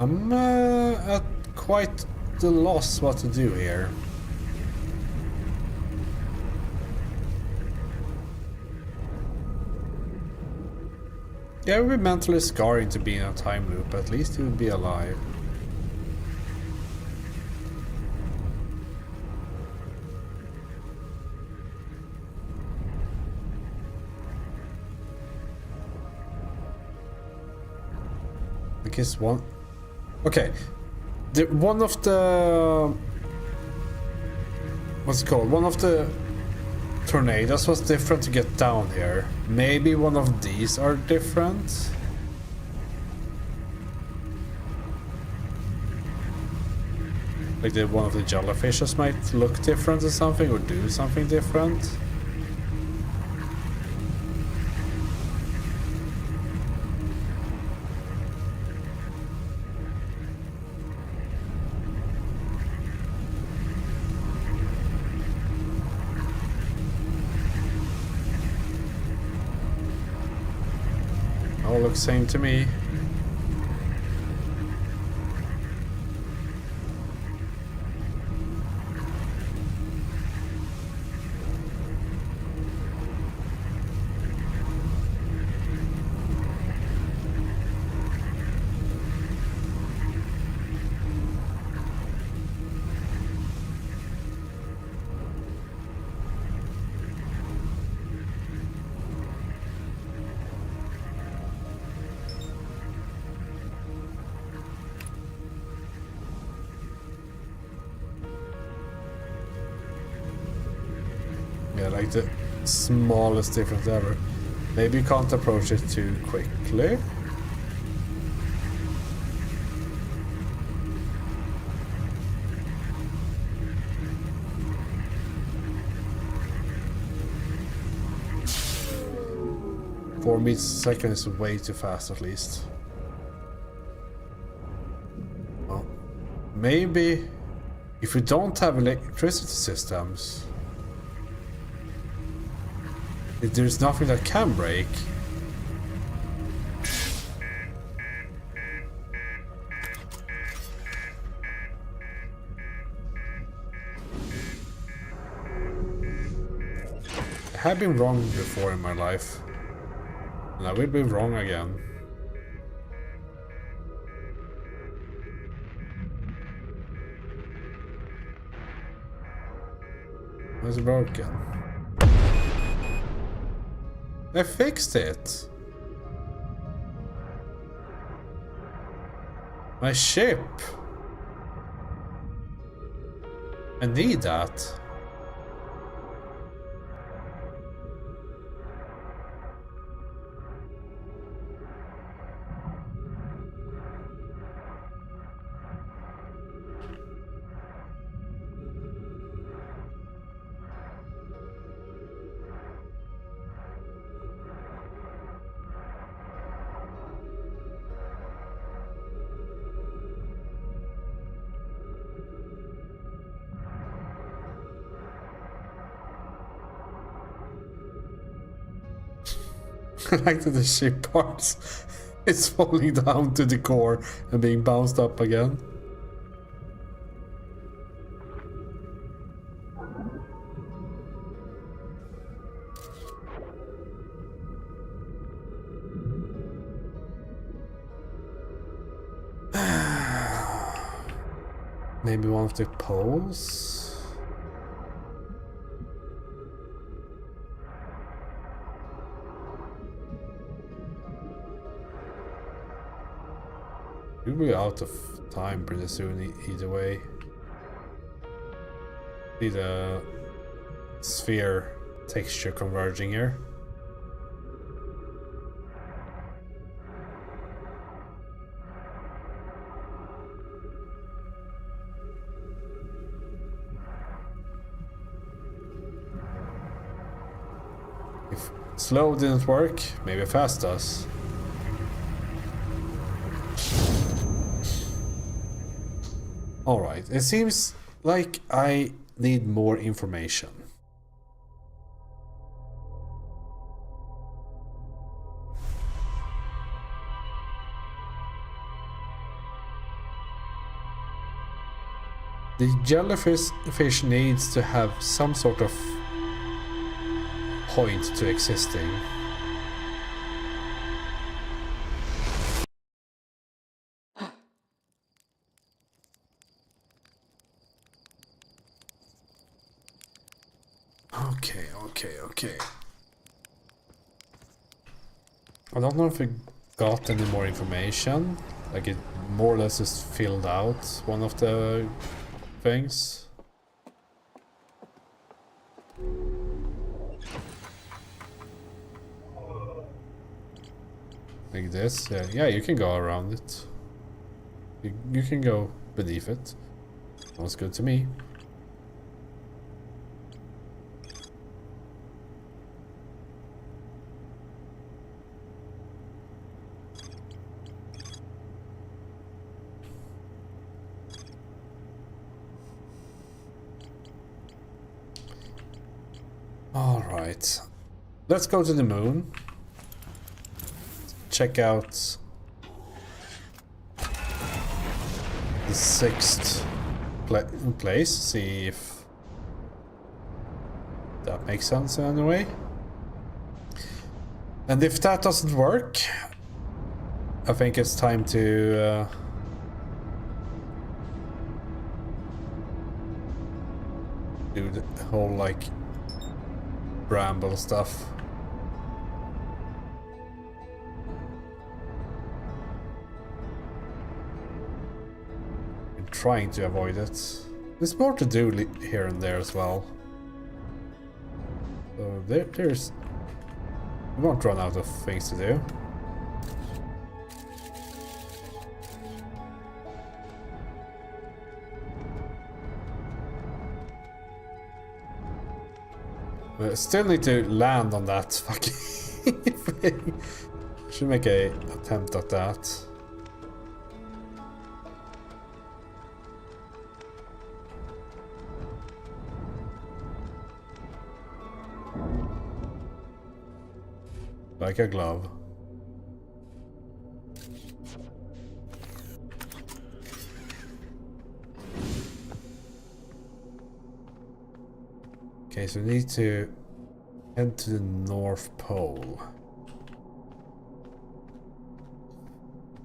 I'm at quite the loss what to do here. Yeah, it would be mentally scarring to be in a time loop, but at least he would be alive. Because one... Okay, one of the... What's it called? One of the tornadoes was different to get down here. Maybe one of these are different? Like one of the jellyfishes might look different or something, or do something different? All looks same to me. Yeah, like the smallest difference ever. Maybe you can't approach it too quickly. Four meters a second is way too fast, at least. Well, maybe if we don't have electricity systems, if there's nothing that can break. I have been wrong before in my life, and I will be wrong again. It's broken. I fixed it. My ship. I need that. Like that the ship parts is falling down to the core and being bounced up again. Maybe one of the poles? We'll be out of time pretty soon either way. See the sphere texture converging here. If slow didn't work, maybe fast does. Alright, it seems like I need more information. The jellyfish needs to have some sort of point to existing. Okay. I don't know if we got any more information. Like it more or less just filled out one of the things. Like this. Yeah, you can go around it. You can go beneath it. Sounds good to me. Alright. Let's go to the moon. Check out the sixth place. See if that makes sense in any way. And if that doesn't work, I think it's time to do the whole like bramble stuff. I'm trying to avoid it. There's more to do here and there as well. So there's... We won't run out of things to do. I still need to land on that fucking thing. Should make a attempt at that. Like a glove. Okay, so we need to head to the North Pole.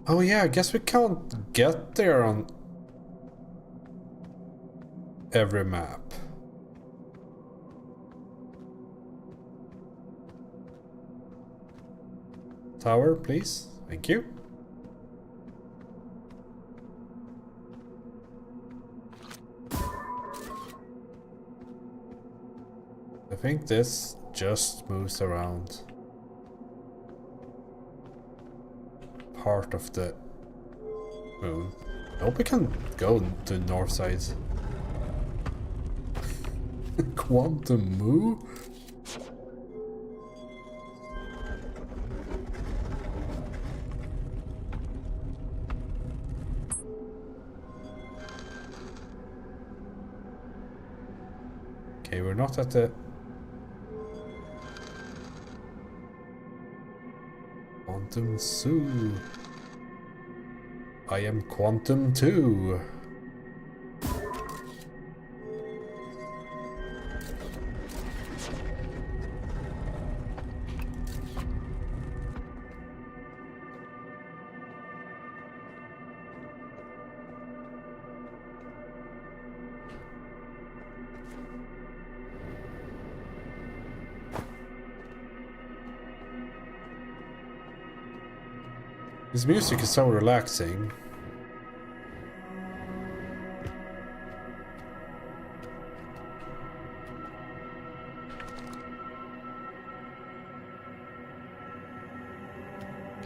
Oh yeah, I guess we can't get there on every map. Tower, please. Thank you. I think this just moves around part of the moon. I hope we can go to the north side. Quantum Moo? Okay, we're not at the... Quantum Zoo. I am Quantum too. This music is so relaxing.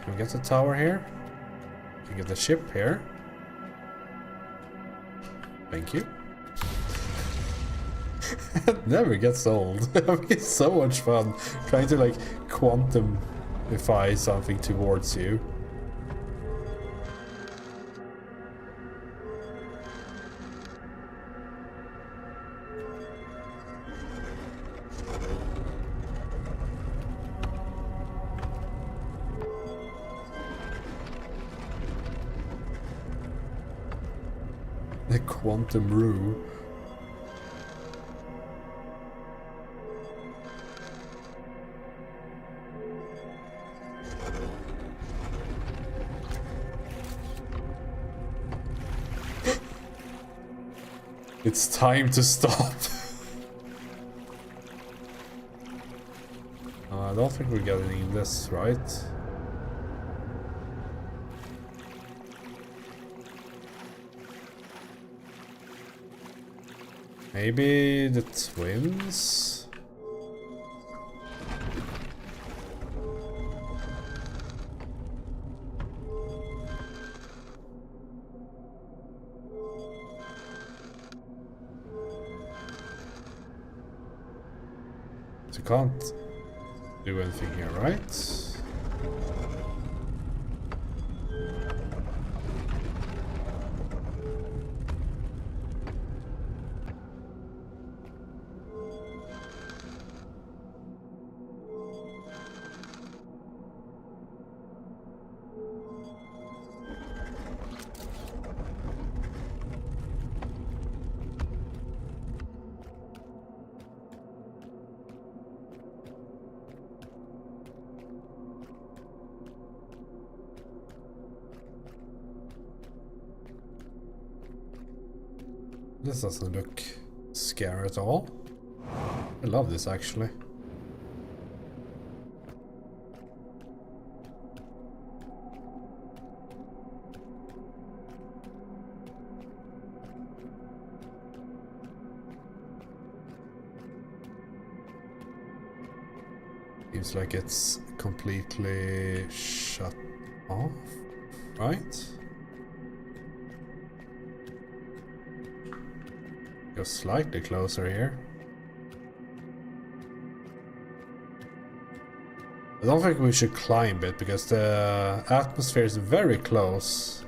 Can we get the tower here? Can we get the ship here? Thank you. It never gets old. It's so much fun trying to like quantumify something towards you. The Quantum Roo. It's time to stop. I don't think we're getting this right. Maybe the twins? So can't do anything here, right? This doesn't look scary at all. I love this actually. Seems like it's completely shut off, right? Go slightly closer here. I don't think we should climb it because the atmosphere is very close.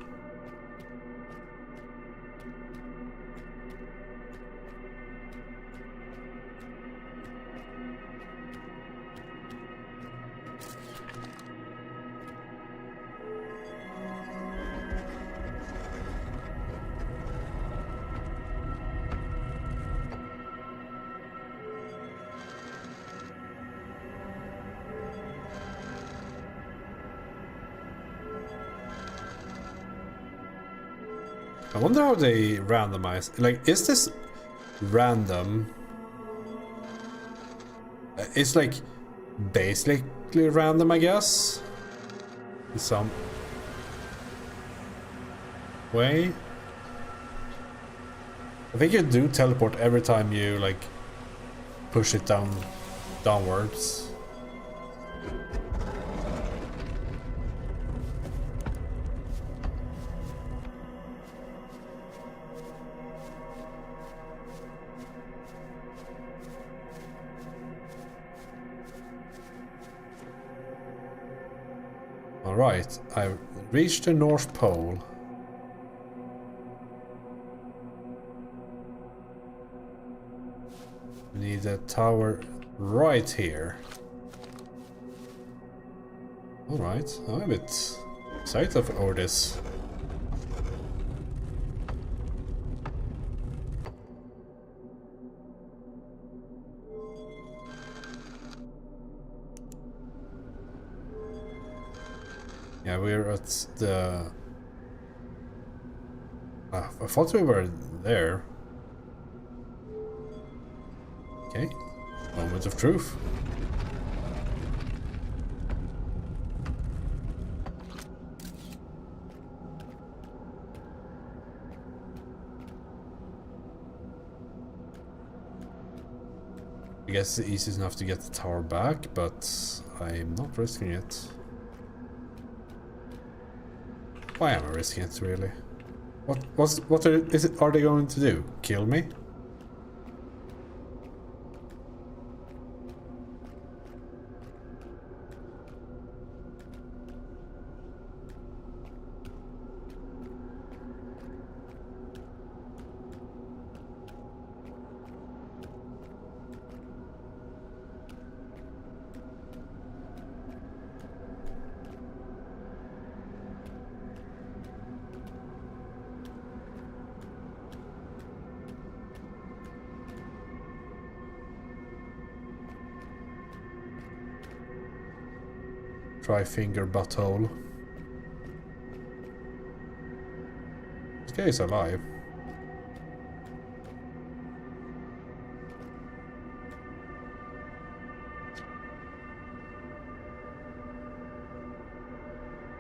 I wonder how they randomize. Like, is this random? It's like basically random, I guess. In some way. I think you do teleport every time you like push it downwards. Alright, I've reached the North Pole. We need a tower right here. Alright, I'm a bit excited over this. Yeah, we're at the... I thought we were there. Okay, moment of truth. I guess it's easy enough to get the tower back, but I'm not risking it. Why am I risking it, really? What are they going to do? Kill me? Tri-finger butthole. This guy is alive.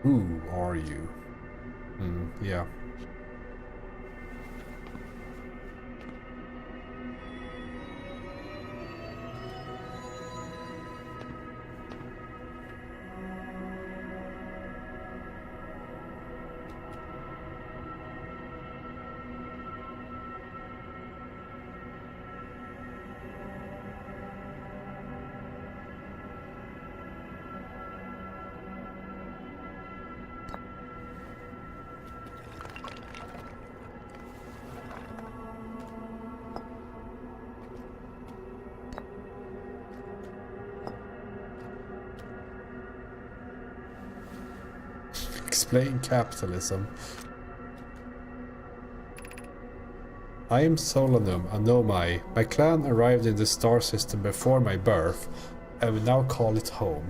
Who are you? Yeah. Explain capitalism. I am Solanum, a Nomai. My clan arrived in the star system before my birth, and we now call it home.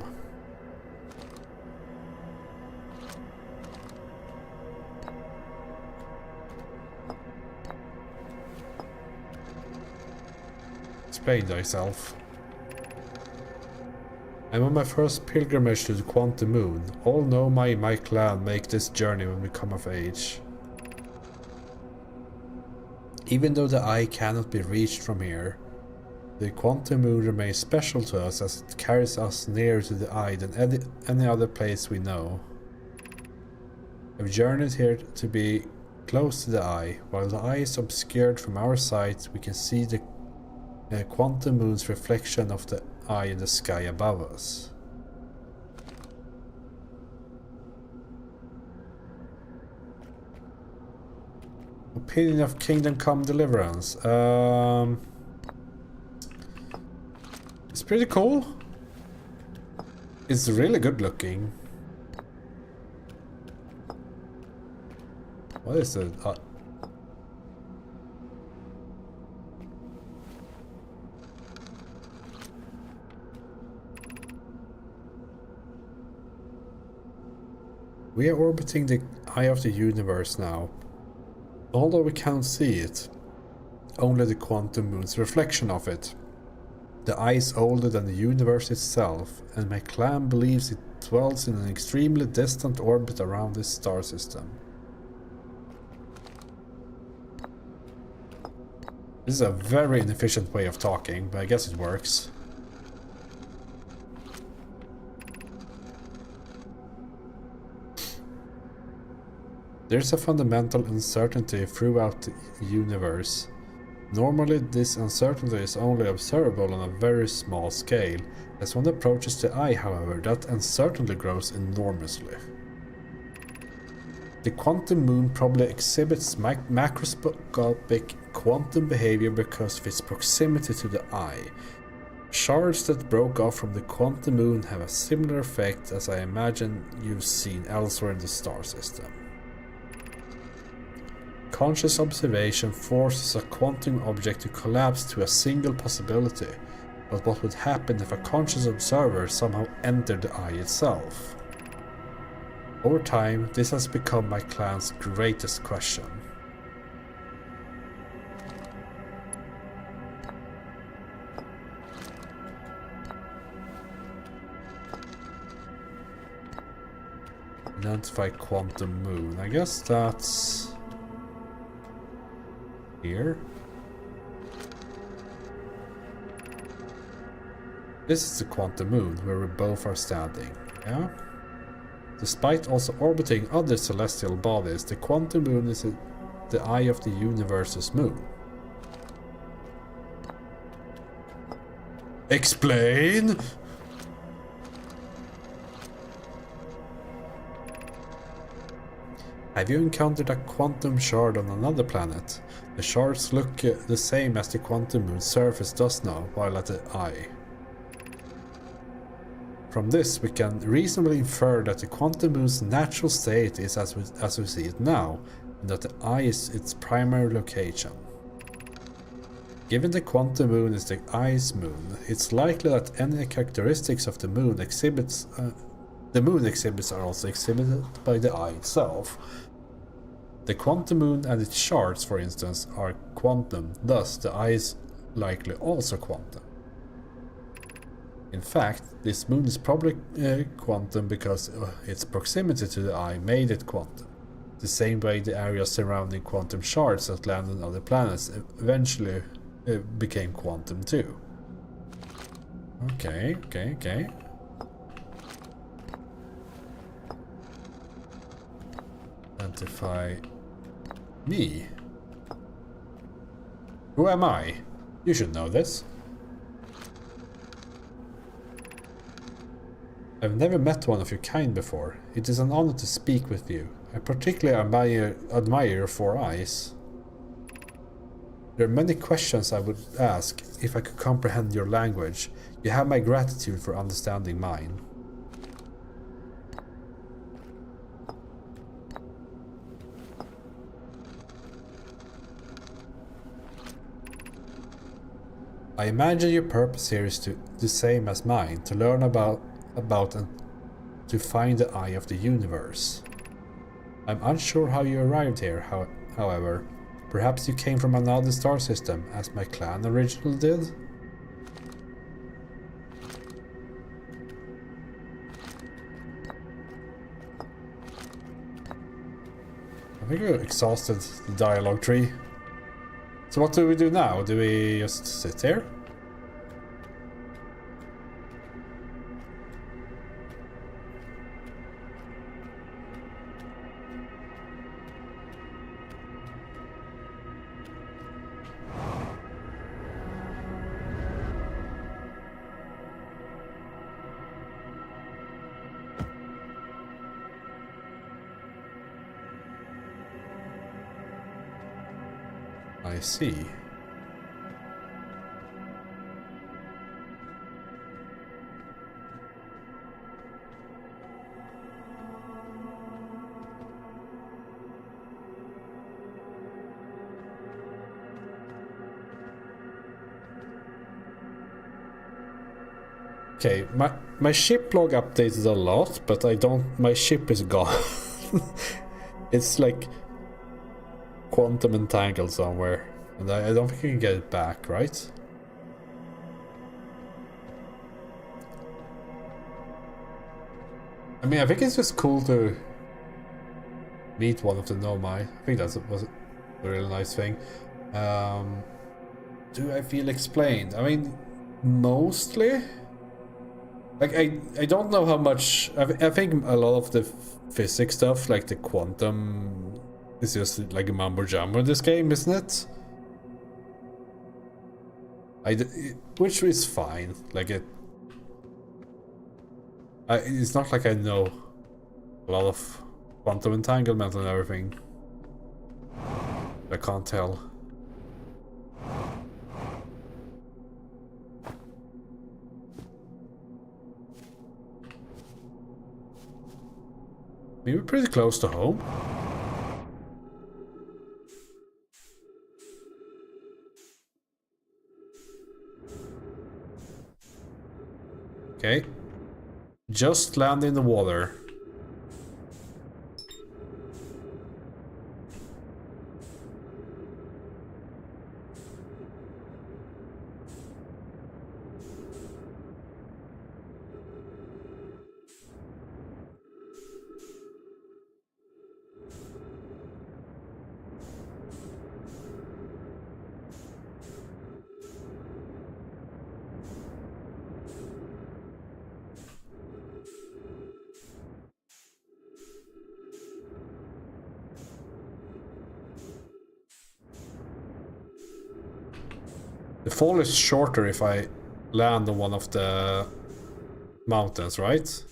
Explain thyself. I'm on my first pilgrimage to the Quantum Moon. All Nomai in my clan make this journey when we come of age. Even though the eye cannot be reached from here, the Quantum Moon remains special to us as it carries us nearer to the eye than any other place we know. I've journeyed here to be close to the eye. While the eye is obscured from our sight, we can see the Quantum Moon's reflection of the eye in the sky above us. Opinion of Kingdom Come Deliverance. It's pretty cool. It's really good looking. What is it? We are orbiting the eye of the universe now. Although we can't see it, only the Quantum Moon's reflection of it. The eye is older than the universe itself, and my clan believes it dwells in an extremely distant orbit around this star system. This is a very inefficient way of talking, but I guess it works. There's a fundamental uncertainty throughout the universe. Normally this uncertainty is only observable on a very small scale. As one approaches the eye, however, that uncertainty grows enormously. The Quantum Moon probably exhibits macroscopic quantum behavior because of its proximity to the eye. Shards that broke off from the quantum moon have a similar effect as I imagine you've seen elsewhere in the star system. Conscious observation forces a quantum object to collapse to a single possibility, but what would happen if a conscious observer somehow entered the eye itself? Over time, this has become my clan's greatest question. Identify quantum moon. I guess that's here. This is the quantum moon where we both are standing. Yeah? Despite also orbiting other celestial bodies, the quantum moon is the eye of the universe's moon. Explain! Have you encountered a quantum shard on another planet? The shards look the same as the quantum moon's surface does now, while at the eye. From this, we can reasonably infer that the quantum moon's natural state is as we see it now, and that the eye is its primary location. Given the quantum moon is the eye's moon, it's likely that any characteristics of the moon exhibits are also exhibited by the eye itself. The quantum moon and its shards, for instance, are quantum, thus the eye is likely also quantum. In fact, this moon is probably quantum because its proximity to the eye made it quantum. The same way the area surrounding quantum shards that land on other planets eventually became quantum too. Okay. Identify me. Who am I? You should know this. I've never met one of your kind before. It is an honor to speak with you. I particularly admire your 4 eyes. There are many questions I would ask if I could comprehend your language. You have my gratitude for understanding mine. I imagine your purpose here is the same as mine, to learn about and to find the eye of the universe. I'm unsure how you arrived here, however. Perhaps you came from another star system, as my clan originally did? I think we exhausted the dialogue tree. So what do we do now? Do we just sit here? I see. Okay, my ship log updated a lot, but my ship is gone. It's like quantum entangled somewhere, and I don't think I can get it back, right? I mean, I think it's just cool to meet one of the Nomai. I think was a really nice thing. Do I feel explained? I mean, mostly. Like, I don't know how much. I think a lot of the physics stuff, like the quantum, is just like a mumbo jumbo in this game, isn't it? Which is fine. Like it's not like I know a lot of quantum entanglement and everything. I can't tell. We were pretty close to home. Okay. Just land in the water. The fall is shorter if I land on one of the mountains, right?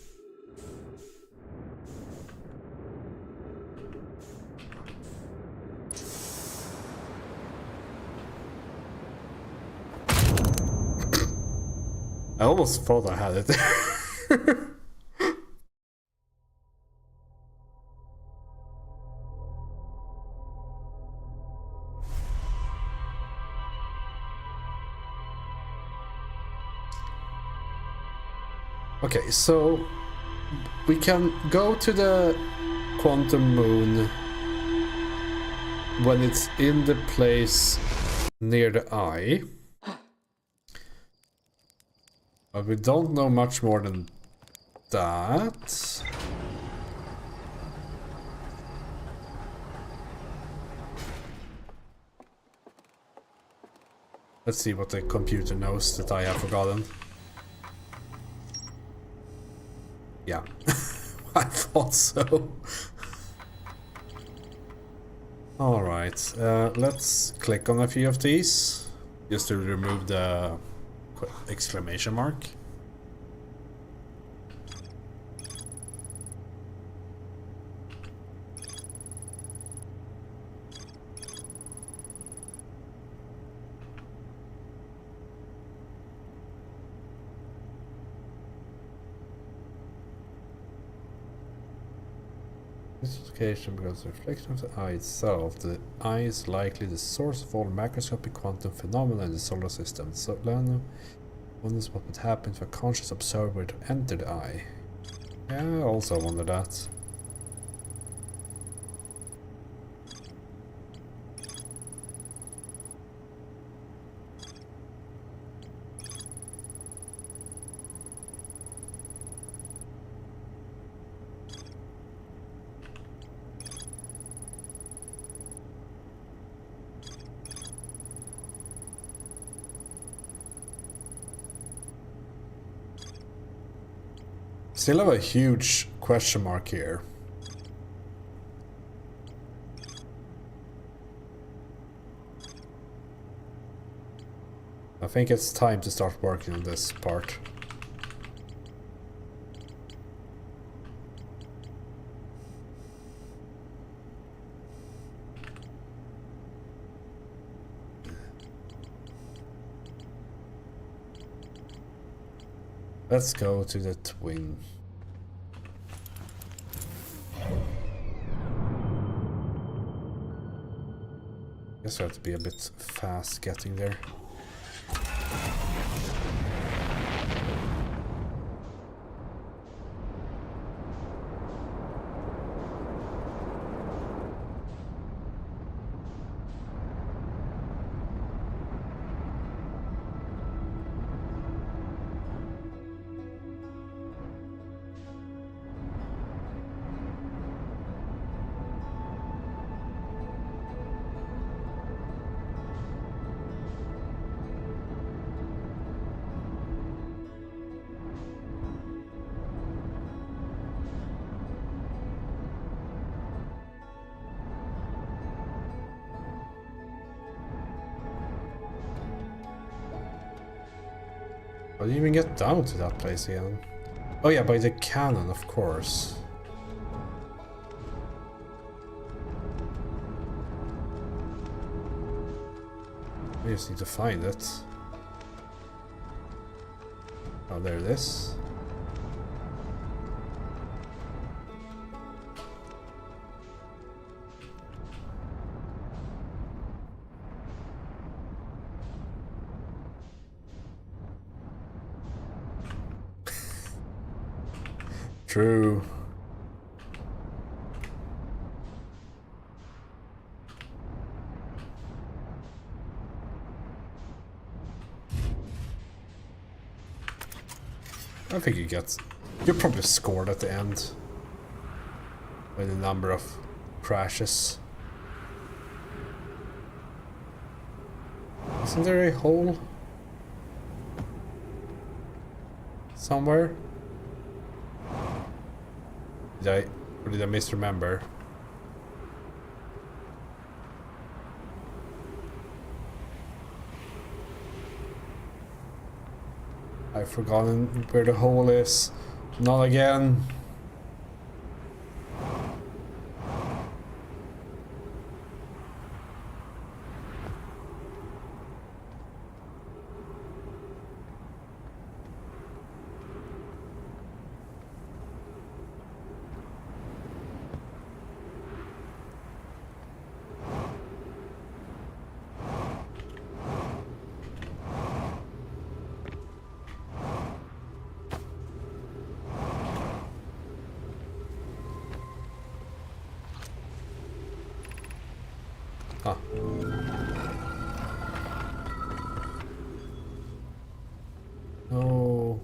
I almost thought I had it. Okay, so we can go to the quantum moon when it's in the place near the eye. But we don't know much more than that. Let's see what the computer knows that I have forgotten. Yeah, I thought so. Alright, let's click on a few of these just to remove the exclamation mark. This location becomes a reflection of the eye itself. The eye is likely the source of all macroscopic quantum phenomena in the solar system. So Lano wonders what would happen if a conscious observer were to enter the eye. Yeah, I also wonder that. Still have a huge question mark here. I think it's time to start working on this part. Let's go to the twin. Guess I have to be a bit fast getting there. How do you even get down to that place again? Oh yeah, by the cannon, of course. We just need to find it. Oh, there it is. True. I think you probably scored at the end by the number of crashes. Isn't there a hole somewhere? Or did I misremember? I've forgotten where the hole is. Not again. Ah. No.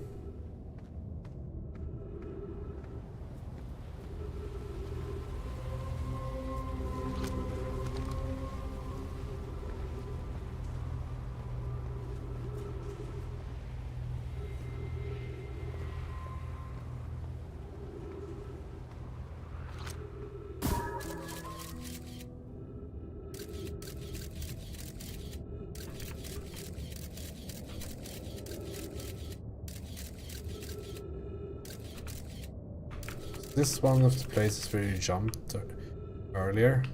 This is one of the places where you jumped earlier.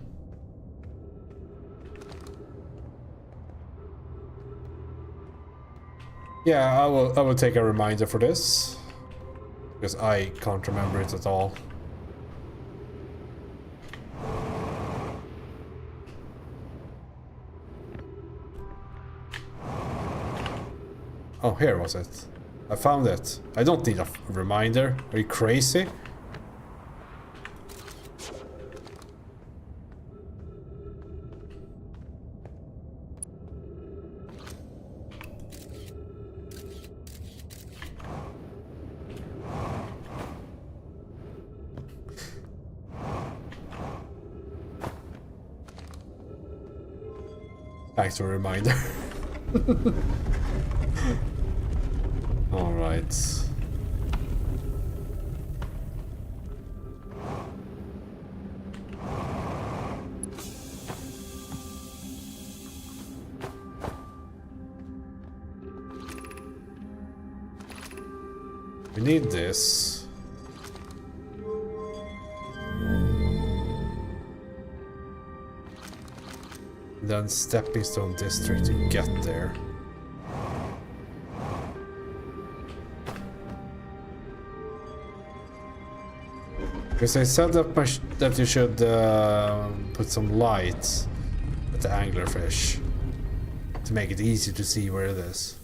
Yeah, I will take a reminder for this, because I can't remember it at all. Oh, here was it. I found it. I don't need a reminder. Are you crazy? Thanks for a reminder. All right. We need this. Then Stepping Stone District to get there. Because I said that you should put some lights at the anglerfish to make it easy to see where it is.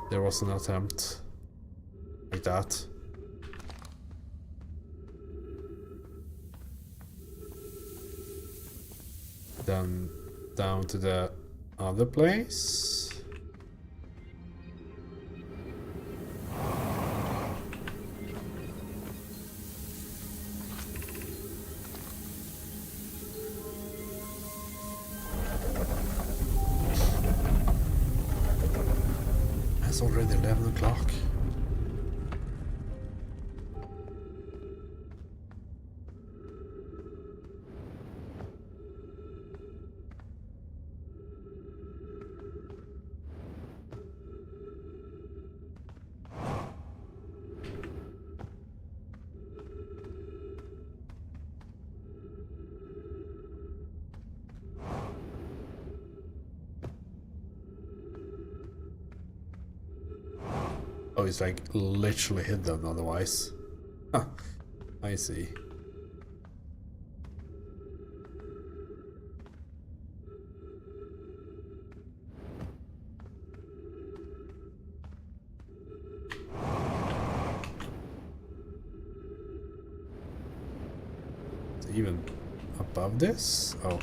There was an attempt like that. Then down to the other place. It's already 11 o'clock. Oh, it's like literally hidden otherwise. Huh. I see. even above this? Oh.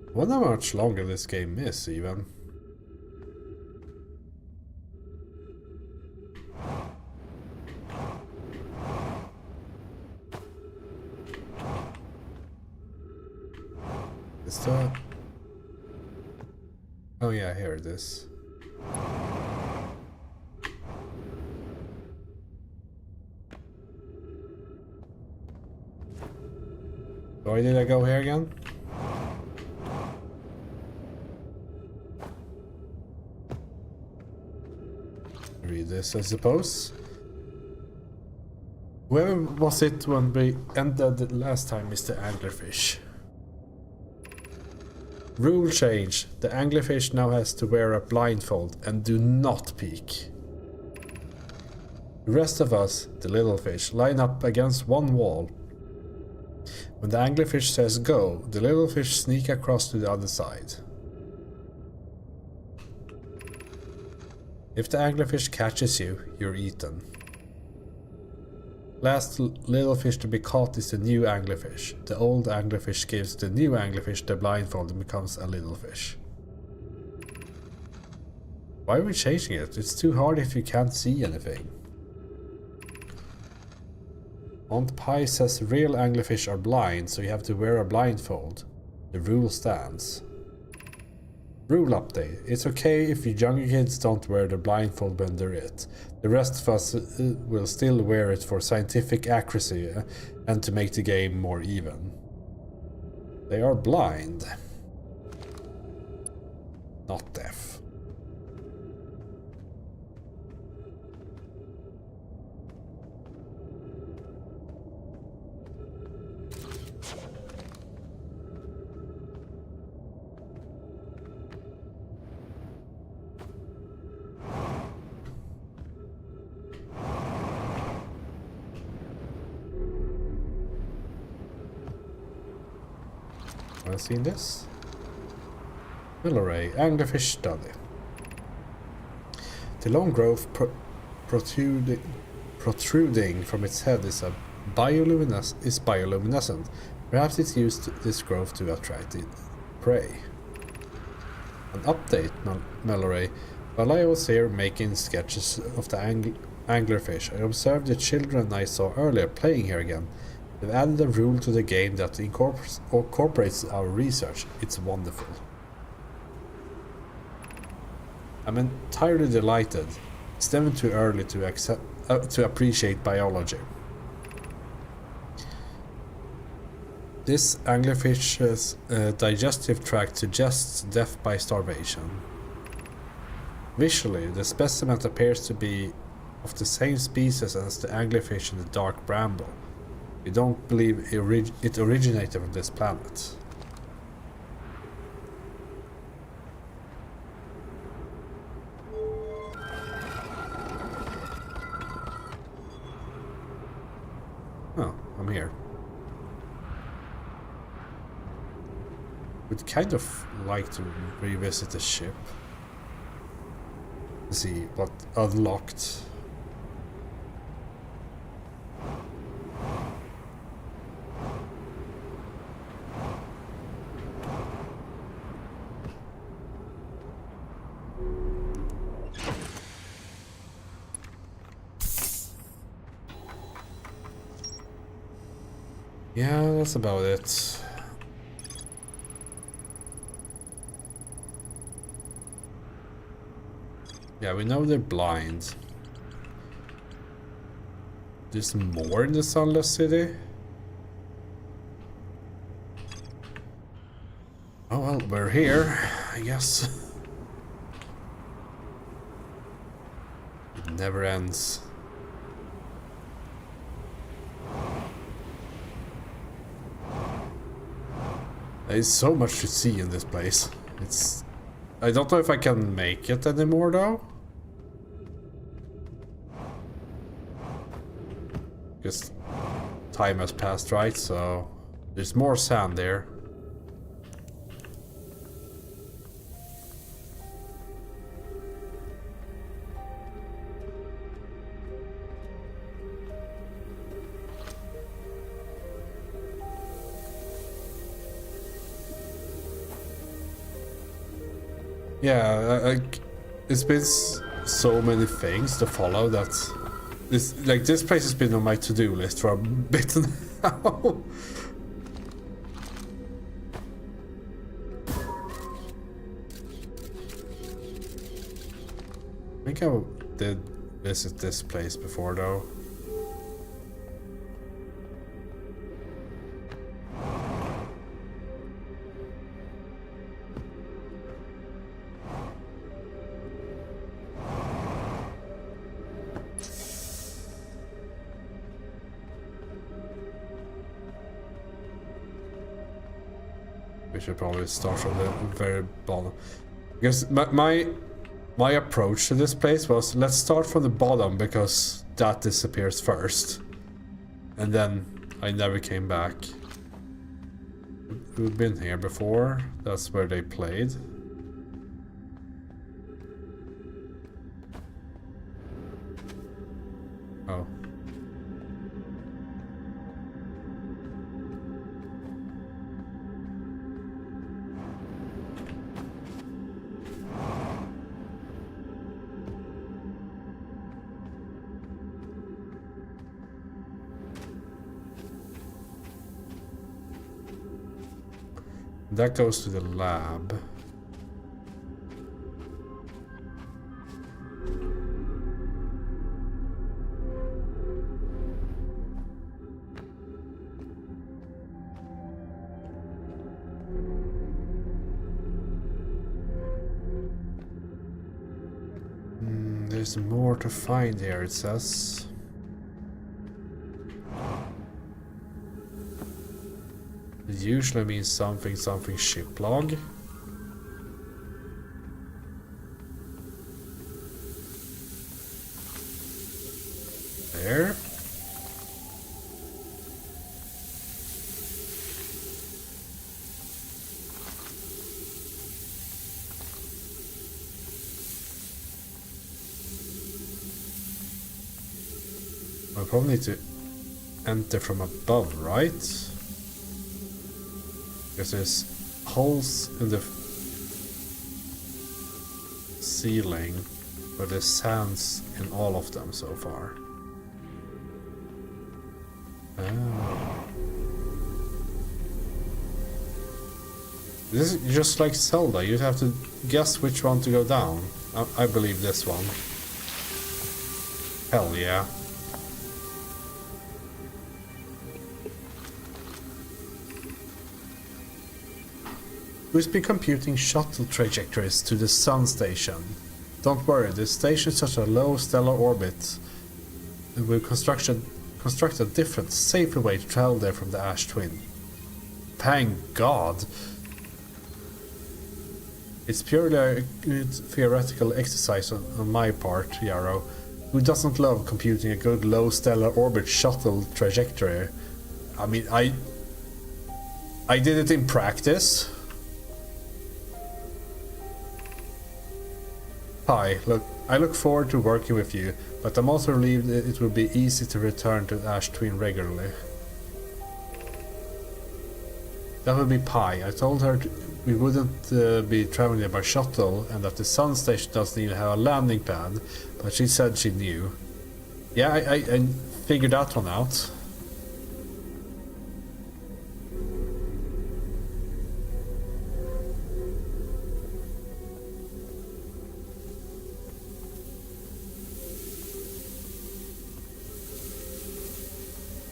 I wonder how much longer this game is, even. Is that... Oh yeah, here it is. Why did I go here again? Read this, I suppose. Where was it when we ended the last time, Mr. Anglerfish? Rule change. The anglerfish now has to wear a blindfold and do not peek. The rest of us, the little fish, line up against one wall. When the anglerfish says go, the little fish sneak across to the other side. If the anglerfish catches you, you're eaten. Last little fish to be caught is the new anglerfish. The old anglerfish gives the new anglerfish the blindfold and becomes a little fish. Why are we changing it? It's too hard if you can't see anything. Aunt Pie says real anglerfish are blind, so you have to wear a blindfold. The rule stands. Rule update. It's okay if you younger kids don't wear the blindfold when they're it. The rest of us will still wear it for scientific accuracy and to make the game more even. They are blind. Not deaf. Seen this? Milleray, anglerfish study. The long growth protruding from its head is bioluminescent. Perhaps it used this growth to attract prey. An update, Milleray. While I was here making sketches of the anglerfish, I observed the children I saw earlier playing here again. They've added a rule to the game that incorporates our research. It's wonderful. I'm entirely delighted. It's never too early to appreciate biology. This anglerfish's digestive tract suggests death by starvation. Visually, the specimen appears to be of the same species as the anglerfish in the dark bramble. We don't believe it originated from this planet. Oh, I'm here. Would kind of like to revisit the ship. See what unlocked. Yeah, that's about it. Yeah, we know they're blind. There's more in the Sunless City? Oh well, we're here, I guess. It never ends. There's so much to see in this place. I don't know if I can make it anymore though. Because time has passed, right? So there's more sand there. Yeah, it's been so many things to follow that this place has been on my to-do list for a bit now. I think I did visit this place before though. We should probably start from the very bottom. Because my approach to this place was, let's start from the bottom because that disappears first. And then I never came back. We've been here before. That's where they played. Oh. That goes to the lab. There's more to find here, it says. It usually means something ship log. There. I probably need to enter from above, right? Because there's holes in the ceiling, but there's sands in all of them so far. Oh. This is just like Zelda, you have to guess which one to go down. I believe this one. Hell yeah. Who's been computing shuttle trajectories to the Sun Station? Don't worry, the station is such a low stellar orbit. We'll construct a different, safer way to travel there from the Ash Twin. Thank God! It's purely a theoretical exercise on my part, Yarrow. Who doesn't love computing a good low stellar orbit shuttle trajectory? I mean, I did it in practice. Hi, I look forward to working with you, but I'm also relieved that it will be easy to return to Ash Twin regularly. That would be Pi. I told her we wouldn't be traveling there by shuttle and that the Sun Station doesn't even have a landing pad, but she said she knew. Yeah, I figured that one out.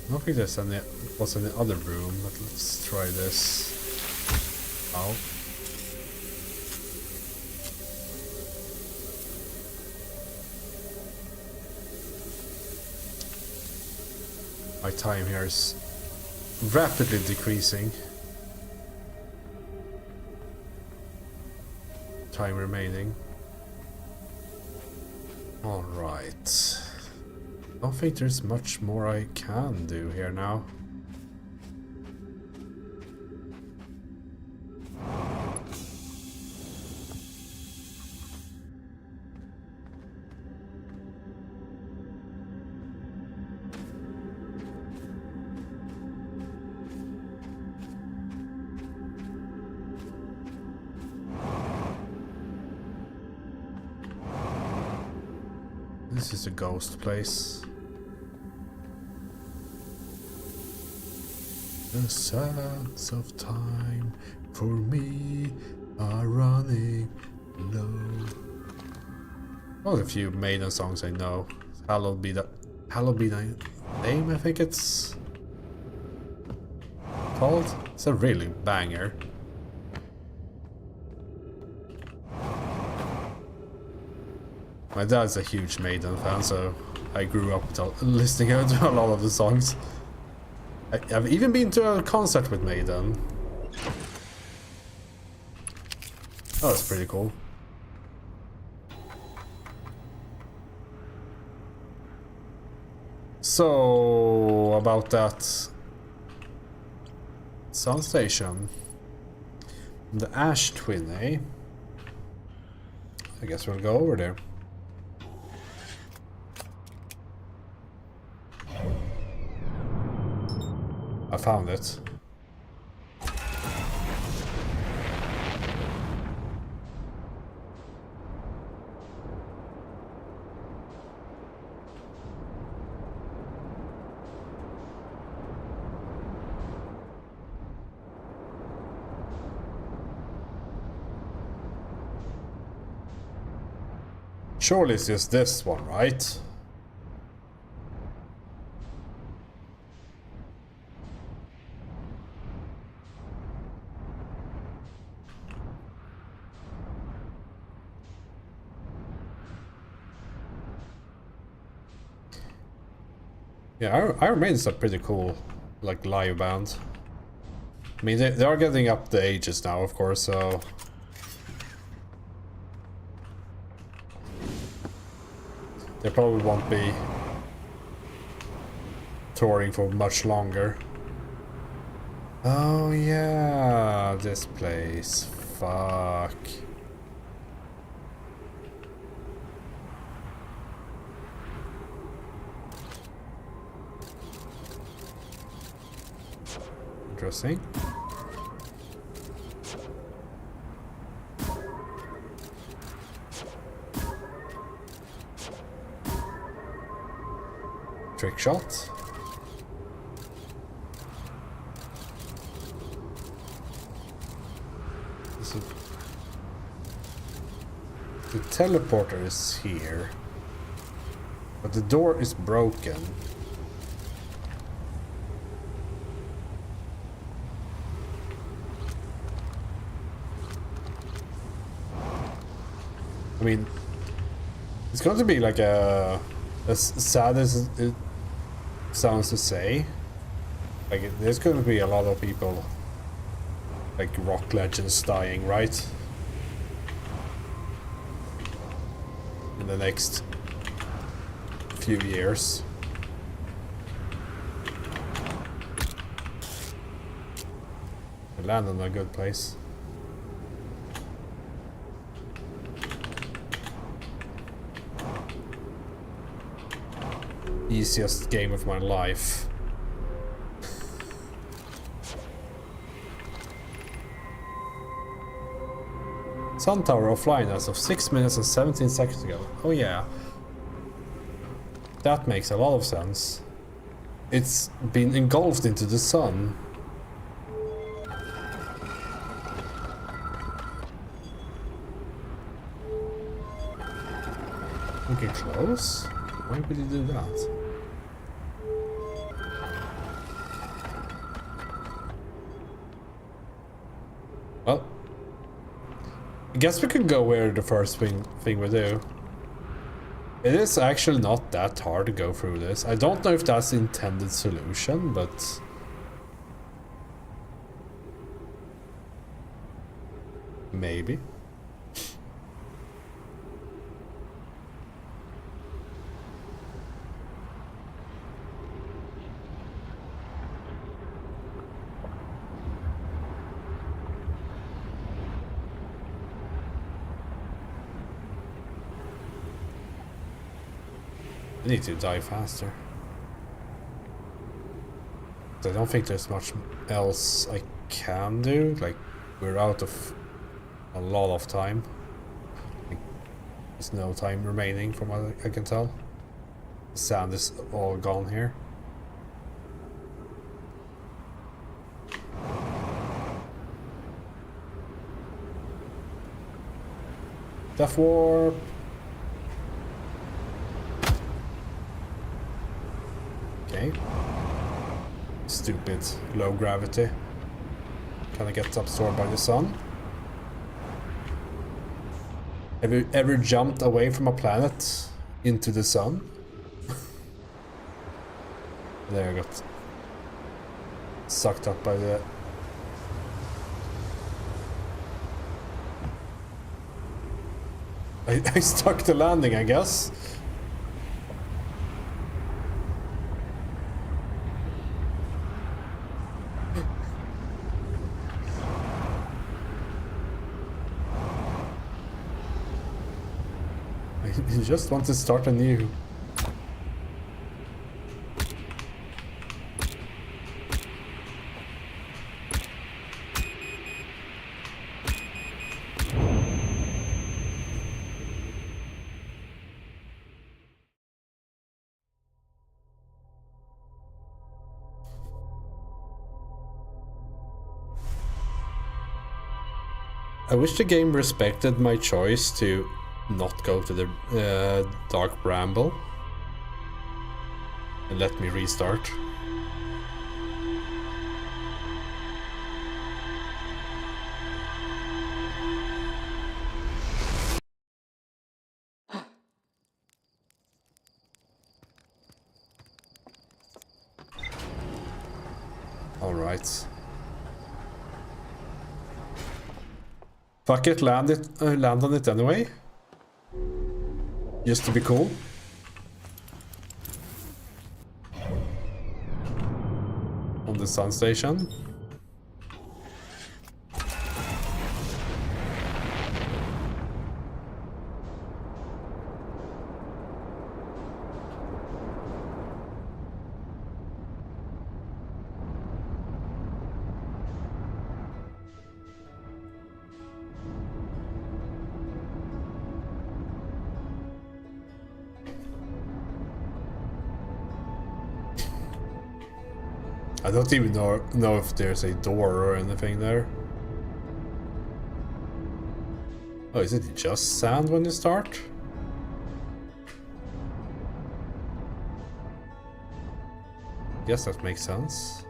I don't think there's any was in the other room, but let's try this. Ow. My time here is rapidly decreasing. Time remaining. Alright. don't think there's much more I can do here now. This is a ghost place. The sands of time for me are running low. Well, a few Maiden songs I know. Hallowed be thy name, I think it's called. It's a really banger. My dad's a huge Maiden fan, so I grew up listening to a lot of the songs. I've even been to a concert with Maiden. That was pretty cool. So, about that Sun Station. The Ash Twin, eh? I guess we'll go over there. I found it. Surely it's just this one, right? Yeah, Iron Maiden's a pretty cool, like, live band. I mean, they are getting up the ages now, of course, so... They probably won't be touring for much longer. Oh yeah, this place. Fuck. Interesting. Trick shot. The teleporter is here, but the door is broken. I mean, it's going to be like as sad as it sounds to say. Like, there's going to be a lot of people, like rock legends, dying, right? In the next few years. We land in a good place. Easiest game of my life. Sun Tower offline as of 6 minutes and 17 seconds ago. Oh yeah. That makes a lot of sense. It's been engulfed into the sun. We can close? Why would he do that? Well, I guess we could go where the first thing we do. It is actually not that hard to go through this. I don't know if that's the intended solution, but... maybe. I need to die faster. I don't think there's much else I can do. Like, we're out of a lot of time. Like, there's no time remaining from what I can tell. The sand is all gone here. Death Warp! Okay. Stupid low gravity. Kinda gets absorbed by the sun. Have you ever jumped away from a planet into the sun? There, I got sucked up by the... I stuck the landing, I guess. You just want to start anew. I wish the game respected my choice to not go to the Dark Bramble and let me restart. All right. Fuck it, land on it anyway. Just to be cool. On the sun station. I don't even know if there's a door or anything there. Oh, is it just sand when you start? Guess that makes sense.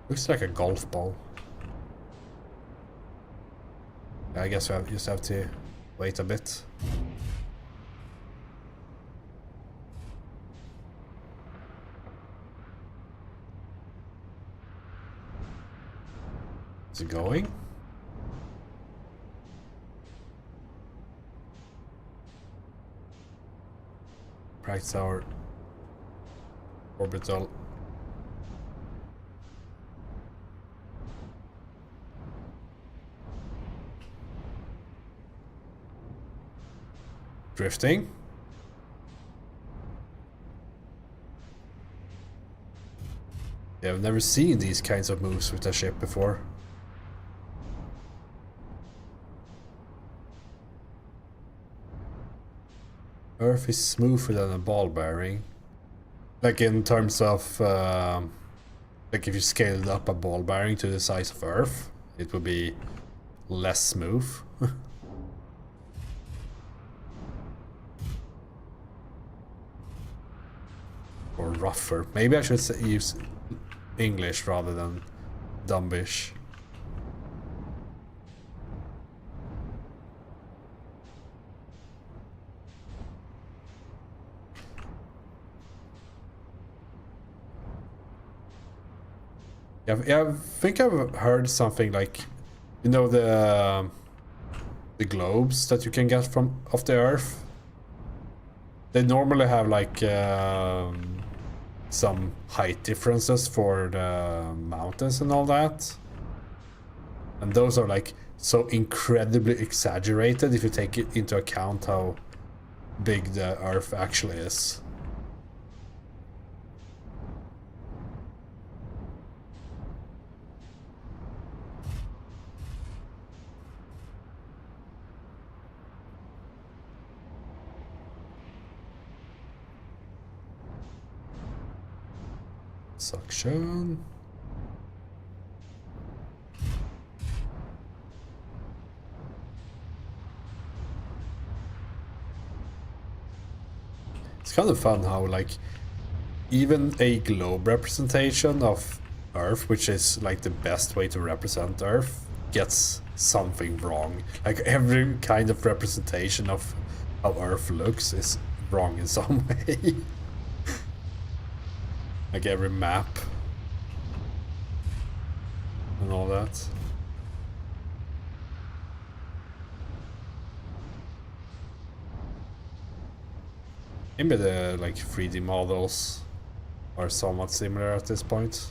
Looks like a golf ball. I guess we just have to wait a bit. Is it going? Practice our orbital. Drifting. Yeah, I've never seen these kinds of moves with a ship before. Earth is smoother than a ball bearing. Like in terms of, like if you scaled up a ball bearing to the size of Earth, it would be less smooth. Or rougher. Maybe I should use English rather than Dumbish. Yeah, I think I've heard something like, you know, the globes that you can get off the Earth. They normally have like some height differences for the mountains and all that. And those are like so incredibly exaggerated if you take it into account how big the Earth actually is. Suction. It's kind of fun how, like, even a globe representation of Earth, which is like the best way to represent Earth, gets something wrong. Like every kind of representation of how Earth looks is wrong in some way. Like every map and all that. Maybe the like 3D models are somewhat similar at this point.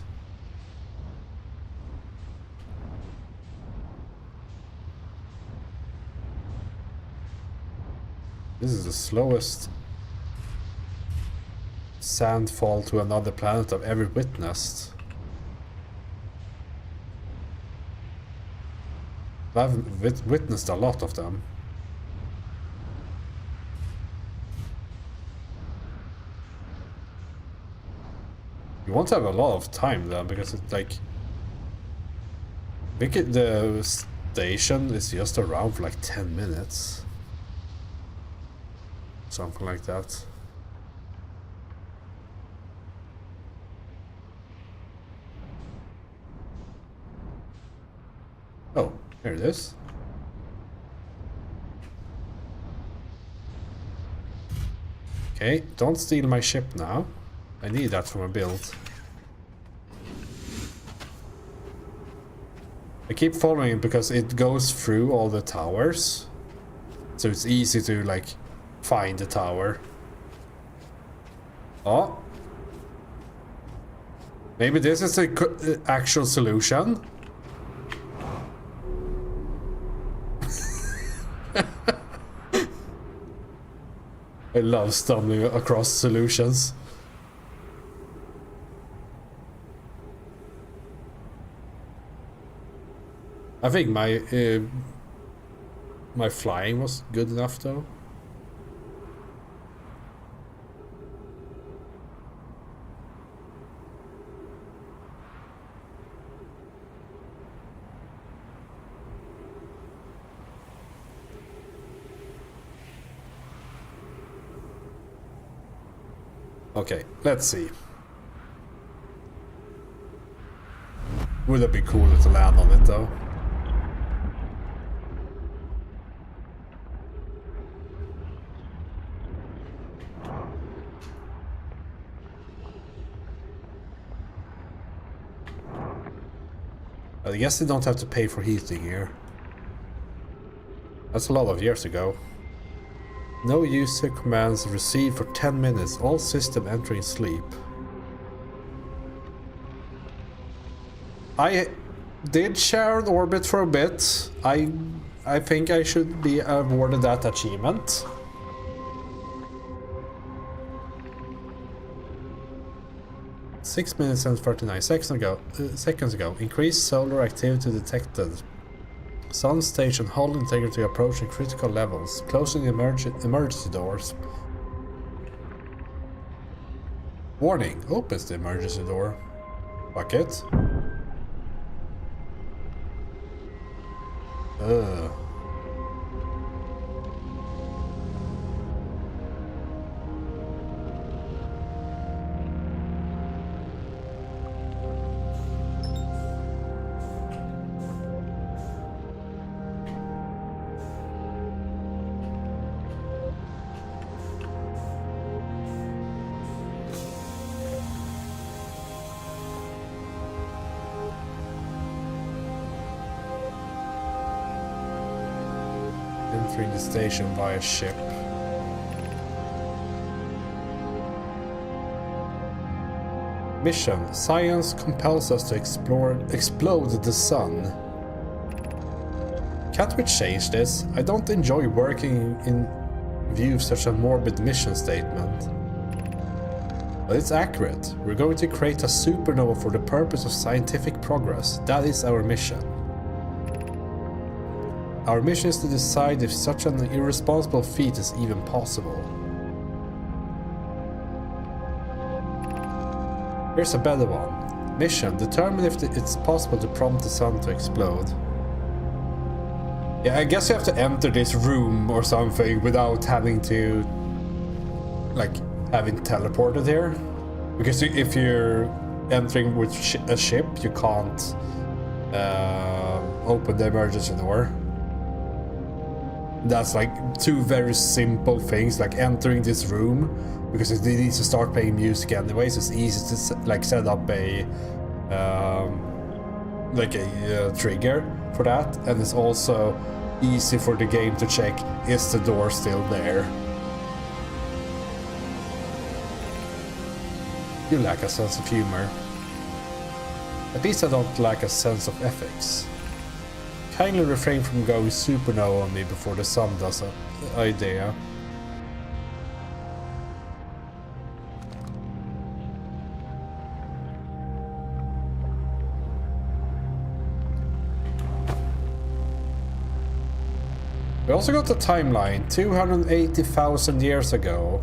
This is the slowest sandfall to another planet I've ever witnessed. I've witnessed a lot of them. You won't have a lot of time then, because it's like... I think the station is just around for like 10 minutes. Something like that. Oh, here it is. Okay, don't steal my ship now. I need that for my build. I keep following it because it goes through all the towers. So it's easy to, like, find the tower. Oh. Maybe this is the actual solution. I love stumbling across solutions. I think my flying was good enough though. Okay, let's see. Would it be cooler to land on it though? I guess they don't have to pay for heating here. That's a lot of years ago. No user commands received for 10 minutes. All system entering sleep. I did share an orbit for a bit. I think I should be awarded that achievement. Six minutes and 39 seconds ago. Increased solar activity detected. Sun station hull integrity approaching critical levels. Closing emergency doors. Warning. Opens the emergency door. Bucket. Ugh. Entering the station via ship. Mission. Science compels us to explode the sun. Can't we change this? I don't enjoy working in view of such a morbid mission statement. But it's accurate. We're going to create a supernova for the purpose of scientific progress. That is our mission. Our mission is to decide if such an irresponsible feat is even possible. Here's a better one. Mission. Determine if it's possible to prompt the sun to explode. Yeah, I guess you have to enter this room or something without having to, like, having teleported here. Because if you're entering with a ship, you can't open the emergency door. That's like two very simple things, like entering this room, because it needs to start playing music anyways. It's easy to like set up a trigger for that, and it's also easy for the game to check, is the door still there? You lack a sense of humor. At least I don't lack a sense of ethics. Kindly refrain from going supernova on me before the sun does an idea. We also got the timeline, 280,000 years ago.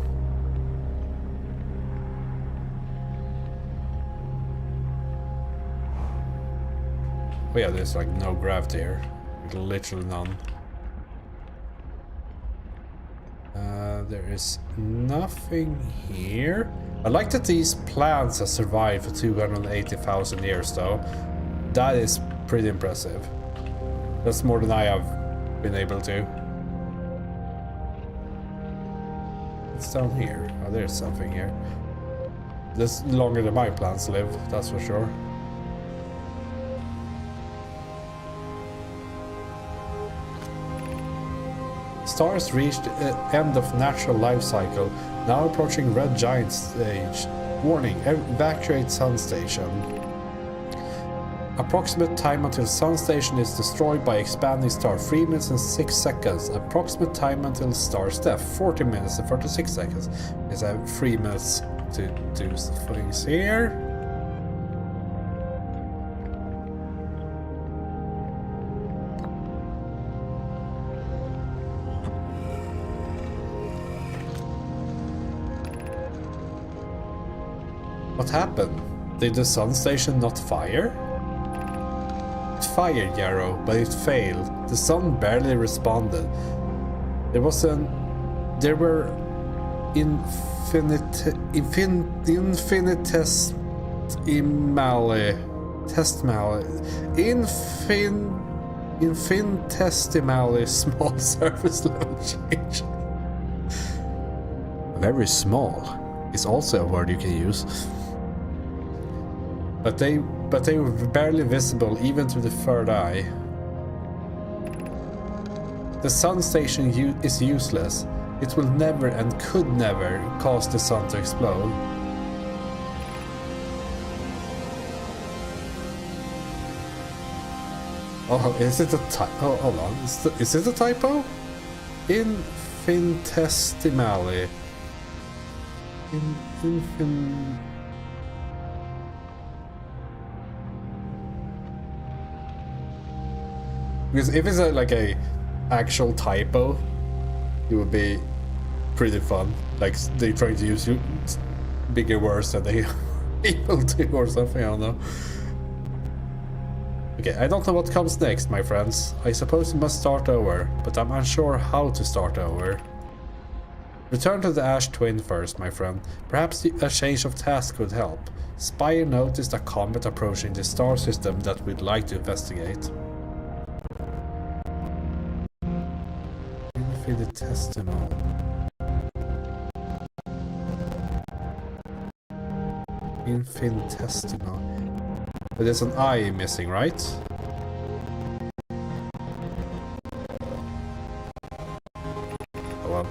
Oh yeah, there's like no gravity here. Like, literally none. There is nothing here. I like that these plants have survived for 280,000 years though. That is pretty impressive. That's more than I have been able to. It's down here. Oh, there's something here. This longer than my plants live, that's for sure. Stars reached the end of natural life cycle, now approaching red giant stage. Warning, evacuate sun station. Approximate time until sun station is destroyed by expanding star, 3 minutes and 6 seconds. Approximate time until star's death, 40 minutes and 36 seconds. Because I have 3 minutes to do things here. What happened? Did the sun station not fire? It fired, Yarrow, but it failed. The sun barely responded. There were infinitesimally small surface level change. Very small is also a word you can use. But they were barely visible even to the third eye. The sun station is useless. It will never and could never cause the sun to explode. Oh, is it a typo? Oh, hold on. Is it a typo? Infinitesimally. Because if it's like a actual typo, it would be pretty fun. Like they trying to use bigger words than they able to or something, I don't know. Okay, I don't know what comes next, my friends. I suppose we must start over, but I'm unsure how to start over. Return to the Ash Twin first, my friend. Perhaps a change of task could help. Spire noticed a comet approaching the star system that we'd like to investigate. Infinitesimal. Infinitesimal. But there's an I missing, right? Oh well.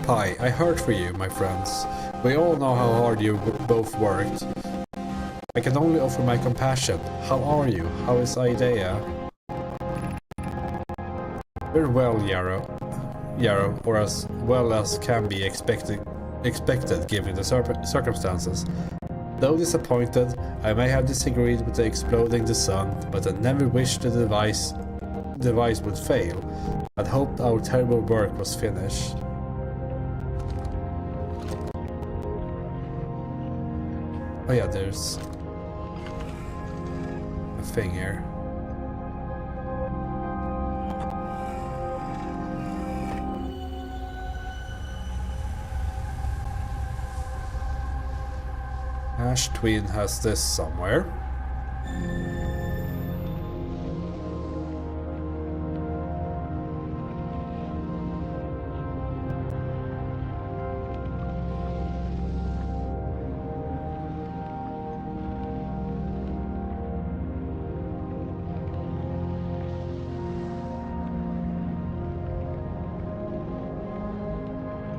Hi, I heard for you, my friends. We all know how hard you both worked. I can only offer my compassion. How are you? How is Idea? Very well, Yarrow, or as well as can be expected given the circumstances. Though disappointed, I may have disagreed with the exploding the sun, but I never wished the device would fail. I'd hoped our terrible work was finished. Oh yeah, there's a thing here. Ash Twin has this somewhere.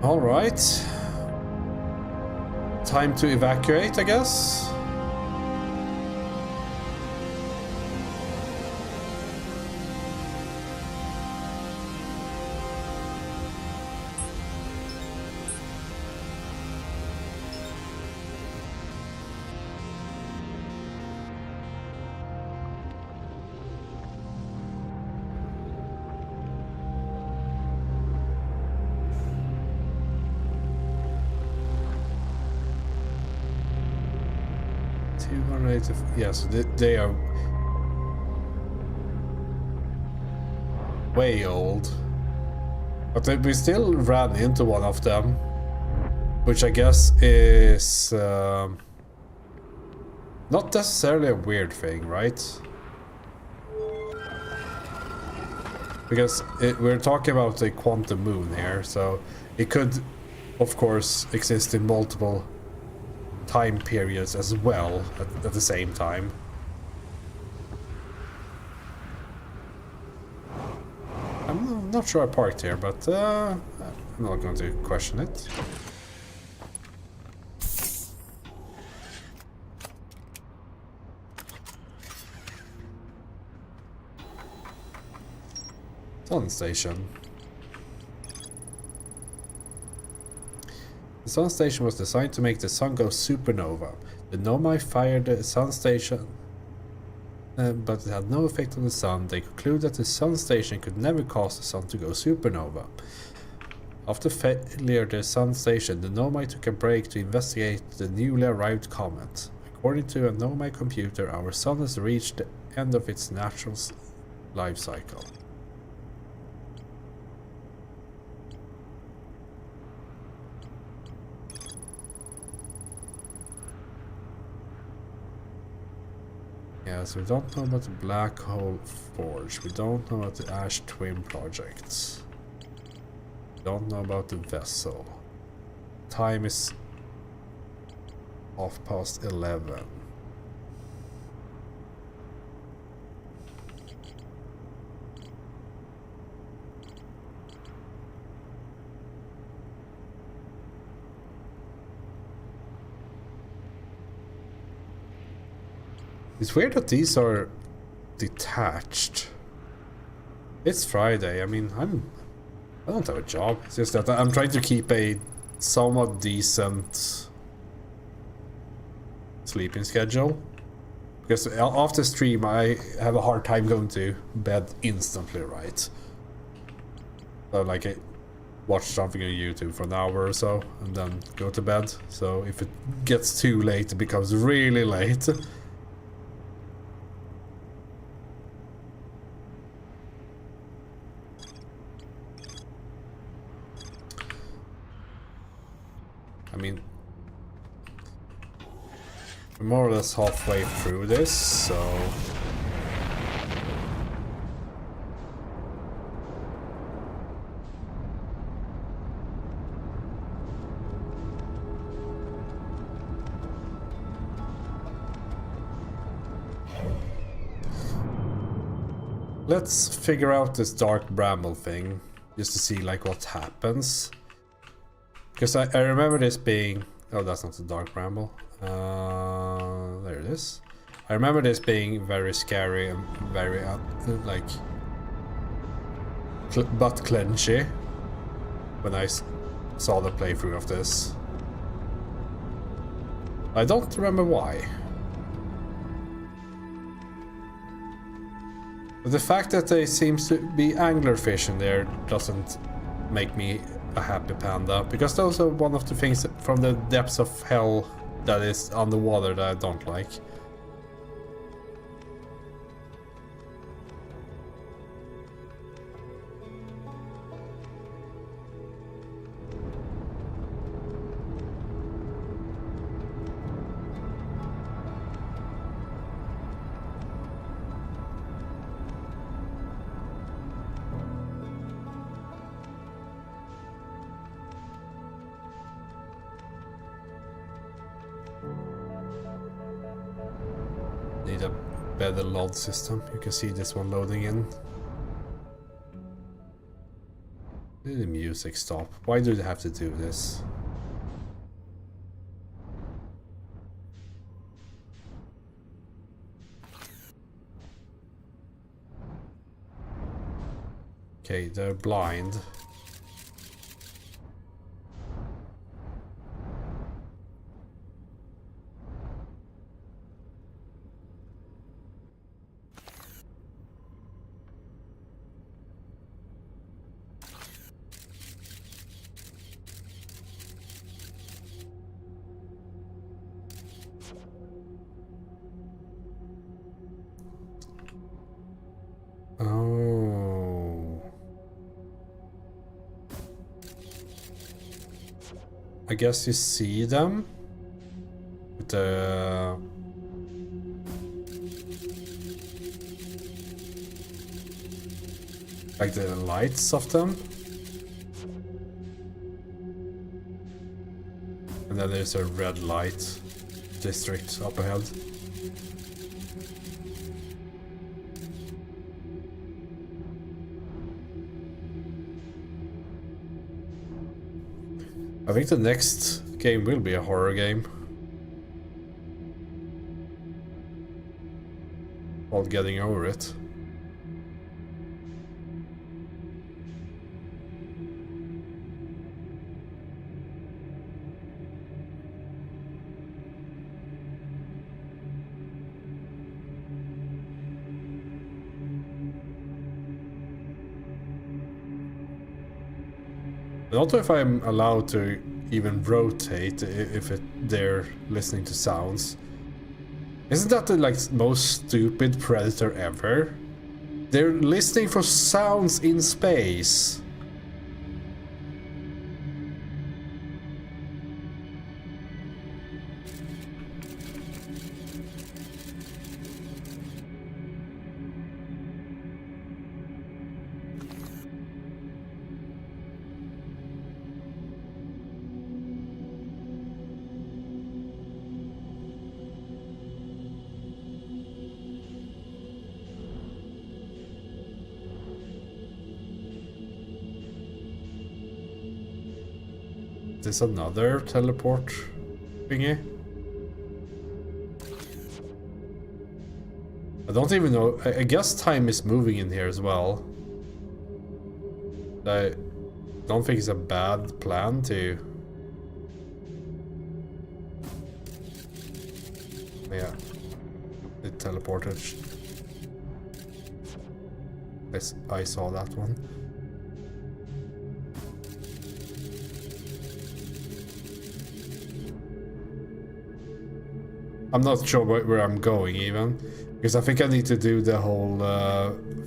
All right. Time to evacuate, I guess. Yes, they are way old. But we still ran into one of them, which I guess is not necessarily a weird thing, right? Because we're talking about a quantum moon here, so it could, of course, exist in multiple time periods as well at the same time. I'm not sure I parked here, but I'm not going to question it. Sun station. The sun station was designed to make the sun go supernova. The Nomai fired the sun station, but it had no effect on the sun. They concluded that the sun station could never cause the sun to go supernova. After failure of the sun station, the Nomai took a break to investigate the newly arrived comet. According to a Nomai computer, our sun has reached the end of its natural life cycle. Yeah, so we don't know about the Black Hole Forge. We don't know about the Ash Twin projects. We don't know about the vessel. Time is 11:30. It's weird that these are detached. It's Friday. I mean, I don't have a job. It's just that I'm trying to keep a somewhat decent sleeping schedule. Because after stream, I have a hard time going to bed instantly, right? So like I watch something on YouTube for an hour or so and then go to bed. So if it gets too late, it becomes really late. I mean, we're more or less halfway through this, so... Let's figure out this dark bramble thing, just to see like what happens. Because I remember this being... Oh, that's not the Dark Bramble. There it is. I remember this being very scary and very, like... butt clenchy when I saw the playthrough of this. I don't remember why. But the fact that there seems to be anglerfish in there doesn't make me a happy panda, because those are one of the things from the depths of hell that is underwater that I don't like. Need a better load system. You can see this one loading in. Did the music stop? Why do they have to do this? Okay, they're blind. Oh. I guess you see them with the like the lights of them, and then there's a red light district up ahead. I think the next game will be a horror game. While getting over it. I don't know if I'm allowed to even rotate if they're listening to sounds. Isn't that the most stupid predator ever? They're listening for sounds in space. There's another teleport thingy. I don't even know. I guess time is moving in here as well. I don't think it's a bad plan to... Yeah. It teleported. I saw that one. I'm not sure where I'm going even, because I think I need to do the whole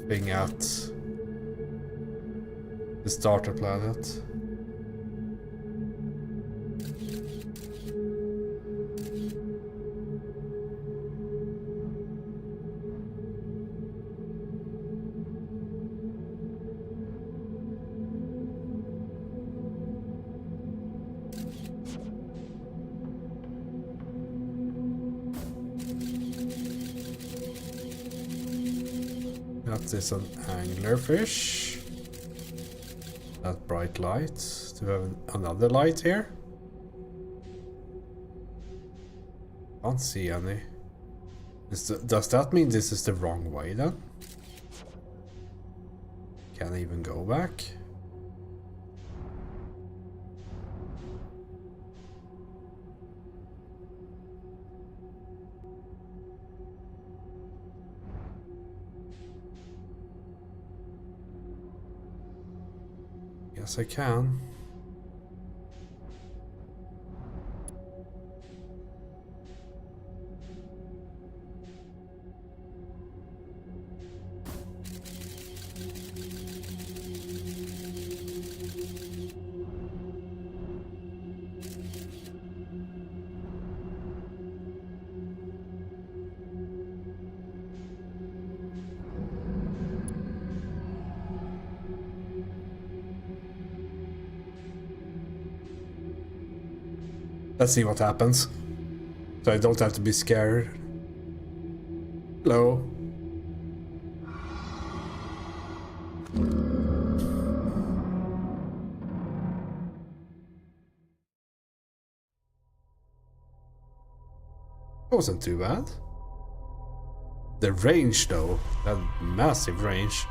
thing at the starter planet. That is an anglerfish. That bright light. Do we have another light here? Can't see any. Does that mean this is the wrong way then? Can't even go back? Yes, I can. Let's see what happens. So I don't have to be scared. Hello. That wasn't too bad. The range though, that massive range.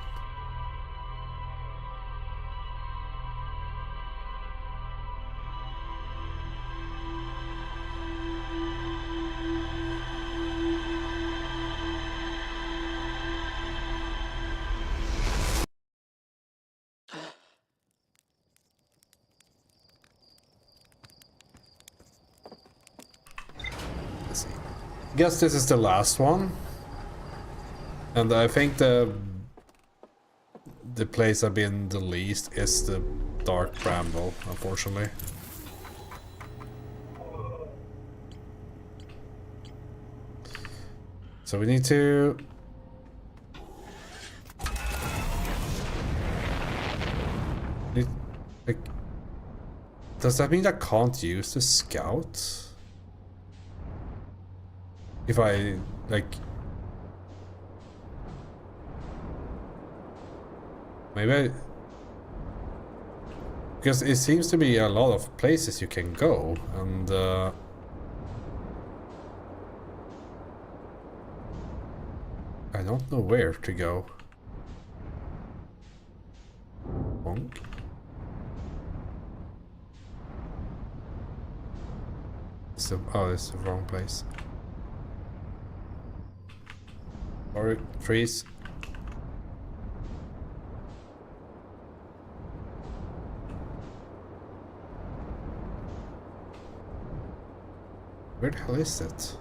Let's see. Guess this is the last one. And I think the place I've been the least is the Dark Bramble, unfortunately. So we need to... Like, does that mean I can't use the scout? If I, like... Maybe I... Because it seems to be a lot of places you can go, and I don't know where to go. Bonk. So, oh, it's the wrong place. Sorry, freeze. Where the hell is it?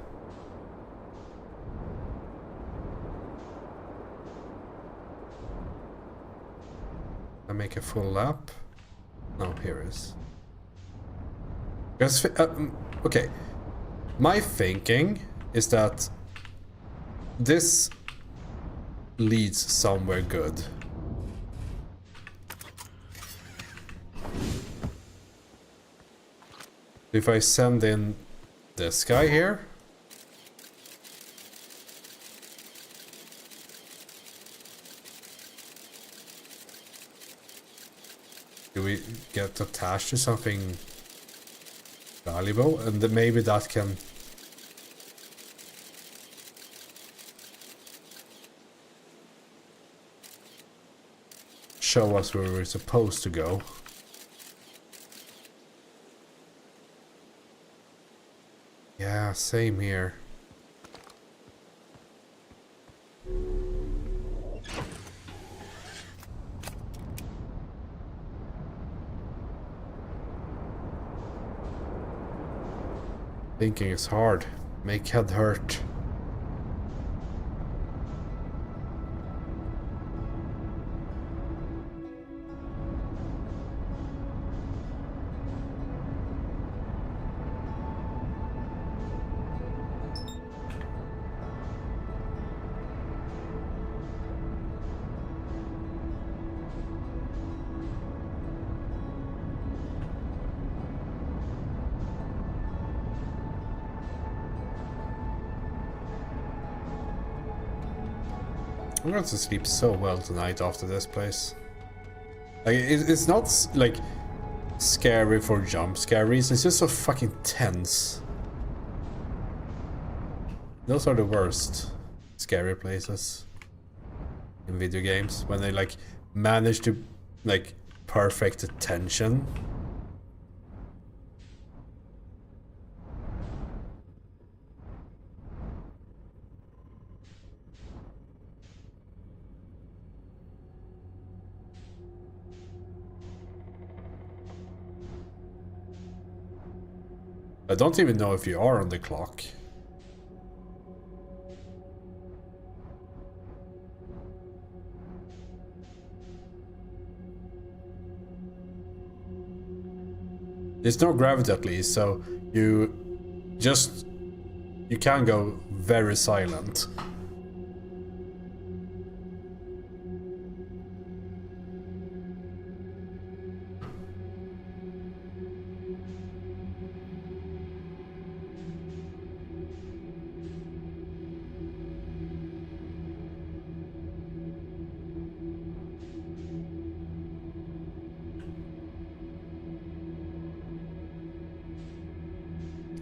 I make a full lap? No, here it is. Because, okay. My thinking is that this leads somewhere good. If I send in this guy here, do we get attached to something valuable? And then maybe that can show us where we're supposed to go. Yeah, same here. Thinking is hard. Make head hurt. I'm going to sleep so well tonight after this place. Like it's not like scary for jump scare reasons. It's just so fucking tense. Those are the worst scary places in video games, when they like manage to like perfect attention. I don't even know if you are on the clock. There's no gravity at least, so you can go very silent.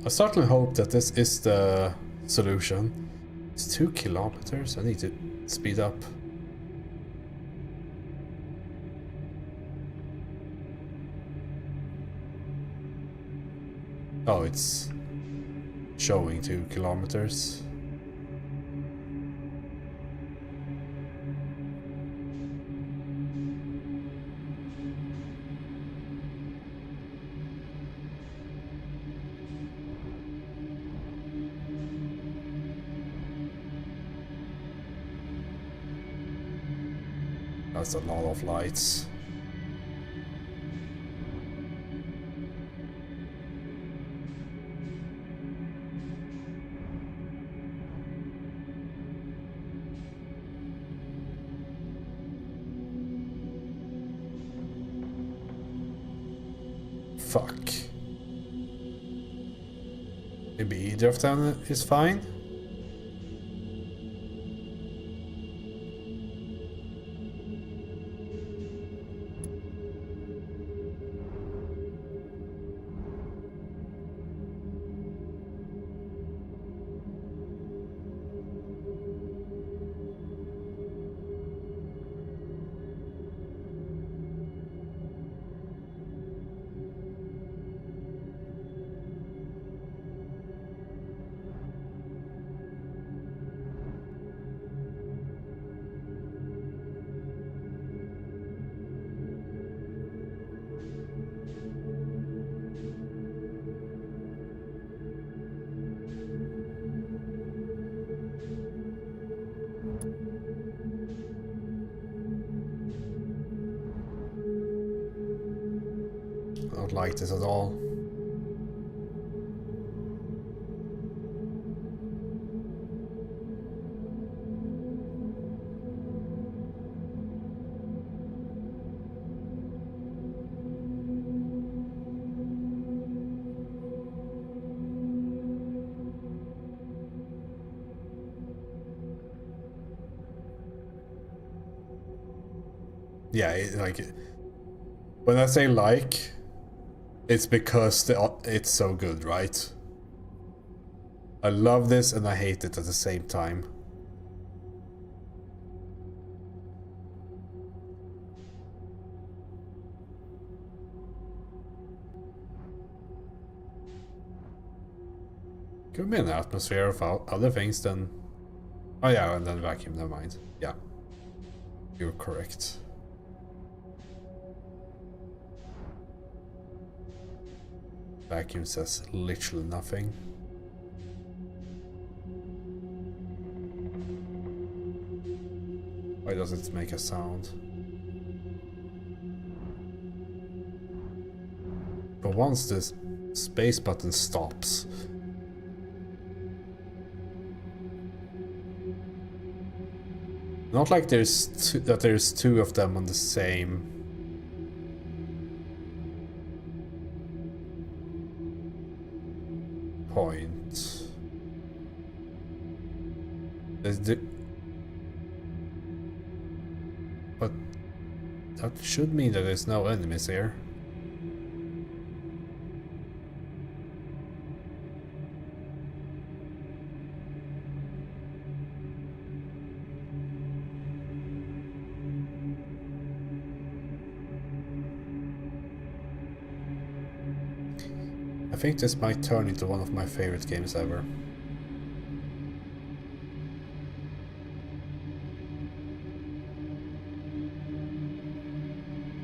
I certainly hope that this is the solution. It's 2 kilometers. I need to speed up. Oh, it's showing 2 kilometers. That's a lot of lights. Fuck. Maybe either of them is fine? I don't like this at all. Yeah, like, when I say like, it's because it's so good, right? I love this and I hate it at the same time. Could be an atmosphere of other things than... Oh yeah, and then vacuum, never mind. Yeah. You're correct. Vacuum says literally nothing. Why does it make a sound? But once this space button stops, not like there's two of them on the same point. But That should mean that there's no enemies here. I think this might turn into one of my favorite games ever.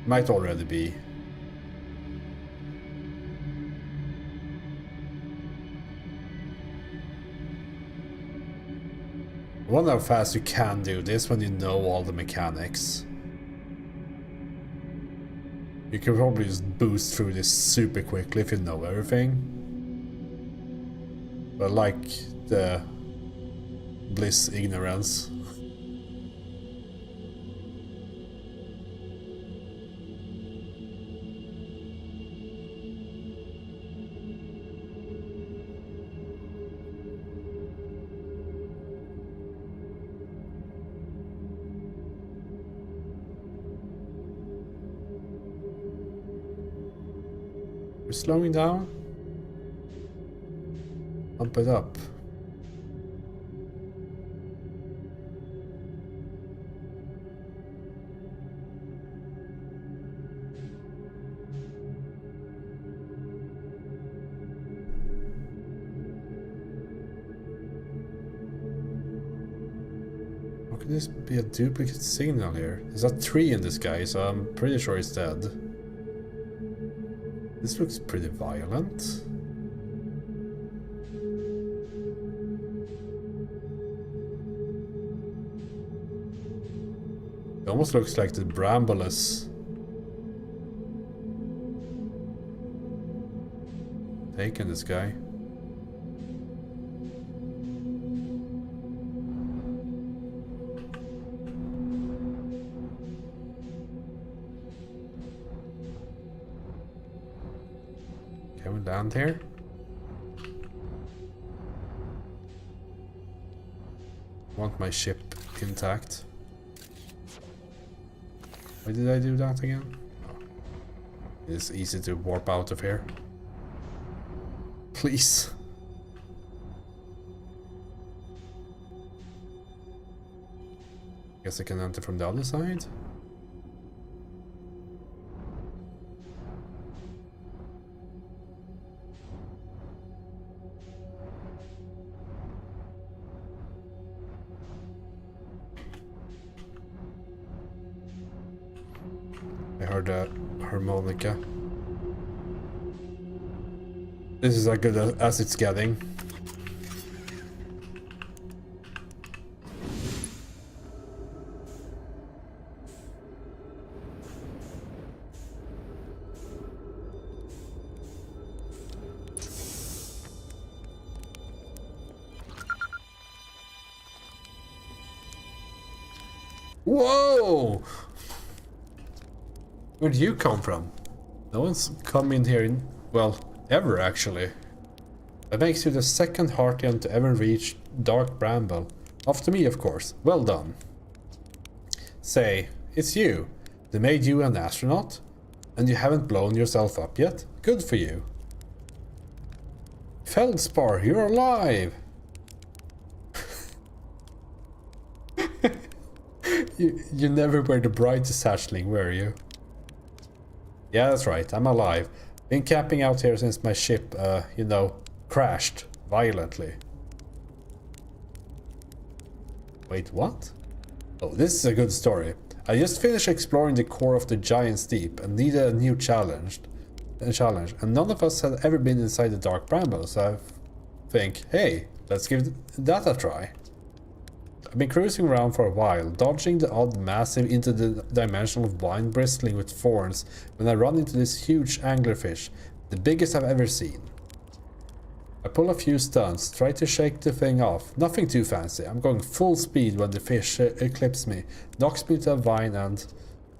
Might already be. I wonder how fast you can do this when you know all the mechanics. You can probably just boost through this super quickly if you know everything. But like the Bliss ignorance. We're slowing down. Pump it up. How could this be a duplicate signal here? There's a tree in this guy, so I'm pretty sure he's dead. This looks pretty violent. It almost looks like the bramble is taking this guy. Can we land here? Want my ship intact. Why did I do that again? Oh. It's easy to warp out of here. Please. Guess I can enter from the other side. I heard a harmonica. This is as good as it's getting. Whoa! Where'd you come from? No one's come in here in, well, ever actually. That makes you the second Heartian to ever reach Dark Bramble. After me, of course. Well done. Say, it's you. They made you an astronaut? And you haven't blown yourself up yet? Good for you. Feldspar, you're alive! You never were the brightest hatchling, were you? Yeah, that's right, I'm alive. Been camping out here since my ship, you know, crashed violently. Wait, what? Oh, this is a good story. I just finished exploring the core of the Giant's Deep and needed a new challenge. And none of us had ever been inside the Dark Bramble, so I think, hey, let's give that a try. I've been cruising around for a while, dodging the odd massive interdimensional vine bristling with thorns when I run into this huge anglerfish, the biggest I've ever seen. I pull a few stunts, try to shake the thing off, nothing too fancy. I'm going full speed when the fish eclipses me, knocks me to a vine and,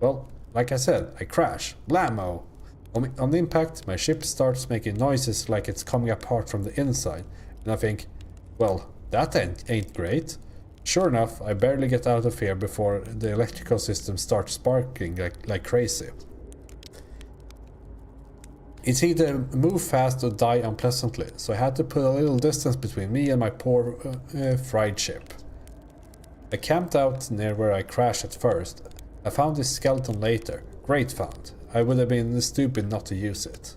well, like I said, I crash. Blammo! On the impact, my ship starts making noises like it's coming apart from the inside, and I think, well, that ain't great. Sure enough, I barely get out of here before the electrical system starts sparking like crazy. It's either move fast or die unpleasantly, so I had to put a little distance between me and my poor fried ship. I camped out near where I crashed at first. I found this skeleton later. Great found. I would have been stupid not to use it.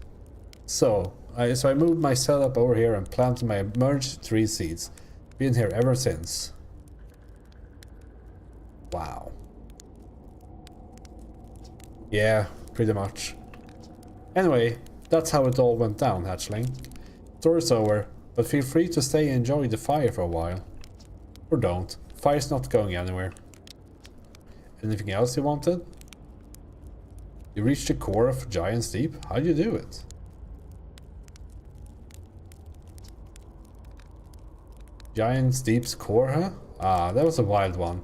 So I moved my setup over here and planted my emergency tree seeds. Been here ever since. Wow. Yeah, pretty much. Anyway, that's how it all went down, hatchling. Story's over, but feel free to stay and enjoy the fire for a while. Or don't. Fire's not going anywhere. Anything else you wanted? You reached the core of Giant's Deep? How'd you do it? Giant's Deep's core, huh? Ah, that was a wild one.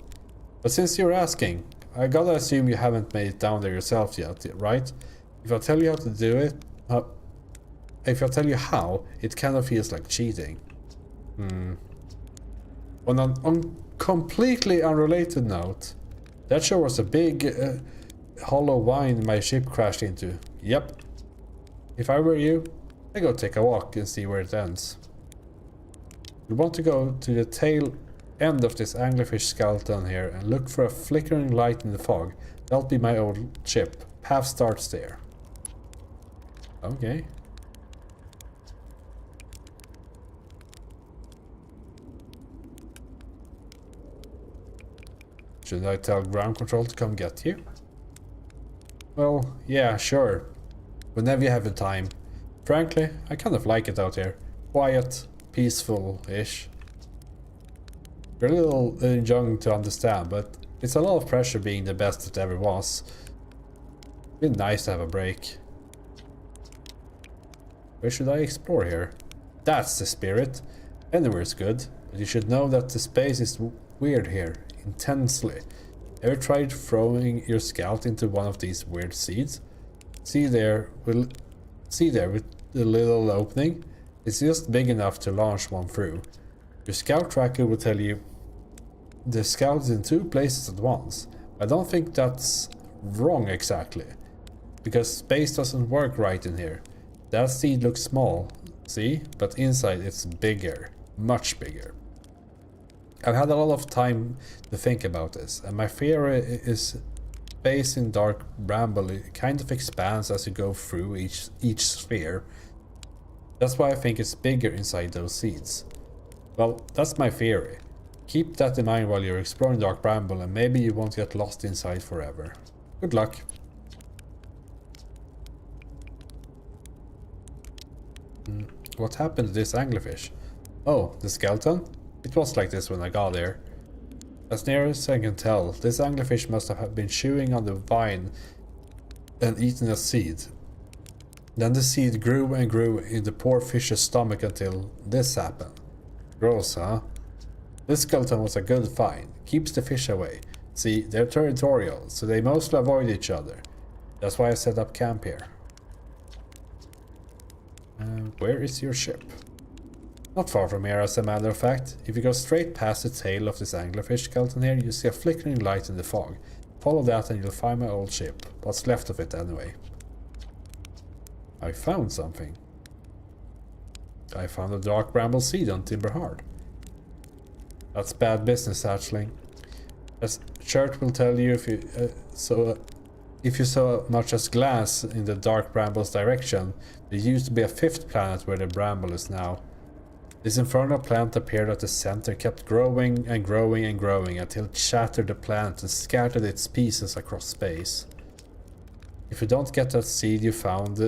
But since you're asking, I gotta assume you haven't made it down there yourself yet, right? If I tell you how to do it, if I tell you how, it kind of feels like cheating. On a completely unrelated note, that sure was a big hollow vine my ship crashed into. Yep. If I were you, I'd go take a walk and see where it ends. We want to go to the tail end of this anglerfish skeleton here and look for a flickering light in the fog. That'll be my old ship. Path starts there. Okay. Should I tell ground control to come get you? Well, yeah, sure. Whenever you have the time. Frankly, I kind of like it out here. Quiet, peaceful-ish. You're a little young to understand, but it's a lot of pressure being the best it ever was. It'd be nice to have a break. Where should I explore here? That's the spirit. Anywhere's good, but you should know that the space is weird here. Intensely. Ever tried throwing your scout into one of these weird seeds? See there with the little opening? It's just big enough to launch one through. Your scout tracker will tell you the scout is in two places at once. I don't think that's wrong exactly, because space doesn't work right in here. That seed looks small, see? But inside it's bigger, much bigger. I've had a lot of time to think about this, and my theory is space in dark bramble. It kind of expands as you go through each sphere. That's why I think it's bigger inside those seeds. Well, that's my theory. Keep that in mind while you're exploring dark bramble, and maybe you won't get lost inside forever. Good luck. What happened to this anglerfish? Oh, the skeleton? It was like this when I got there. As near as I can tell, this anglerfish must have been chewing on the vine and eaten a seed. Then the seed grew and grew in the poor fish's stomach until this happened. Gross, huh? This skeleton was a good find. Keeps the fish away. See, they're territorial, so they mostly avoid each other. That's why I set up camp here. Where is your ship? Not far from here, as a matter of fact. If you go straight past the tail of this anglerfish skeleton here, you see a flickering light in the fog. Follow that and you'll find my old ship. What's left of it anyway. I found something. I found a dark bramble seed on Timberheart. That's bad business, hatchling. As Chert will tell you, if you so much as glance in the dark bramble's direction, there used to be a fifth planet where the bramble is now. This infernal plant appeared at the center, kept growing and growing and growing until it shattered the planet and scattered its pieces across space. If you don't get that seed you found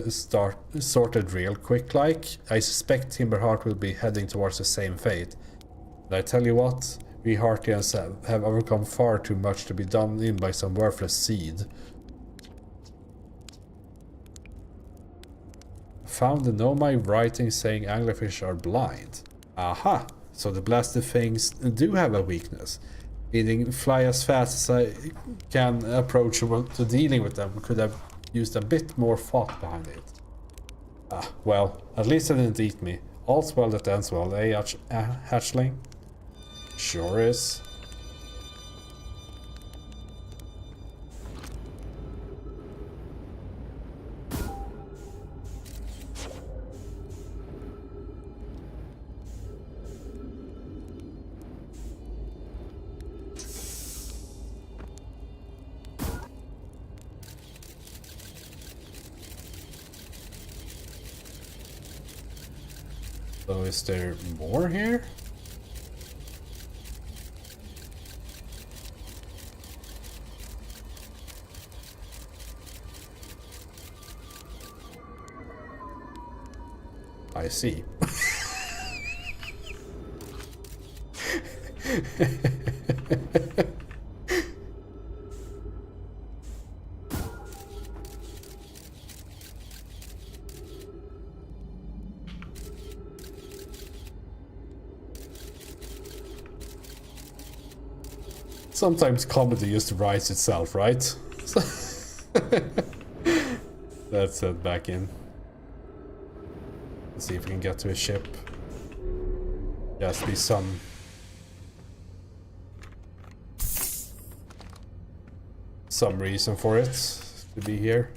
sorted real quick like, I suspect Timberheart will be heading towards the same fate. But I tell you what, we Heartians have overcome far too much to be done in by some worthless seed. Found the Nomai writing saying anglerfish are blind. Aha! So the blasted things do have a weakness. Meaning fly as fast as I can approach to dealing with them could have used a bit more thought behind it. Ah, well, at least they didn't eat me. All's well that ends well, eh, hatchling? Sure is. So is there more here? I see. Sometimes comedy just writes itself, right? Let's head back in. Let's see if we can get to a ship. There has to be some reason for it to be here.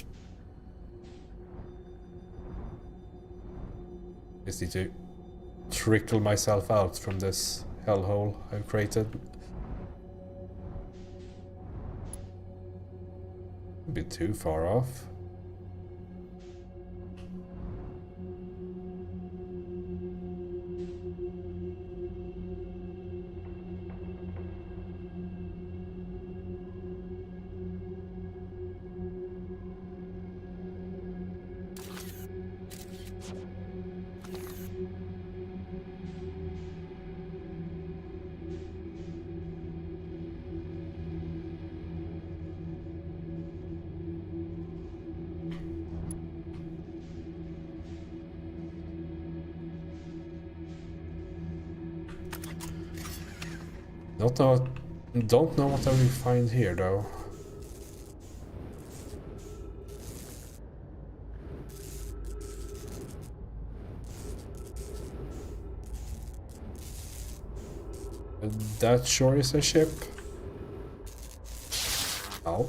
Just need to trickle myself out from this hellhole I've created. A bit too far off. Don't know what I will find here though. That sure is a ship. Oh.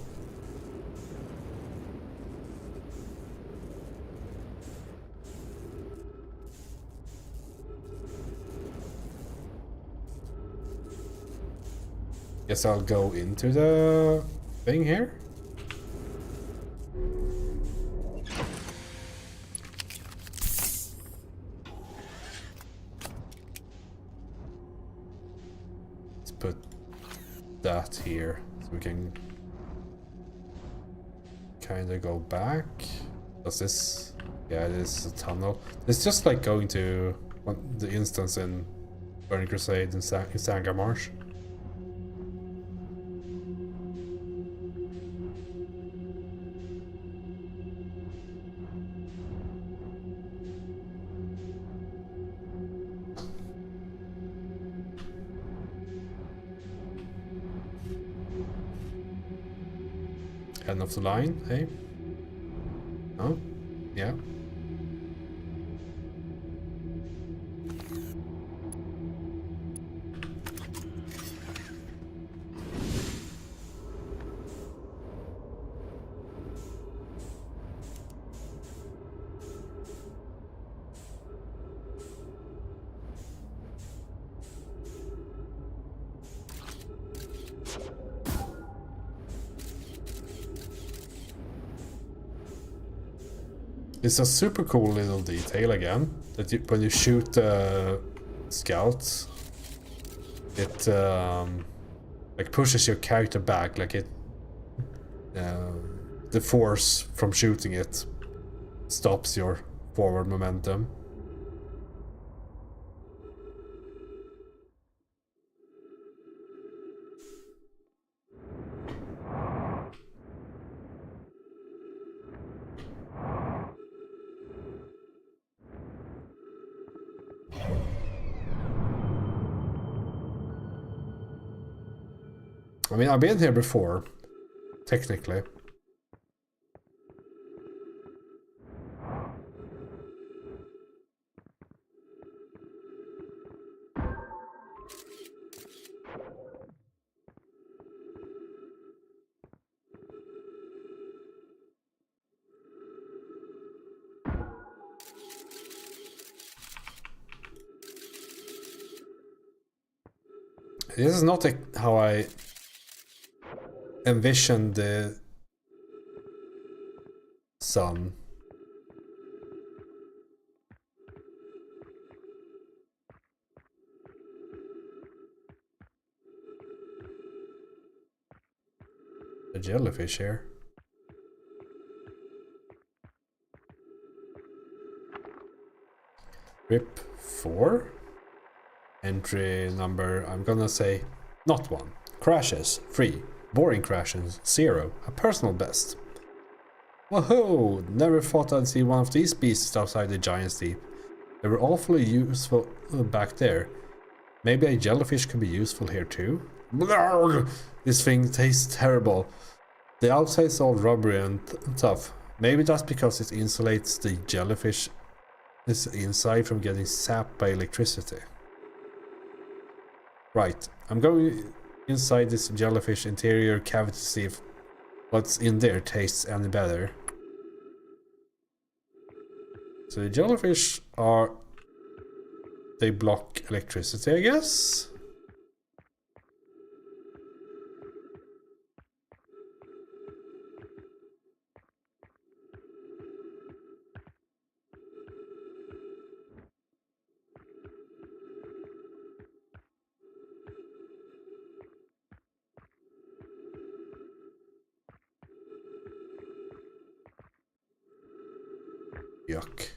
Guess I'll go into the thing here. Let's put that here so we can kind of go back. Does this? Yeah, it is a tunnel. It's just like going to the instance in Burning Crusade in Sangha Marsh. End of the line, hey? Oh, yeah. It's a super cool little detail again, that when you shoot scouts, it like pushes your character back, like it the force from shooting it stops your forward momentum. I mean, I've been here before, technically. This is not how I envisioned the sun. jellyfish here. RIP 4. Entry number, I'm gonna say not 1. Crashes 3. Boring crashes 0. A personal best. Whoa! Never thought I'd see one of these beasts outside the Giant's Deep. They were awfully useful back there. Maybe a jellyfish could be useful here too? Blarg! This thing tastes terrible. The outside's all rubbery and tough. Maybe that's because it insulates the jellyfish inside from getting sapped by electricity. Right, I'm going inside this jellyfish interior cavity to see if what's in there tastes any better. So the jellyfish are... they block electricity, I guess? Yuck.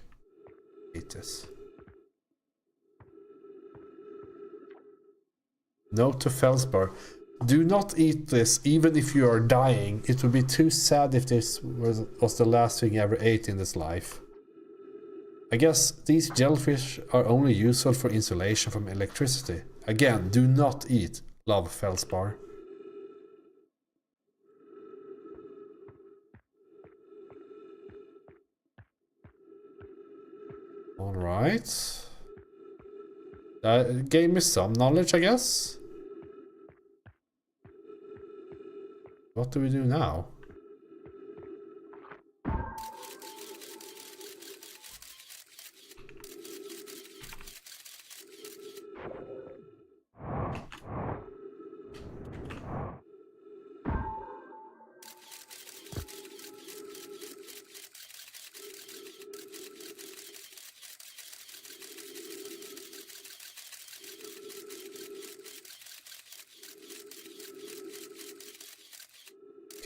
Eat this. Note to Felspar. Do not eat this even if you are dying. It would be too sad if this was the last thing you ever ate in this life. I guess these jellyfish are only useful for insulation from electricity. Again, do not eat. Love, Felspar. Alright. That gave me some knowledge, I guess. What do we do now?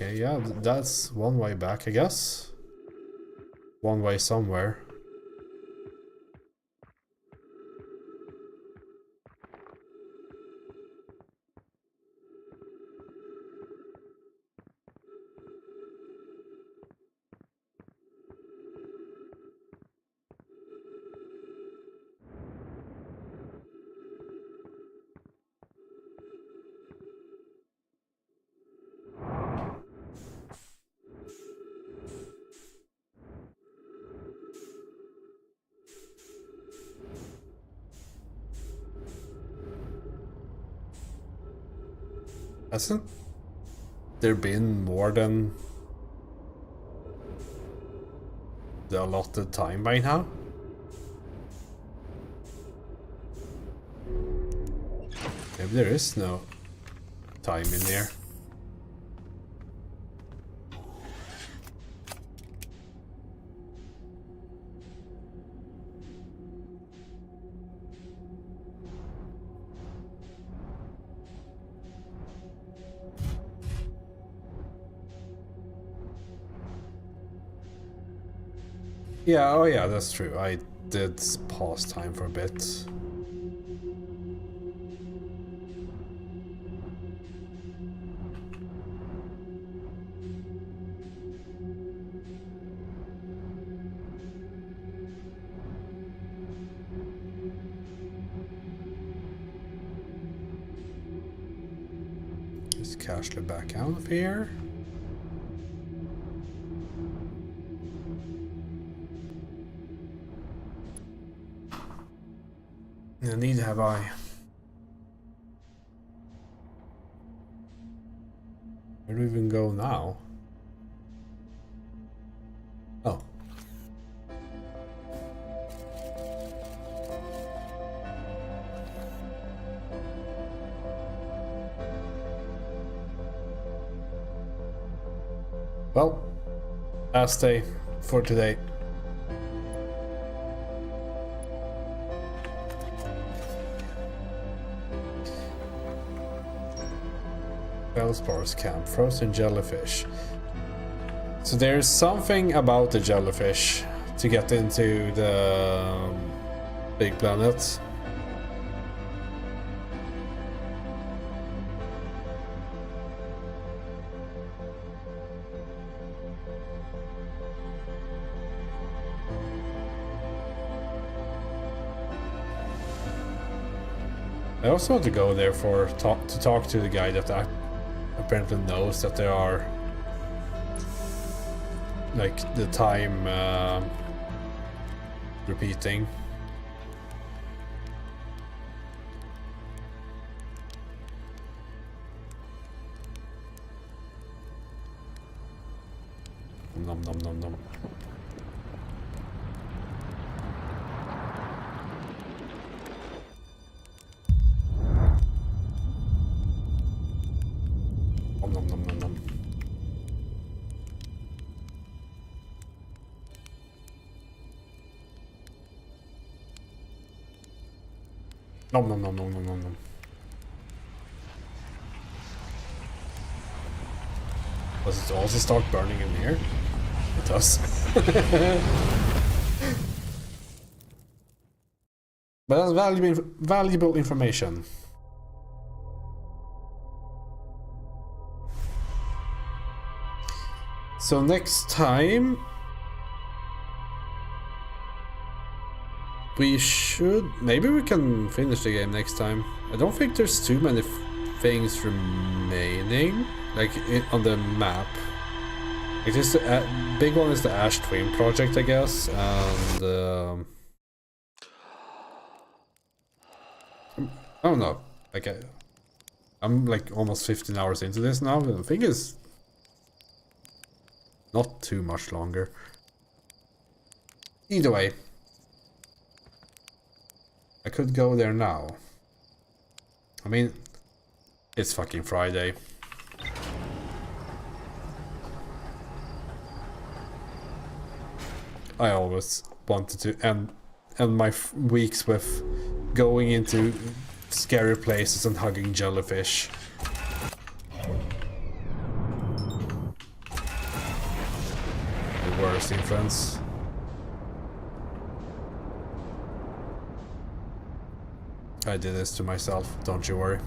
Okay, yeah, that's one way back, I guess. One way somewhere. Hasn't there been more than the allotted time by now? Maybe there is no time in there. Yeah, oh yeah, that's true. I did pause time for a bit. Just casually back out of here. Indeed have I. Where do we even go now? Oh. Well, last day for today. Feldspars camp, frozen jellyfish. So there's something about the jellyfish to get into the big planet. I also want to go there to talk to the guy that apparently knows that there are like the time repeating. Nom nom nom nom. Nom nom nom nom. Nom nom nom nom nom nom nom. Does it also start burning in here? It does. But that's valuable information. So next time maybe we can finish the game next time. I don't think there's too many things remaining, like on the map. It is the big one is the Ash Twin project, I guess, and I don't know. Like I'm like almost 15 hours into this now. The thing is not too much longer. Either way, I could go there now. I mean, it's fucking Friday. I always wanted to end my weeks with going into scary places and hugging jellyfish. The worst influence. I did this to myself, don't you worry.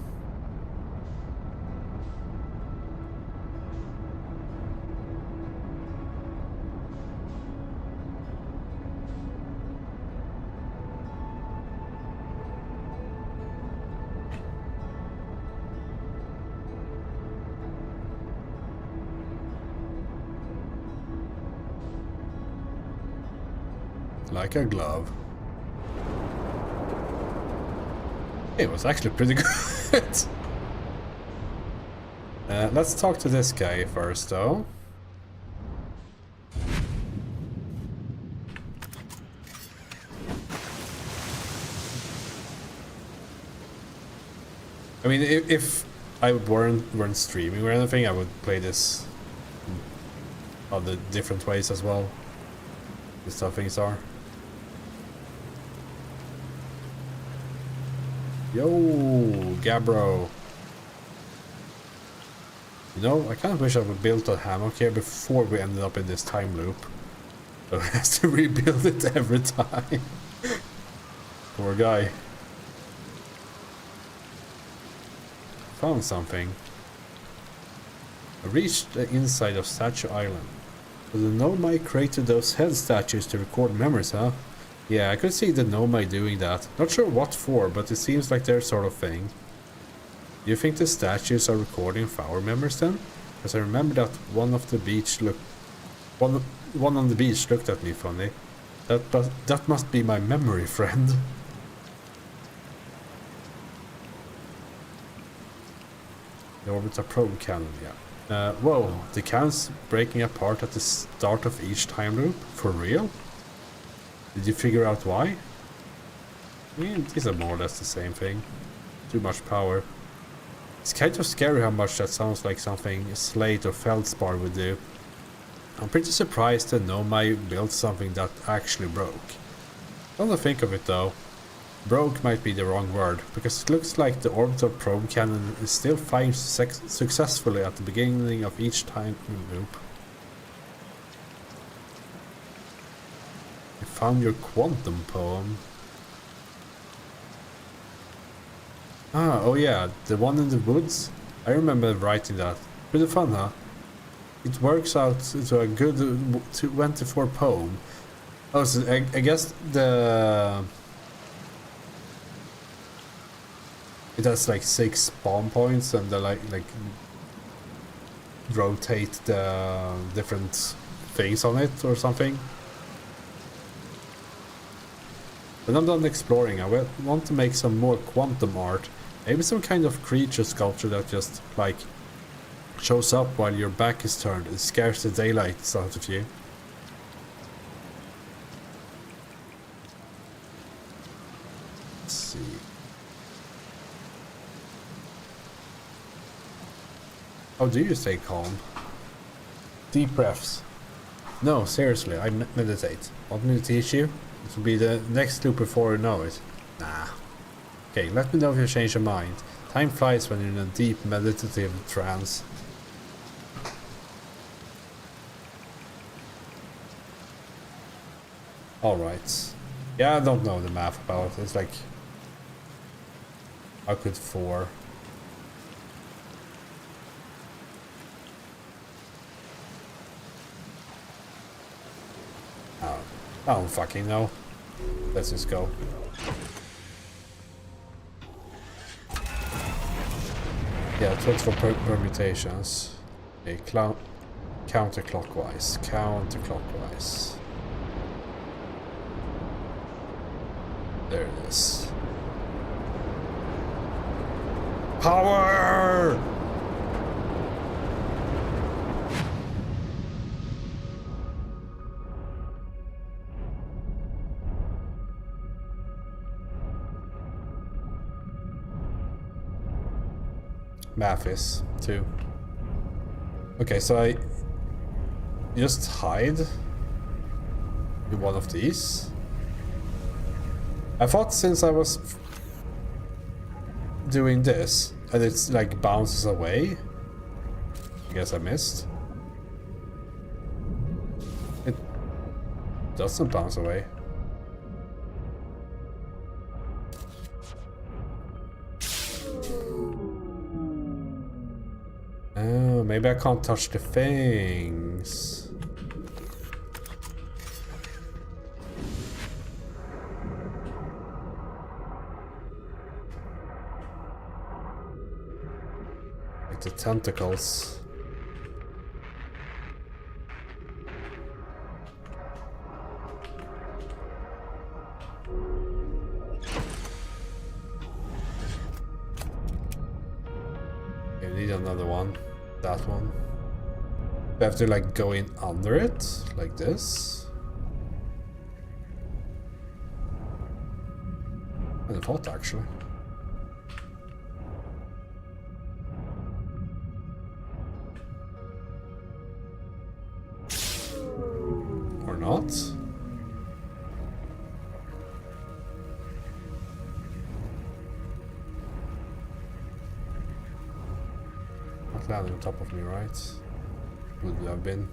Like a glove. It was actually pretty good. Let's talk to this guy first, though. I mean, if I weren't streaming or anything, I would play this other different ways as well. These how things are. Yo, Gabbro. You know, I kind of wish I would build a hammock here before we ended up in this time loop. So I have to rebuild it every time. Poor guy. Found something. I reached the inside of Statue Island. So the Nomai created those head statues to record memories, huh? Yeah, I could see the Nomai doing that. Not sure what for, but it seems like their sort of thing. Do you think the statues are recording our memories then? Because I remember that one on the beach looked at me funny. That must be my memory friend. The Orbiter probe cannon, yeah. Whoa, the cannon's breaking apart at the start of each time loop? For real? Did you figure out why? I mean, these are more or less the same thing. Too much power. It's kind of scary how much that sounds like something Slate or Feldspar would do. I'm pretty surprised that Nomai built something that actually broke. Come to think of it though, Broke might be the wrong word, because it looks like the orbital probe cannon is still firing successfully at the beginning of each time loop. You found your quantum poem. Oh yeah, the one in the woods? I remember writing that. Pretty fun, huh? It works out into a good 24 poem. Oh, so I guess it has like 6 spawn points and they like rotate the different things on it or something. When I'm done exploring, I want to make some more quantum art. Maybe some kind of creature sculpture that just like shows up while your back is turned and scares the daylight out of you. Let's see. How do you stay calm? Deep breaths. No, seriously, I meditate. Want me to teach you? It will be the next loop before you know it. Nah. Okay, let me know if you change your mind. Time flies when you're in a deep meditative trance. Alright. Yeah, I don't know the math about it. It's like... how could 4... I don't fucking know. Let's just go. Yeah, 24 permutations. Okay, counterclockwise. Counterclockwise. There it is. Power! Mathis, too. Okay, so I just hide in one of these. I thought since I was doing this and it's like bounces away. I guess I missed. It doesn't bounce away. Oh, maybe I can't touch the things. Like the tentacles. Okay, we need another one. That one. We have to like go in under it, like this. I thought actually. Or not. Not landing on top of me, right? Would have been.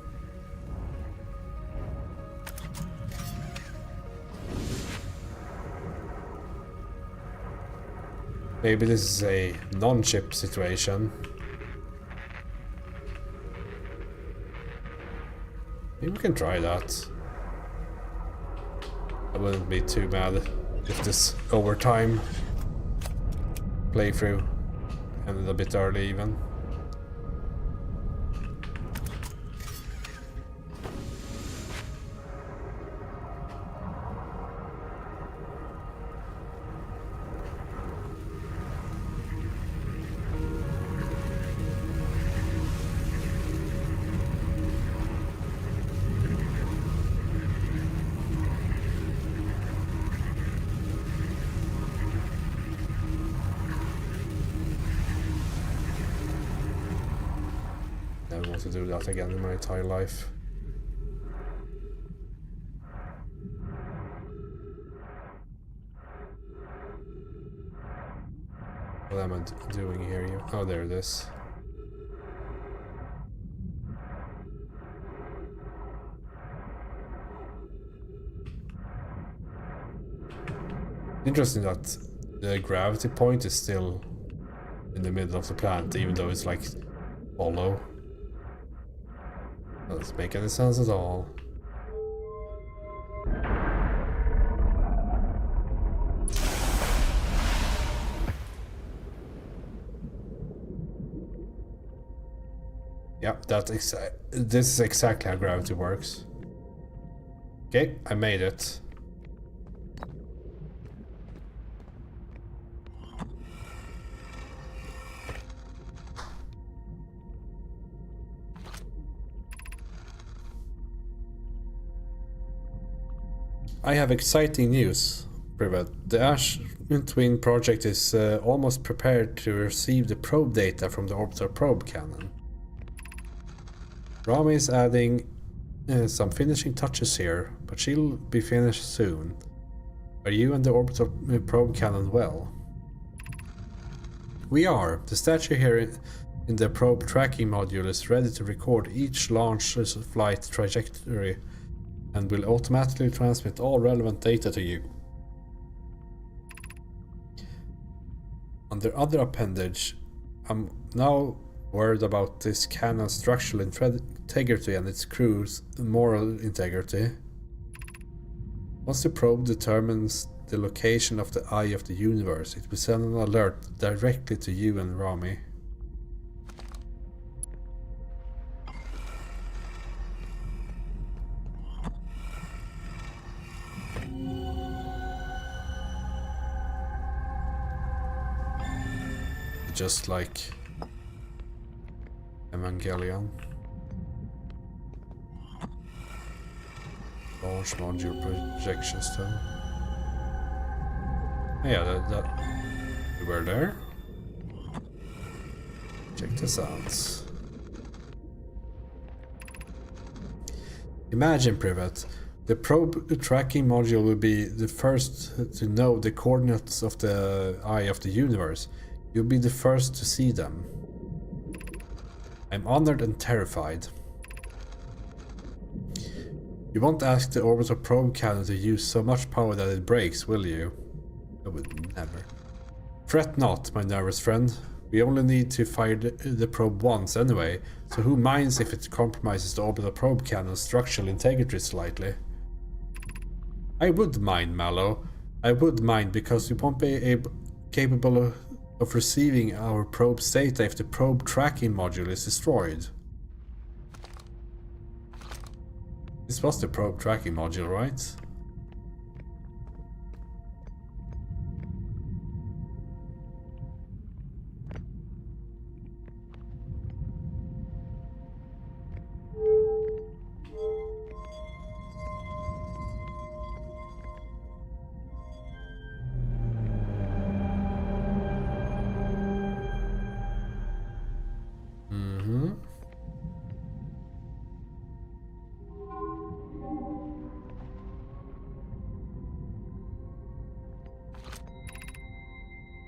Maybe this is a non-chip situation. Maybe we can try that. I wouldn't be too mad if this overtime playthrough ended a bit early even. Never want to do that again in my entire life. What am I doing here? Oh, there it is. Interesting that the gravity point is still in the middle of the planet, even though it's like hollow. Doesn't make any sense at all. Yeah, this is exactly how gravity works. Okay, I made it. I have exciting news, Privet. The Ash Twin project is almost prepared to receive the probe data from the orbital probe cannon. Rami is adding some finishing touches here, but she'll be finished soon. Are you and the orbital probe cannon well? We are. The statue here in the probe tracking module is ready to record each launch's flight trajectory and will automatically transmit all relevant data to you. On the other appendage, I'm now worried about this cannon's structural integrity and its crew's moral integrity. Once the probe determines the location of the eye of the universe, it will send an alert directly to you and Rami. Just like Evangelion. Launch module projection stone. Yeah, that we were there. Check this out. Imagine, Privet, the probe tracking module will be the first to know the coordinates of the eye of the universe. You'll be the first to see them. I'm honored and terrified. You won't ask the orbital probe cannon to use so much power that it breaks, will you? I would never. Fret not, my nervous friend. We only need to fire the probe once anyway, so who minds if it compromises the orbital probe cannon's structural integrity slightly? I would mind, Mallow. I would mind, because you won't be capable of receiving our probe's data if the probe tracking module is destroyed. This was the probe tracking module, right?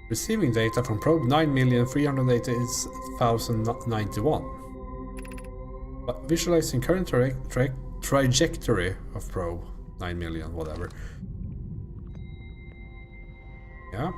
Receiving data from probe 9,388,091. But visualizing current trajectory of probe 9 million, whatever. Yeah.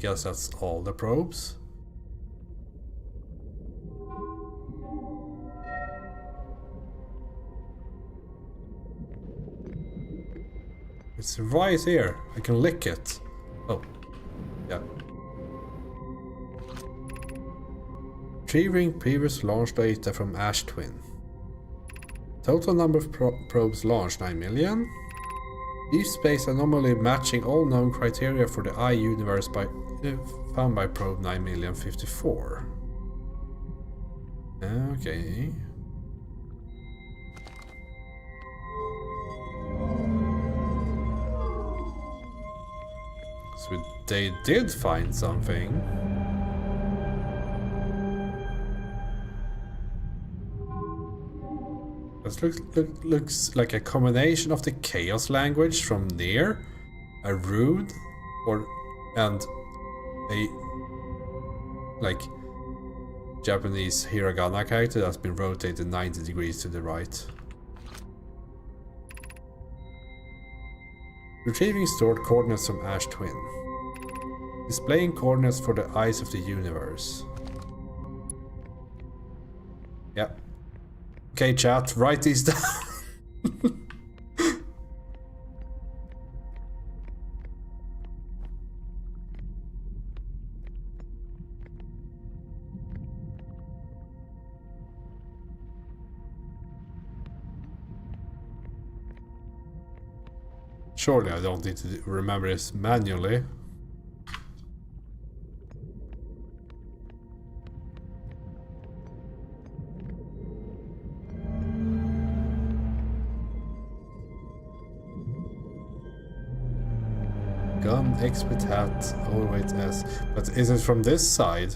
Guess that's all the probes. It's right here. I can lick it. Oh, yeah. Retrieving previous launch data from Ash Twin. Total number of probes launched 9 million. Deep space anomaly matching all known criteria for the eye universe found by probe 9,054. Okay. they did find something. This looks like a combination of the Chaos language from Nier, a rune, and a like Japanese hiragana character that's been rotated 90 degrees to the right. Retrieving stored coordinates from Ash Twin. Displaying coordinates for the eyes of the universe. Yep. Okay, chat, write these down. Surely I don't need to remember this manually. Gun, expert hat, overweight S. But is it from this side?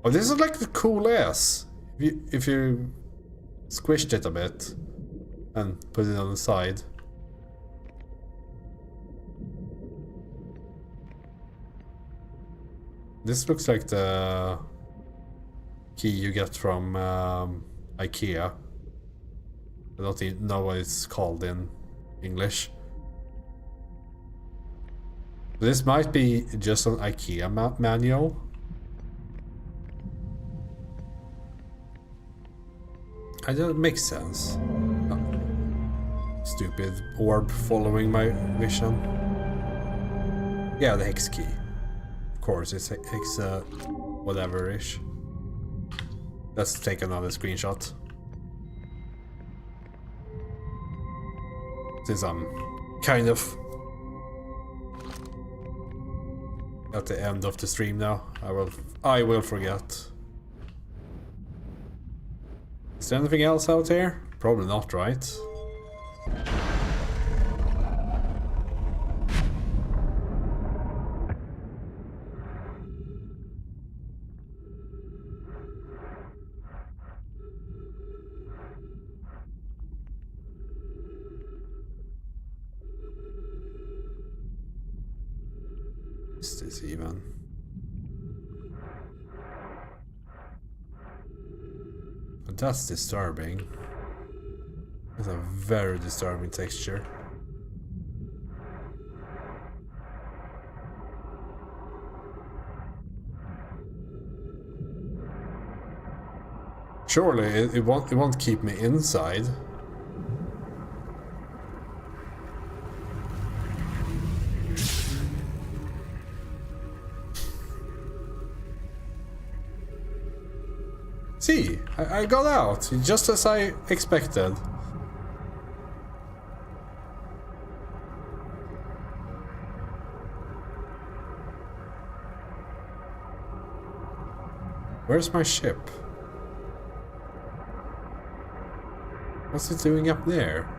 Oh, this is like the cool S. If you squished it a bit and put it on the side. This looks like the key you get from IKEA. I don't even know what it's called in English. This might be just an IKEA manual. I don't make sense. Oh. Stupid orb following my vision. Yeah, the hex key. Of course, it's hex whatever-ish. Let's take another screenshot. Since I'm kind of at the end of the stream now, I will forget. Is there anything else out here? Probably not, right? Is this even? But that's disturbing. It's a very disturbing texture. Surely it won't keep me inside. See, I got out, just as I expected. Where's my ship? What's it doing up there?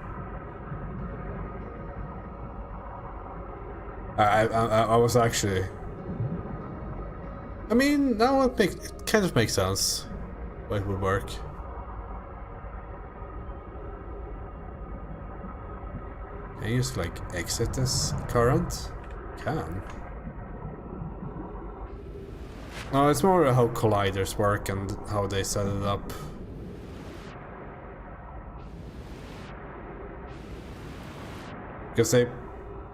I was actually... I mean, now it kind of makes sense. It would work. Can I just like exit this current? Can. No, it's more how colliders work and how they set it up. Because they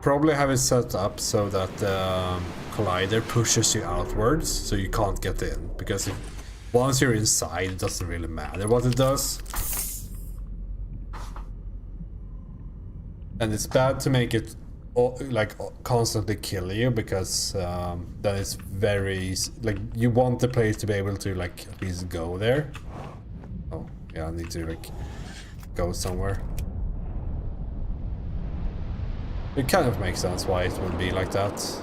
probably have it set up so that the collider pushes you outwards so you can't get in. Because once you're inside, it doesn't really matter what it does. And it's bad to make it like constantly kill you, because then it's very like you want the player to be able to like at least go there. Oh yeah, I need to like go somewhere. It kind of makes sense why it would be like that.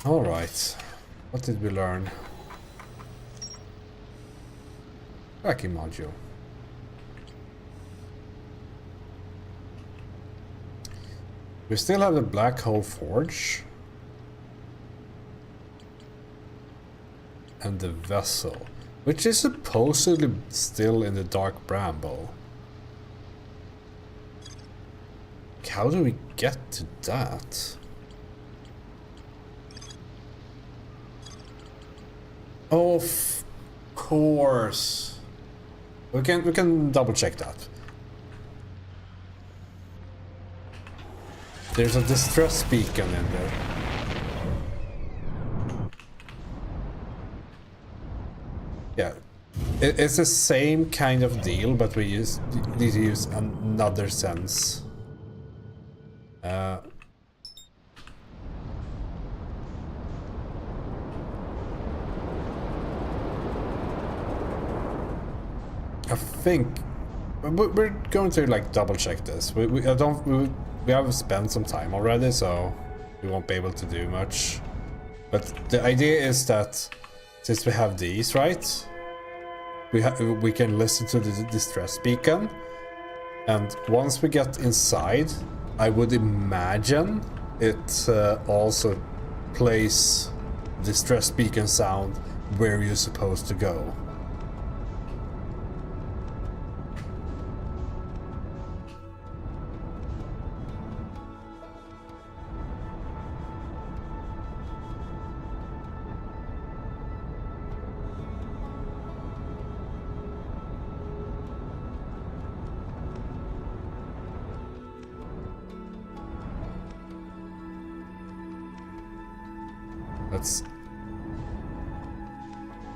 Alright. What did we learn? Tracking module. We still have the Black Hole Forge. And the vessel, which is supposedly still in the Dark Bramble. How do we get to that? Of course. We can double check that. There's a distress beacon in there. Yeah, it's the same kind of deal, but we need to use another sense. I think we're going to like double check this. We have spent some time already, so we won't be able to do much. But the idea is that since we have these, right? We can listen to the distress beacon, and once we get inside, I would imagine it also plays distress beacon sound where you're supposed to go.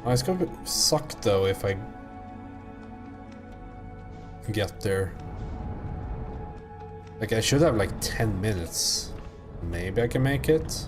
It's gonna suck though if I get there. Like I should have like 10 minutes. Maybe I can make it.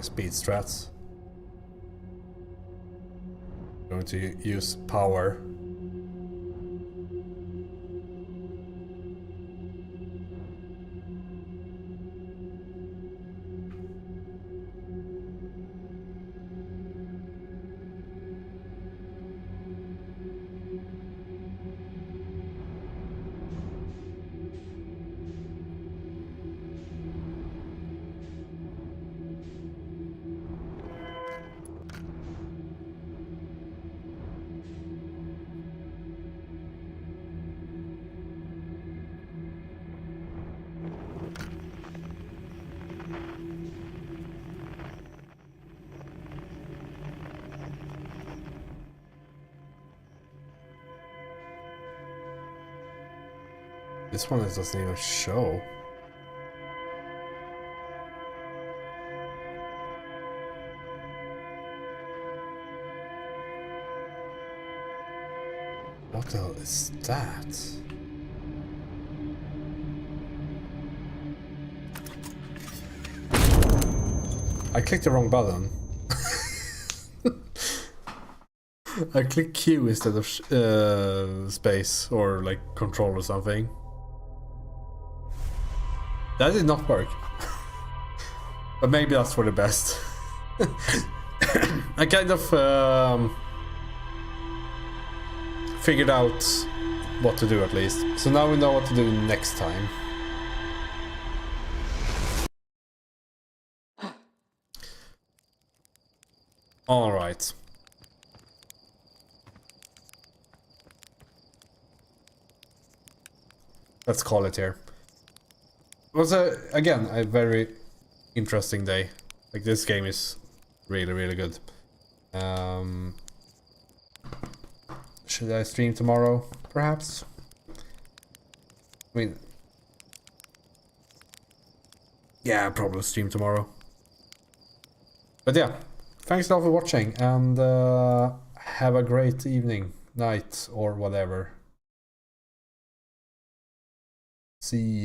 Speed strats. Going to use power. This one doesn't even show. What the hell is that? I clicked the wrong button. I clicked Q instead of space or like control or something. That did not work. But maybe that's for the best. I kind of figured out what to do at least. So now we know what to do next time. All right. Let's call it here. It was again a very interesting day. Like this game is really good. Should I stream tomorrow? Perhaps. I mean, yeah, I'll probably stream tomorrow. But yeah, thanks a lot for watching, and have a great evening, night, or whatever. See ya.